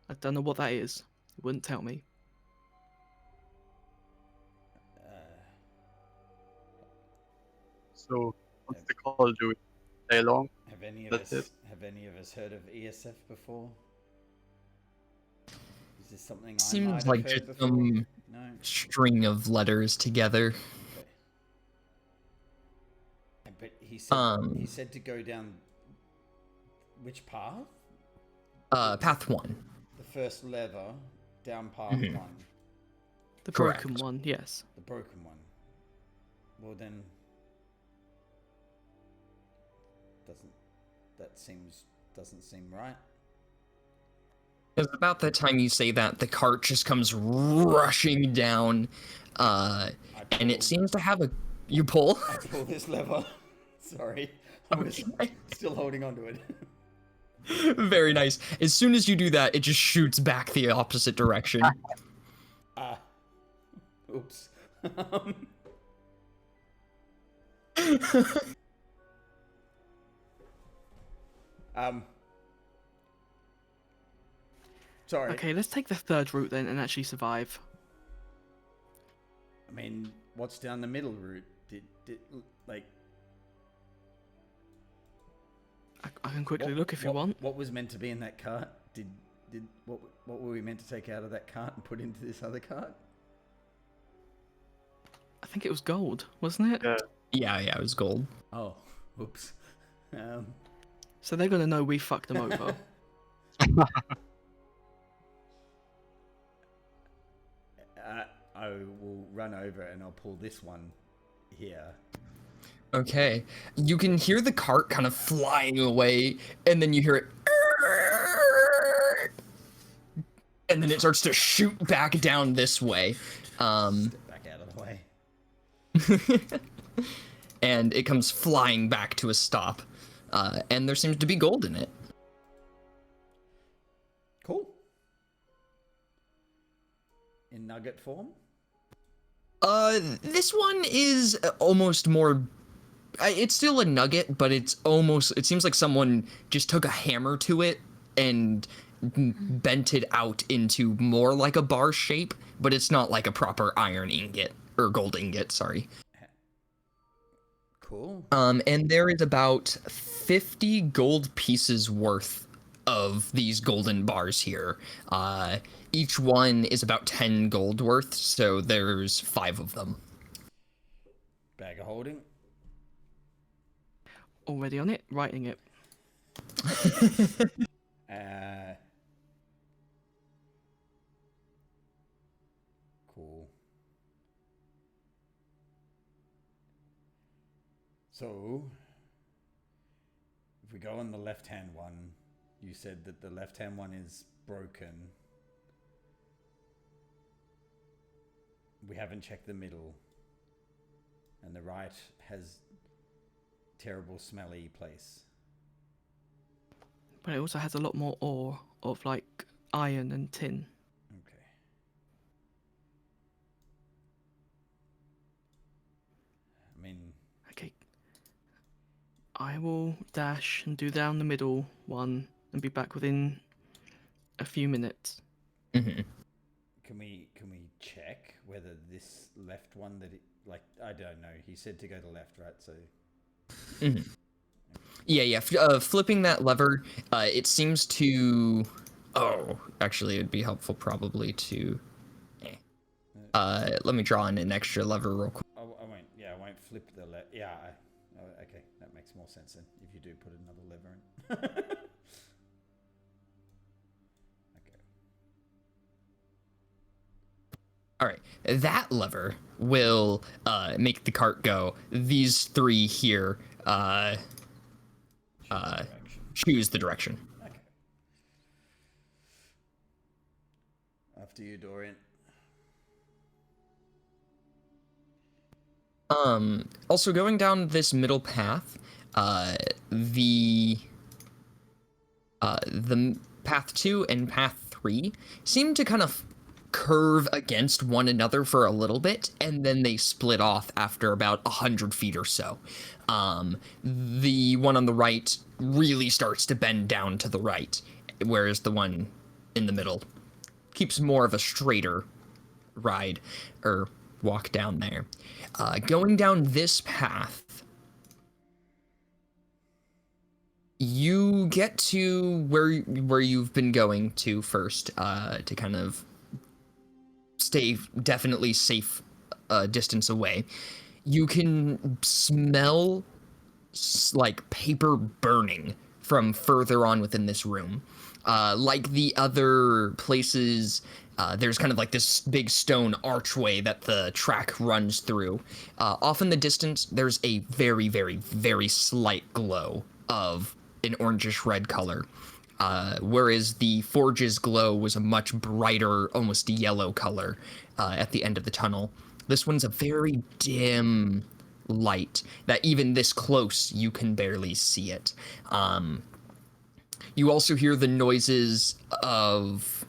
I don't know what that is. It wouldn't tell me. So what's the call? Do we stay long? Have any of That's us it. heard of ESF before? Is this something I might Seems have like heard just before? some No. string of letters together. Okay. But he said to go down which path? Path 1. The first lever down path Mhm. 1. The Correct. broken one, yes. The broken one. Well then, doesn't seem right. Because about the time you say that, the cart just comes rushing down, and it seems to have a... You pull? I pull this lever. Sorry, I was Okay. still holding on to it. Very nice. As soon as you do that, it just shoots back the opposite direction. Oops. Sorry. Okay, let's take the third route then and actually survive. I mean, what's down the middle route? Did like? I can quickly look if you want. What was meant to be in that cart? What were we meant to take out of that cart and put into this other cart? I think it was gold, wasn't it? Yeah, it was gold. Oh, oops. So they're gonna know we fucked them over. I will run over and I'll pull this one here. Okay. You can hear the cart kind of flying away, and then you hear it... And then it starts to shoot back down this way. Step back out of the way. And it comes flying back to a stop. And there seems to be gold in it. Cool. In nugget form? This one is almost more... It's still a nugget, but it seems like someone just took a hammer to it and bent it out into more like a bar shape, but it's not like a proper iron ingot, or gold ingot, sorry. Cool. And there is about 50 gold pieces worth of these golden bars here. Each one is about 10 gold worth, so there's 5 of them. Bag of holding. Already on it, writing it. Cool. So, if we go on the left-hand one, you said that the left-hand one is broken. We haven't checked the middle. And the right has terrible smelly place. But it also has a lot more ore of like iron and tin. Okay. I mean... Okay. I will dash and do down the middle one and be back within a few minutes. Mm-hmm. Can we check whether this left one that I don't know. He said to go to left, right? So Mm-hmm. Yeah. Flipping that lever, it seems to. Oh, actually, it'd be helpful probably to. Let me draw in an extra lever real quick. I won't. Yeah, I won't flip the left. Yeah. Okay, that makes more sense then. If you do put another lever in. All right, that lever will make the cart go. These three here choose the direction. Okay. After you, Dorian. Also going down this middle path, the path 2 and path 3 seem to kind of curve against one another for a little bit, and then they split off after about 100 feet or so. The one on the right really starts to bend down to the right, whereas the one in the middle keeps more of a straighter ride or walk down there. Going down this path, you get to where you've been going to first, to kind of stay definitely safe distance away. You can smell like paper burning from further on within this room. Like the other places, there's kind of like this big stone archway that the track runs through. Off in the distance, there's a very, very, very slight glow of an orangish red color. Whereas the forge's glow was a much brighter, almost yellow color at the end of the tunnel. This one's a very dim light that even this close, you can barely see it. You also hear the noises of...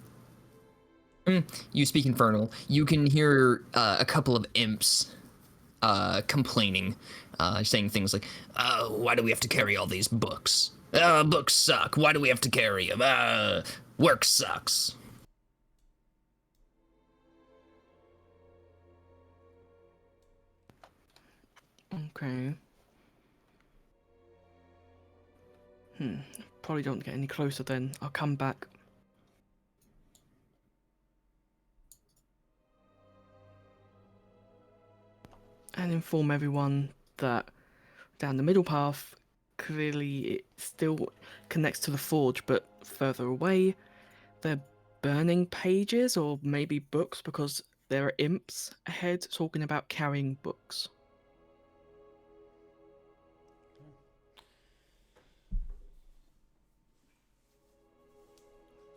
You speak Infernal. You can hear a couple of imps complaining, saying things like, why do we have to carry all these books? Books suck. Why do we have to carry them? Work sucks. Okay. Probably don't get any closer then. I'll come back. And inform everyone that down the middle path, clearly it still connects to the forge, but further away, they're burning pages or maybe books because there are imps ahead talking about carrying books.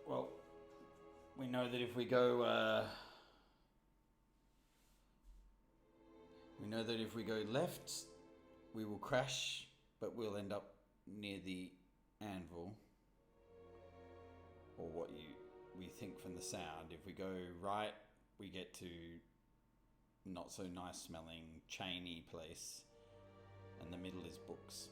Well, we know that if we go... we know that if we go left, we will crash, but we'll end up near the anvil. Or what we think from the sound. If we go right, we get to not so nice smelling chainy place, and the middle is books.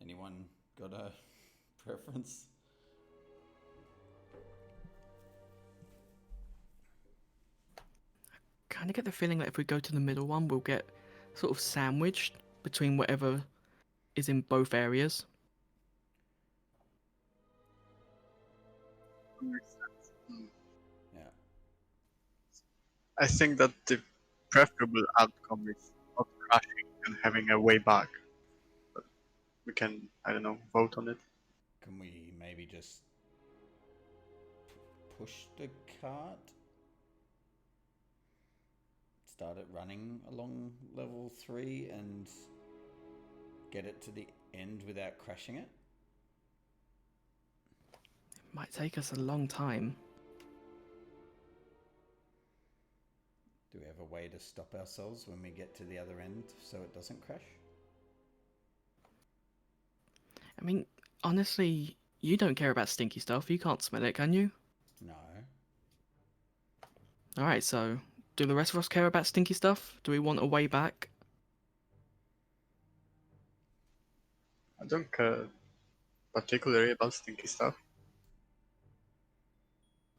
Anyone got a preference? Kind of get the feeling that if we go to the middle one, we'll get sort of sandwiched between whatever is in both areas. Yeah. I think that the preferable outcome is not crashing and having a way back. But we can, I don't know, vote on it. Can we maybe just push the cart? It's start it running along level 3 and get it to the end without crashing it? It might take us a long time. Do we have a way to stop ourselves when we get to the other end so it doesn't crash? I mean, honestly, you don't care about stinky stuff. You can't smell it, can you? No. Alright, so do the rest of us care about stinky stuff? Do we want a way back? I don't care particularly about stinky stuff.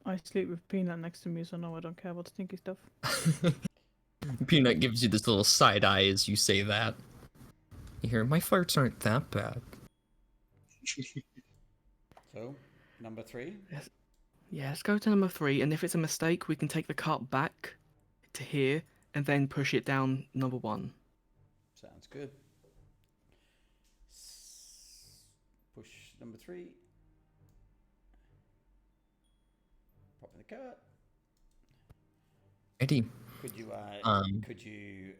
I sleep with Peanut next to me, so no, I don't care about stinky stuff. Peanut gives you this little side eye as you say that. You hear, my farts aren't that bad. So, number 3? Yeah, let's go to number 3, and if it's a mistake, we can take the cart back to here, and then push it down number 1. Sounds good. Push number 3. Pop in the cart. Eddie. Could you,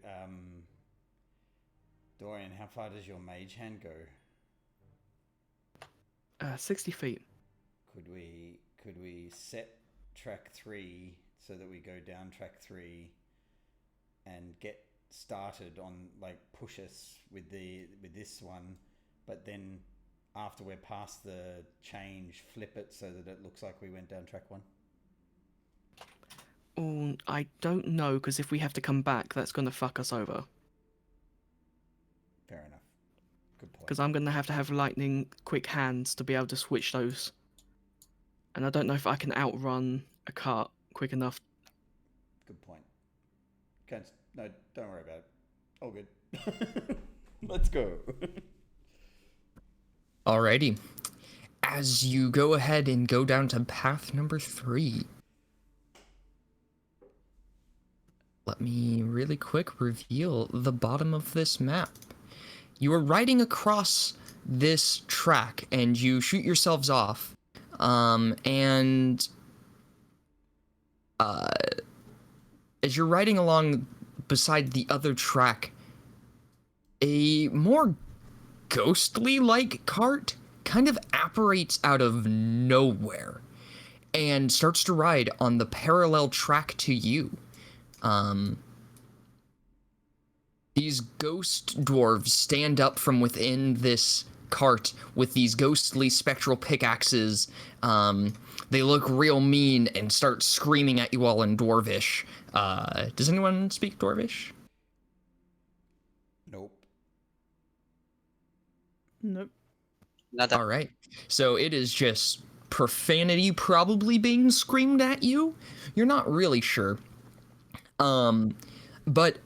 Dorian, how far does your mage hand go? 60 feet. Could we set track 3 so that we go down track 3 and get started on, like, push us with this one, but then after we're past the change, flip it so that it looks like we went down track 1? Oh, I don't know, because if we have to come back, that's going to fuck us over. Fair enough. Good point. Because I'm going to have lightning quick hands to be able to switch those. And I don't know if I can outrun a cart quick enough. Good point. No, don't worry about it. All good. Let's go. Alrighty. As you go ahead and go down to path number 3. Let me really quick reveal the bottom of this map. You are riding across this track and you shoot yourselves off. As you're riding along beside the other track, a more ghostly-like cart kind of apparates out of nowhere and starts to ride on the parallel track to you. These ghost dwarves stand up from within this cart with these ghostly spectral pickaxes. They look real mean and start screaming at you all in Dwarvish. Does anyone speak Dwarvish? Nope. Nope. Nada. All right. So it is just profanity probably being screamed at you. You're not really sure. But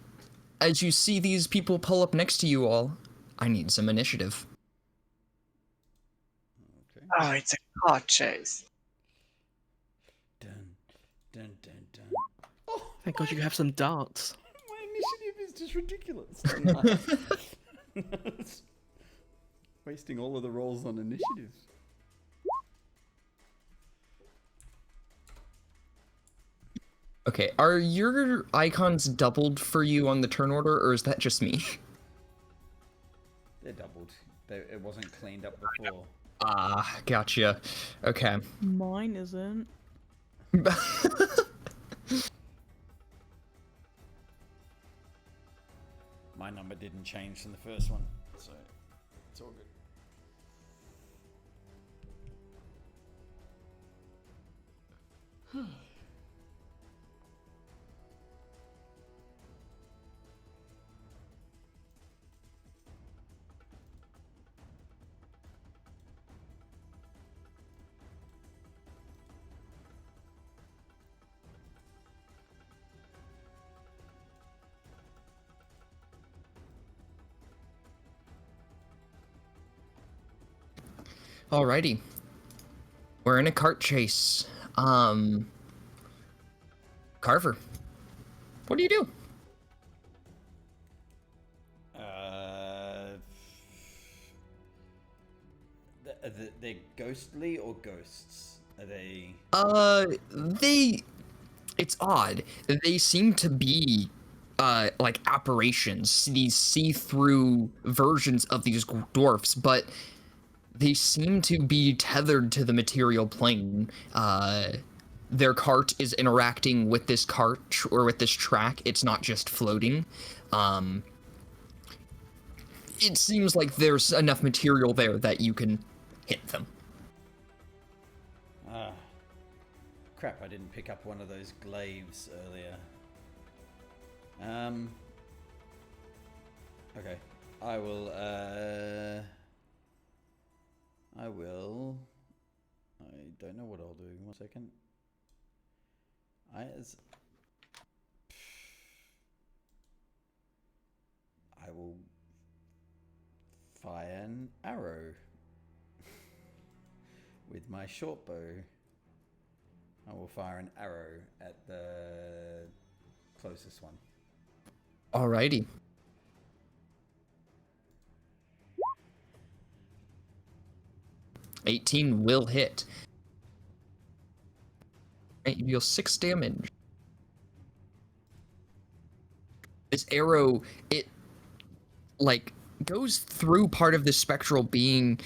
as you see these people pull up next to you all, I need some initiative. Okay. Oh, it's a car chase. Dun, dun, dun, dun. Thank God you have some darts. My initiative is just ridiculous. Nice. Wasting all of the rolls on initiative. Okay, are your icons doubled for you on the turn order, or is that just me? They're doubled. It wasn't cleaned up before. Ah, gotcha. Okay. Mine isn't. My number didn't change from the first one, so it's all good. Alrighty. We're in a cart chase. Carver, what do you do? They're ghostly or ghosts? Are they? It's odd. They seem to be like apparitions, these see-through versions of these dwarfs, but they seem to be tethered to the material plane. Their cart is interacting with this cart or with this track. It's not just floating. It seems like there's enough material there that you can hit them. Ah, crap! I didn't pick up one of those glaives earlier. Okay, I will. I don't know what I'll do. 1 second. I will fire an arrow with my short bow. I will fire an arrow at the closest one. Alrighty. $18 will hit. You deal 6 damage. This arrow, it like goes through part of this spectral being,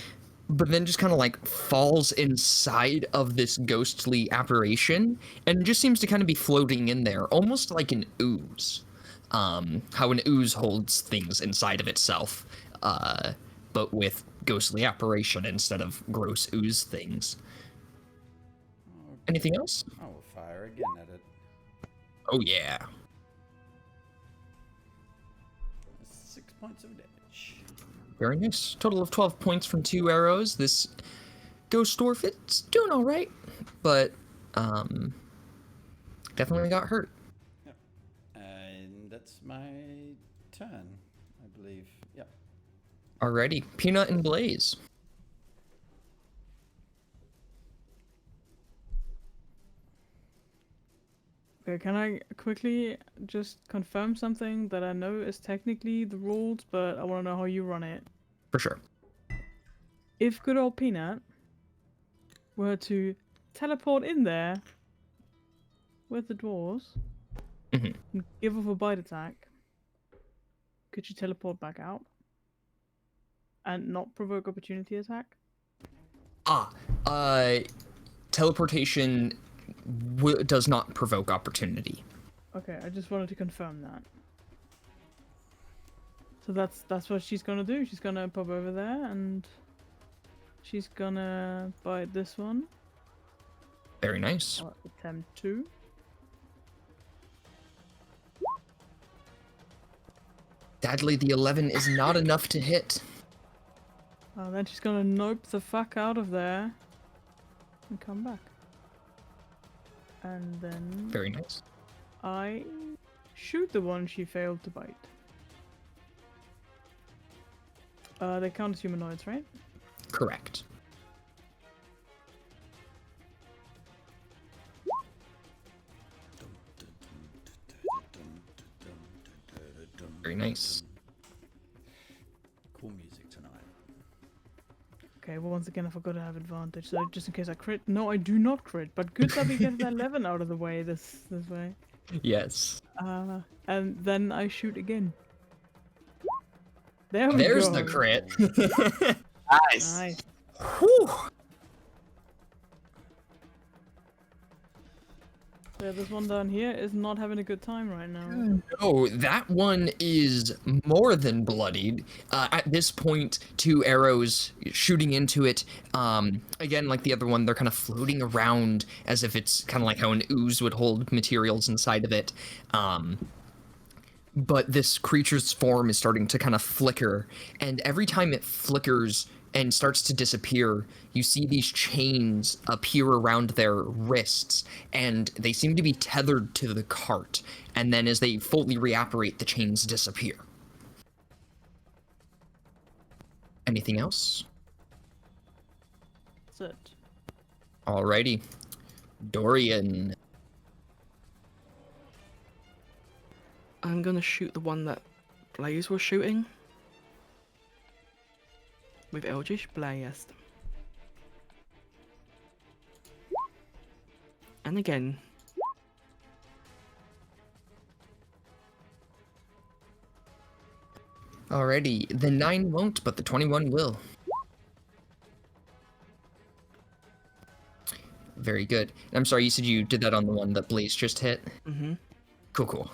but then just kind of like falls inside of this ghostly apparition and just seems to kind of be floating in there, almost like an ooze. How an ooze holds things inside of itself, but with ghostly apparition instead of gross ooze things. Okay. Anything else? I will fire again at it. Oh yeah. 6 points of damage. Very nice. Total of 12 points from 2 arrows. This ghost dwarf, it's doing all right, but definitely got hurt. Yep. And that's my turn, I believe. Yep. Alrighty, Peanut and Blaze. Okay, can I quickly just confirm something that I know is technically the rules, but I want to know how you run it. For sure. If good old Peanut were to teleport in there with the dwarves Mhm. and give off a bite attack, could you teleport back out and not provoke opportunity attack? Teleportation does not provoke opportunity. Okay, I just wanted to confirm that. So that's what she's gonna do. She's gonna pop over there and she's gonna bite this one. Very nice. Or attempt to. Sadly, the 11 is not enough to hit. Then she's gonna nope the fuck out of there and come back. And then Very nice. I shoot the one she failed to bite. They count as humanoids, right? Correct. Very nice. Cool music tonight. Okay, well once again I forgot to have advantage, so just in case I crit. No, I do not crit, but good that we get that 11 out of the way this way. Yes. And then I shoot again. There we There's go. the crit. Nice. Nice. Whew. Yeah, this one down here is not having a good time right now. Oh, that one is more than bloodied. At this point, 2 arrows shooting into it. Again, like the other one, they're kind of floating around as if it's kind of like how an ooze would hold materials inside of it. But this creature's form is starting to kind of flicker, and every time it flickers and starts to disappear, you see these chains appear around their wrists, and they seem to be tethered to the cart. And then as they fully reapparate, the chains disappear. Anything else? That's it. Alrighty. Dorian. I'm gonna shoot the one that Blaze was shooting. With Eldritch Blast. And again. Alrighty, the 9 won't, but the 21 will. Very good. I'm sorry, you said you did that on the one that Blaze just hit? Mm-hmm. Cool.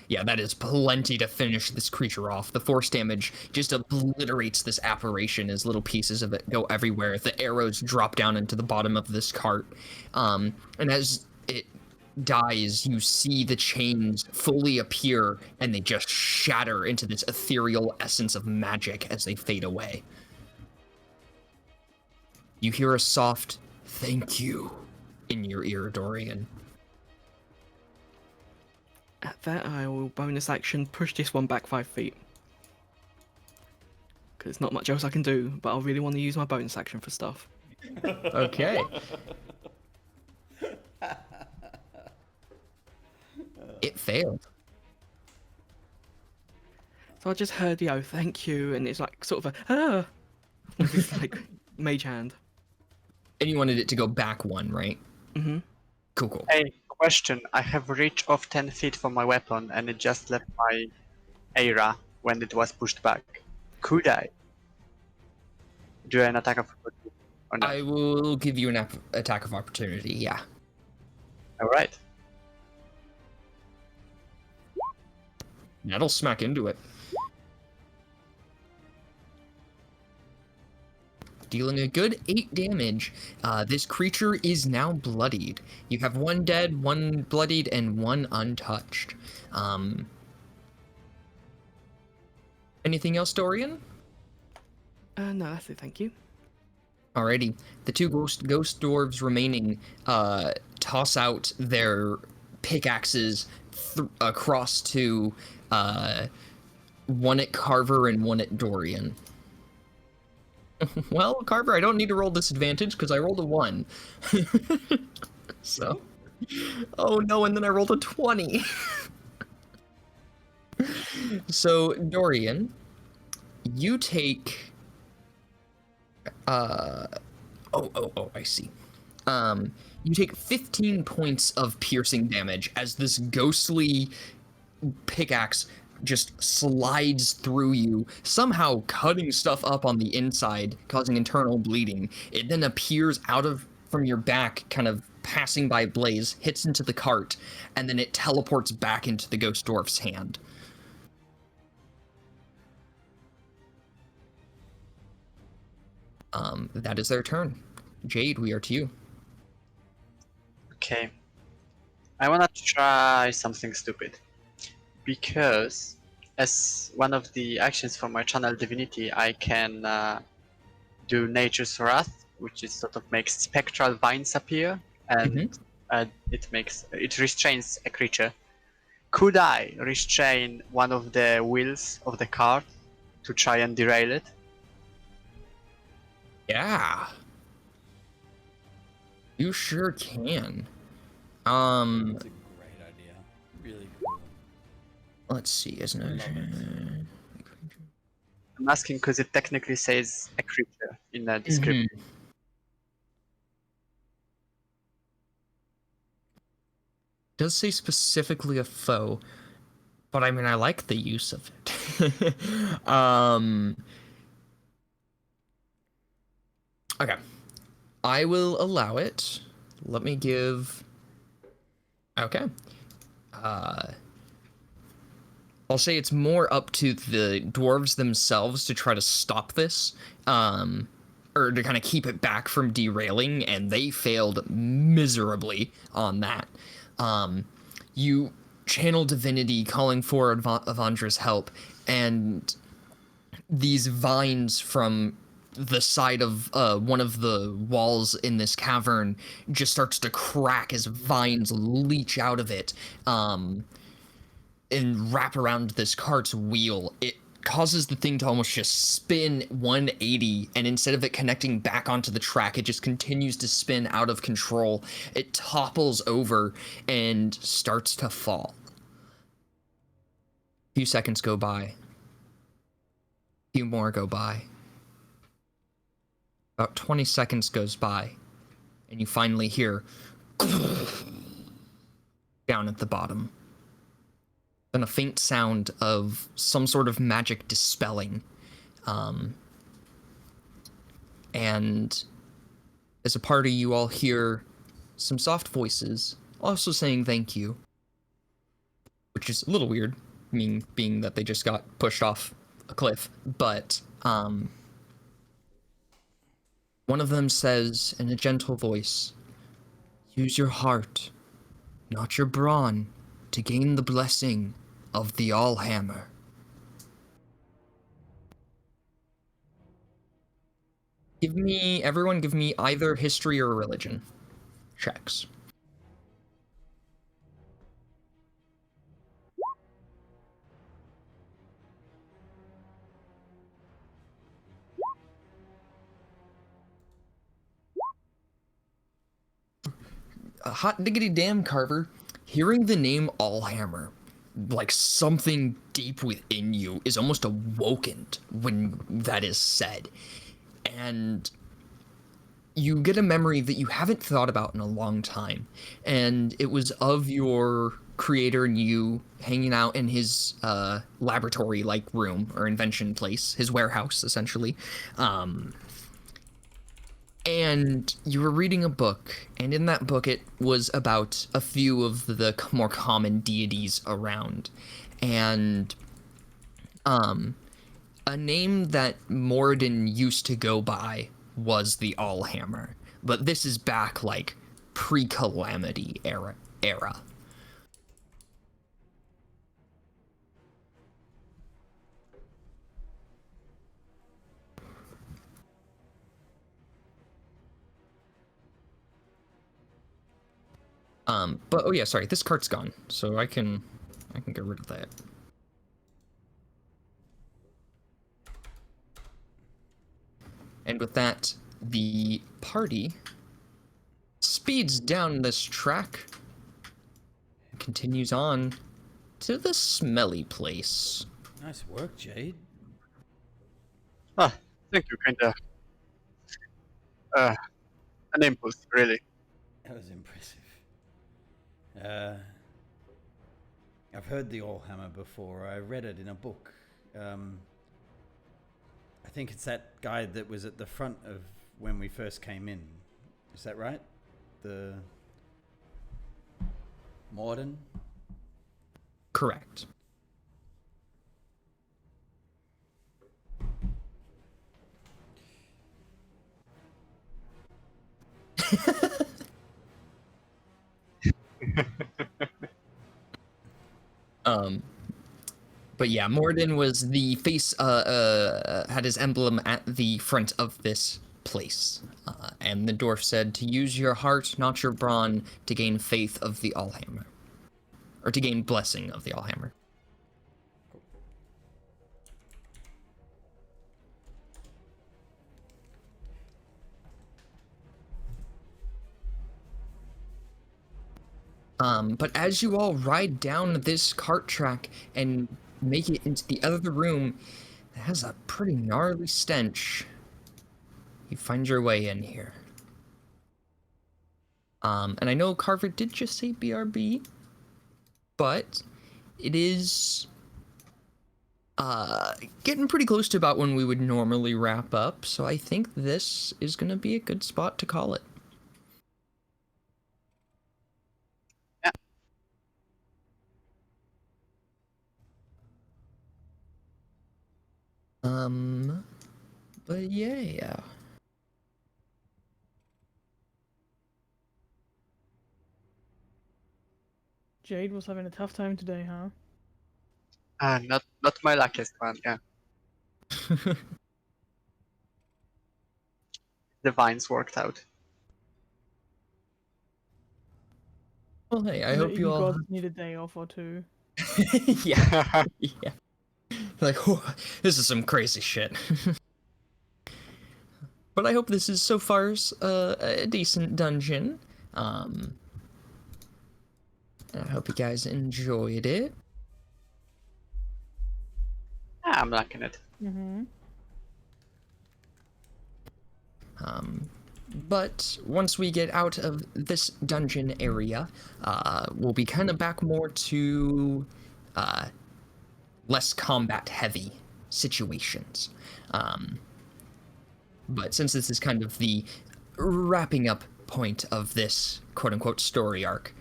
Yeah, that is plenty to finish this creature off. The force damage just obliterates this apparition as little pieces of it go everywhere. The arrows drop down into the bottom of this cart. And as it dies, you see the chains fully appear, and they just shatter into this ethereal essence of magic as they fade away. You hear a soft, "Thank you," in your ear, Dorian. At that, I will bonus action push this one back 5 feet. Because there's not much else I can do, but I really want to use my bonus action for stuff. Okay. It failed. So I just heard the "oh, thank you," and it's like sort of a with this like mage hand. And you wanted it to go back 1, right? Mm-hmm. Cool. Hey, question. I have reach of 10 feet from my weapon and it just left my area when it was pushed back. Could I do an attack of opportunity or not? I will give you an attack of opportunity, yeah. Alright. That'll smack into it. Dealing a good 8 damage. This creature is now bloodied. You have 1 dead, 1 bloodied, and 1 untouched. Anything else, Dorian? No, that's it, thank you. Alrighty. The 2 ghost dwarves remaining toss out their pickaxes across to one at Carver and one at Dorian. Well, Carver, I don't need to roll disadvantage because I rolled a 1. So, oh no, and then I rolled a 20. So, Dorian, you take I see. You take 15 points of piercing damage as this ghostly pickaxe just slides through you, somehow cutting stuff up on the inside, causing internal bleeding. It then appears from your back, kind of passing by Blaze, hits into the cart, and then it teleports back into the ghost dwarf's hand. That is their turn. Jade, we are to you. Okay. I wanna try something stupid. Because as one of the actions for my channel divinity, I can do Nature's Wrath, which is sort of makes spectral vines appear, and it restrains a creature. Could I restrain one of the wheels of the cart to try and derail it? Yeah. You sure can. That's a great idea. Really cool. Let's see, isn't it? I'm asking because it technically says a creature in the description. Does say specifically a foe, but I mean, I like the use of it. Okay. I will allow it. Let me give... Okay. I'll say it's more up to the dwarves themselves to try to stop this, or to kind of keep it back from derailing, and they failed miserably on that. You channel divinity calling for Avandra's help, and these vines from the side of one of the walls in this cavern just starts to crack as vines leech out of it and wrap around this cart's wheel. It causes the thing to almost just spin 180, and instead of it connecting back onto the track, it just continues to spin out of control. It topples over and starts to fall. A few seconds go by. A few more go by. About 20 seconds goes by, and you finally hear down at the bottom. then a faint sound of some sort of magic dispelling. And as a party, you all hear some soft voices also saying thank you, which is a little weird, being that they just got pushed off a cliff. But one of them says in a gentle voice, "Use your heart, not your brawn, to gain the blessing of the Allhammer." Everyone give me either history or religion checks. A hot diggity damn, Carver. Hearing the name Allhammer, like something deep within you is almost awoken when that is said. And you get a memory that you haven't thought about in a long time. And it was of your creator and you hanging out in his laboratory-like room or invention place, his warehouse, essentially. And you were reading a book, and in that book it was about a few of the more common deities around. And a name that Morden used to go by was the Allhammer, but this is back like pre-Calamity era. But oh yeah, sorry, this cart's gone, so I can get rid of that. And with that, the party speeds down this track and continues on to the smelly place. Nice work, Jade. Ah, thank you, kinda. An impulse, really. That was impressive. I've heard the Allhammer before. I read it in a book. I think it's that guy that was at the front of when we first came in. Is that right? The Morden? Correct. But yeah, Morden was the face, had his emblem at the front of this place. And the dwarf said to use your heart, not your brawn, to gain faith of the Allhammer. Or to gain blessing of the Allhammer. But as you all ride down this cart track and make it into the other room that has a pretty gnarly stench, you find your way in here. And I know Carver did just say BRB, but it is getting pretty close to about when we would normally wrap up, so I think this is going to be a good spot to call it. But yeah. Jade was having a tough time today, huh? Not my luckiest one, yeah. The vines worked out. Well, hey, I hope you all gods need a day off or two. yeah. Yeah. Like, oh, this is some crazy shit. But I hope this is so far a decent dungeon. And I hope you guys enjoyed it. Yeah, I'm liking it. Mm-hmm. But once we get out of this dungeon area, we'll be kind of back more to less combat heavy situations. But since this is kind of the wrapping up point of this quote unquote story arc,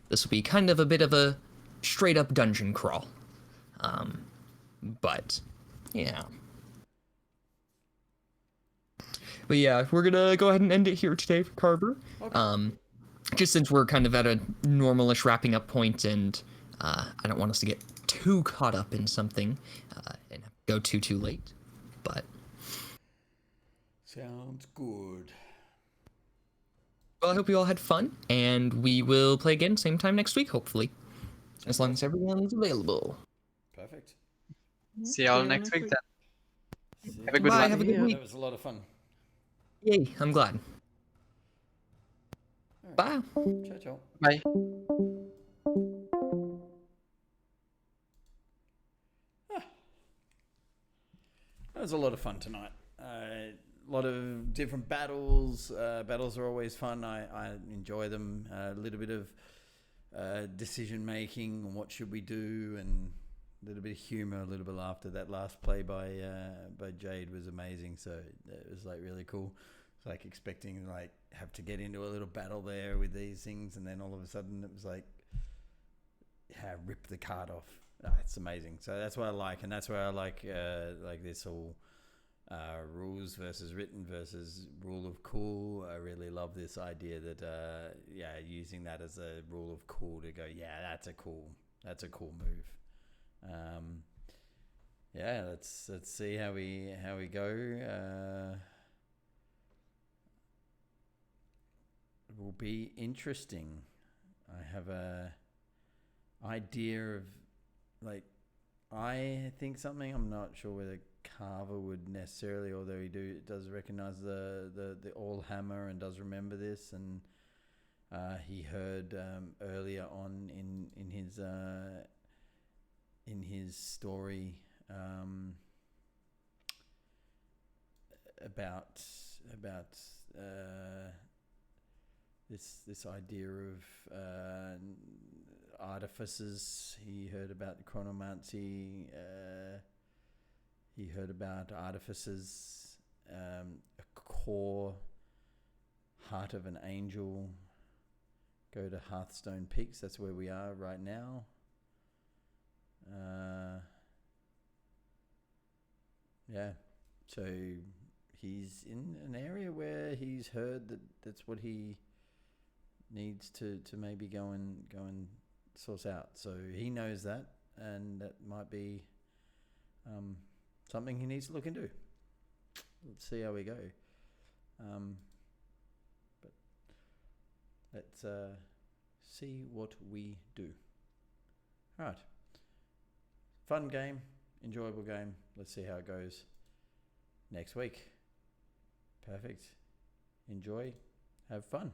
this will be kind of a bit of a straight up dungeon crawl. But yeah. But yeah, we're gonna go ahead and end it here today for Carver. Okay. Just since we're kind of at a normalish wrapping up point, and I don't want us to get too caught up in something and go too late. But sounds good. Well, I hope you all had fun, and we will play again same time next week, hopefully, as long as everyone's available. Perfect. See you all next week then. Have a good Bye, one. have a good week. That was a lot of fun. Yay, I'm glad. Right. Bye. Ciao, ciao. Bye. That was a lot of fun tonight. A lot of different battles. Battles are always fun. I enjoy them. A little bit of decision making and what should we do, and a little bit of humor, a little bit of laughter. That last play by Jade was amazing. So it was like really cool. It's like expecting like have to get into a little battle there with these things, and then all of a sudden it was like, rip the card off. It's amazing. So that's what I like, and that's where I like this whole rules versus written versus rule of cool. I really love this idea that using that as a rule of cool to go, that's a cool move. Let's see how we go. It will be interesting. I have a idea of like, I think something. I'm not sure whether Carver would necessarily, although he does recognize the all hammer and does remember this, and he heard earlier on in his story about this idea of artificers. He heard about the chronomancy. He heard about artificers, a core, heart of an angel. Go to Hearthstone Peaks. That's where we are right now. So he's in an area where he's heard that's what he needs to maybe go and source out. So he knows that, and that might be something he needs to look into. Let's see how we go. But let's see what we do. All right. Fun game, enjoyable game. Let's see how it goes next week. Perfect. Enjoy. Have fun.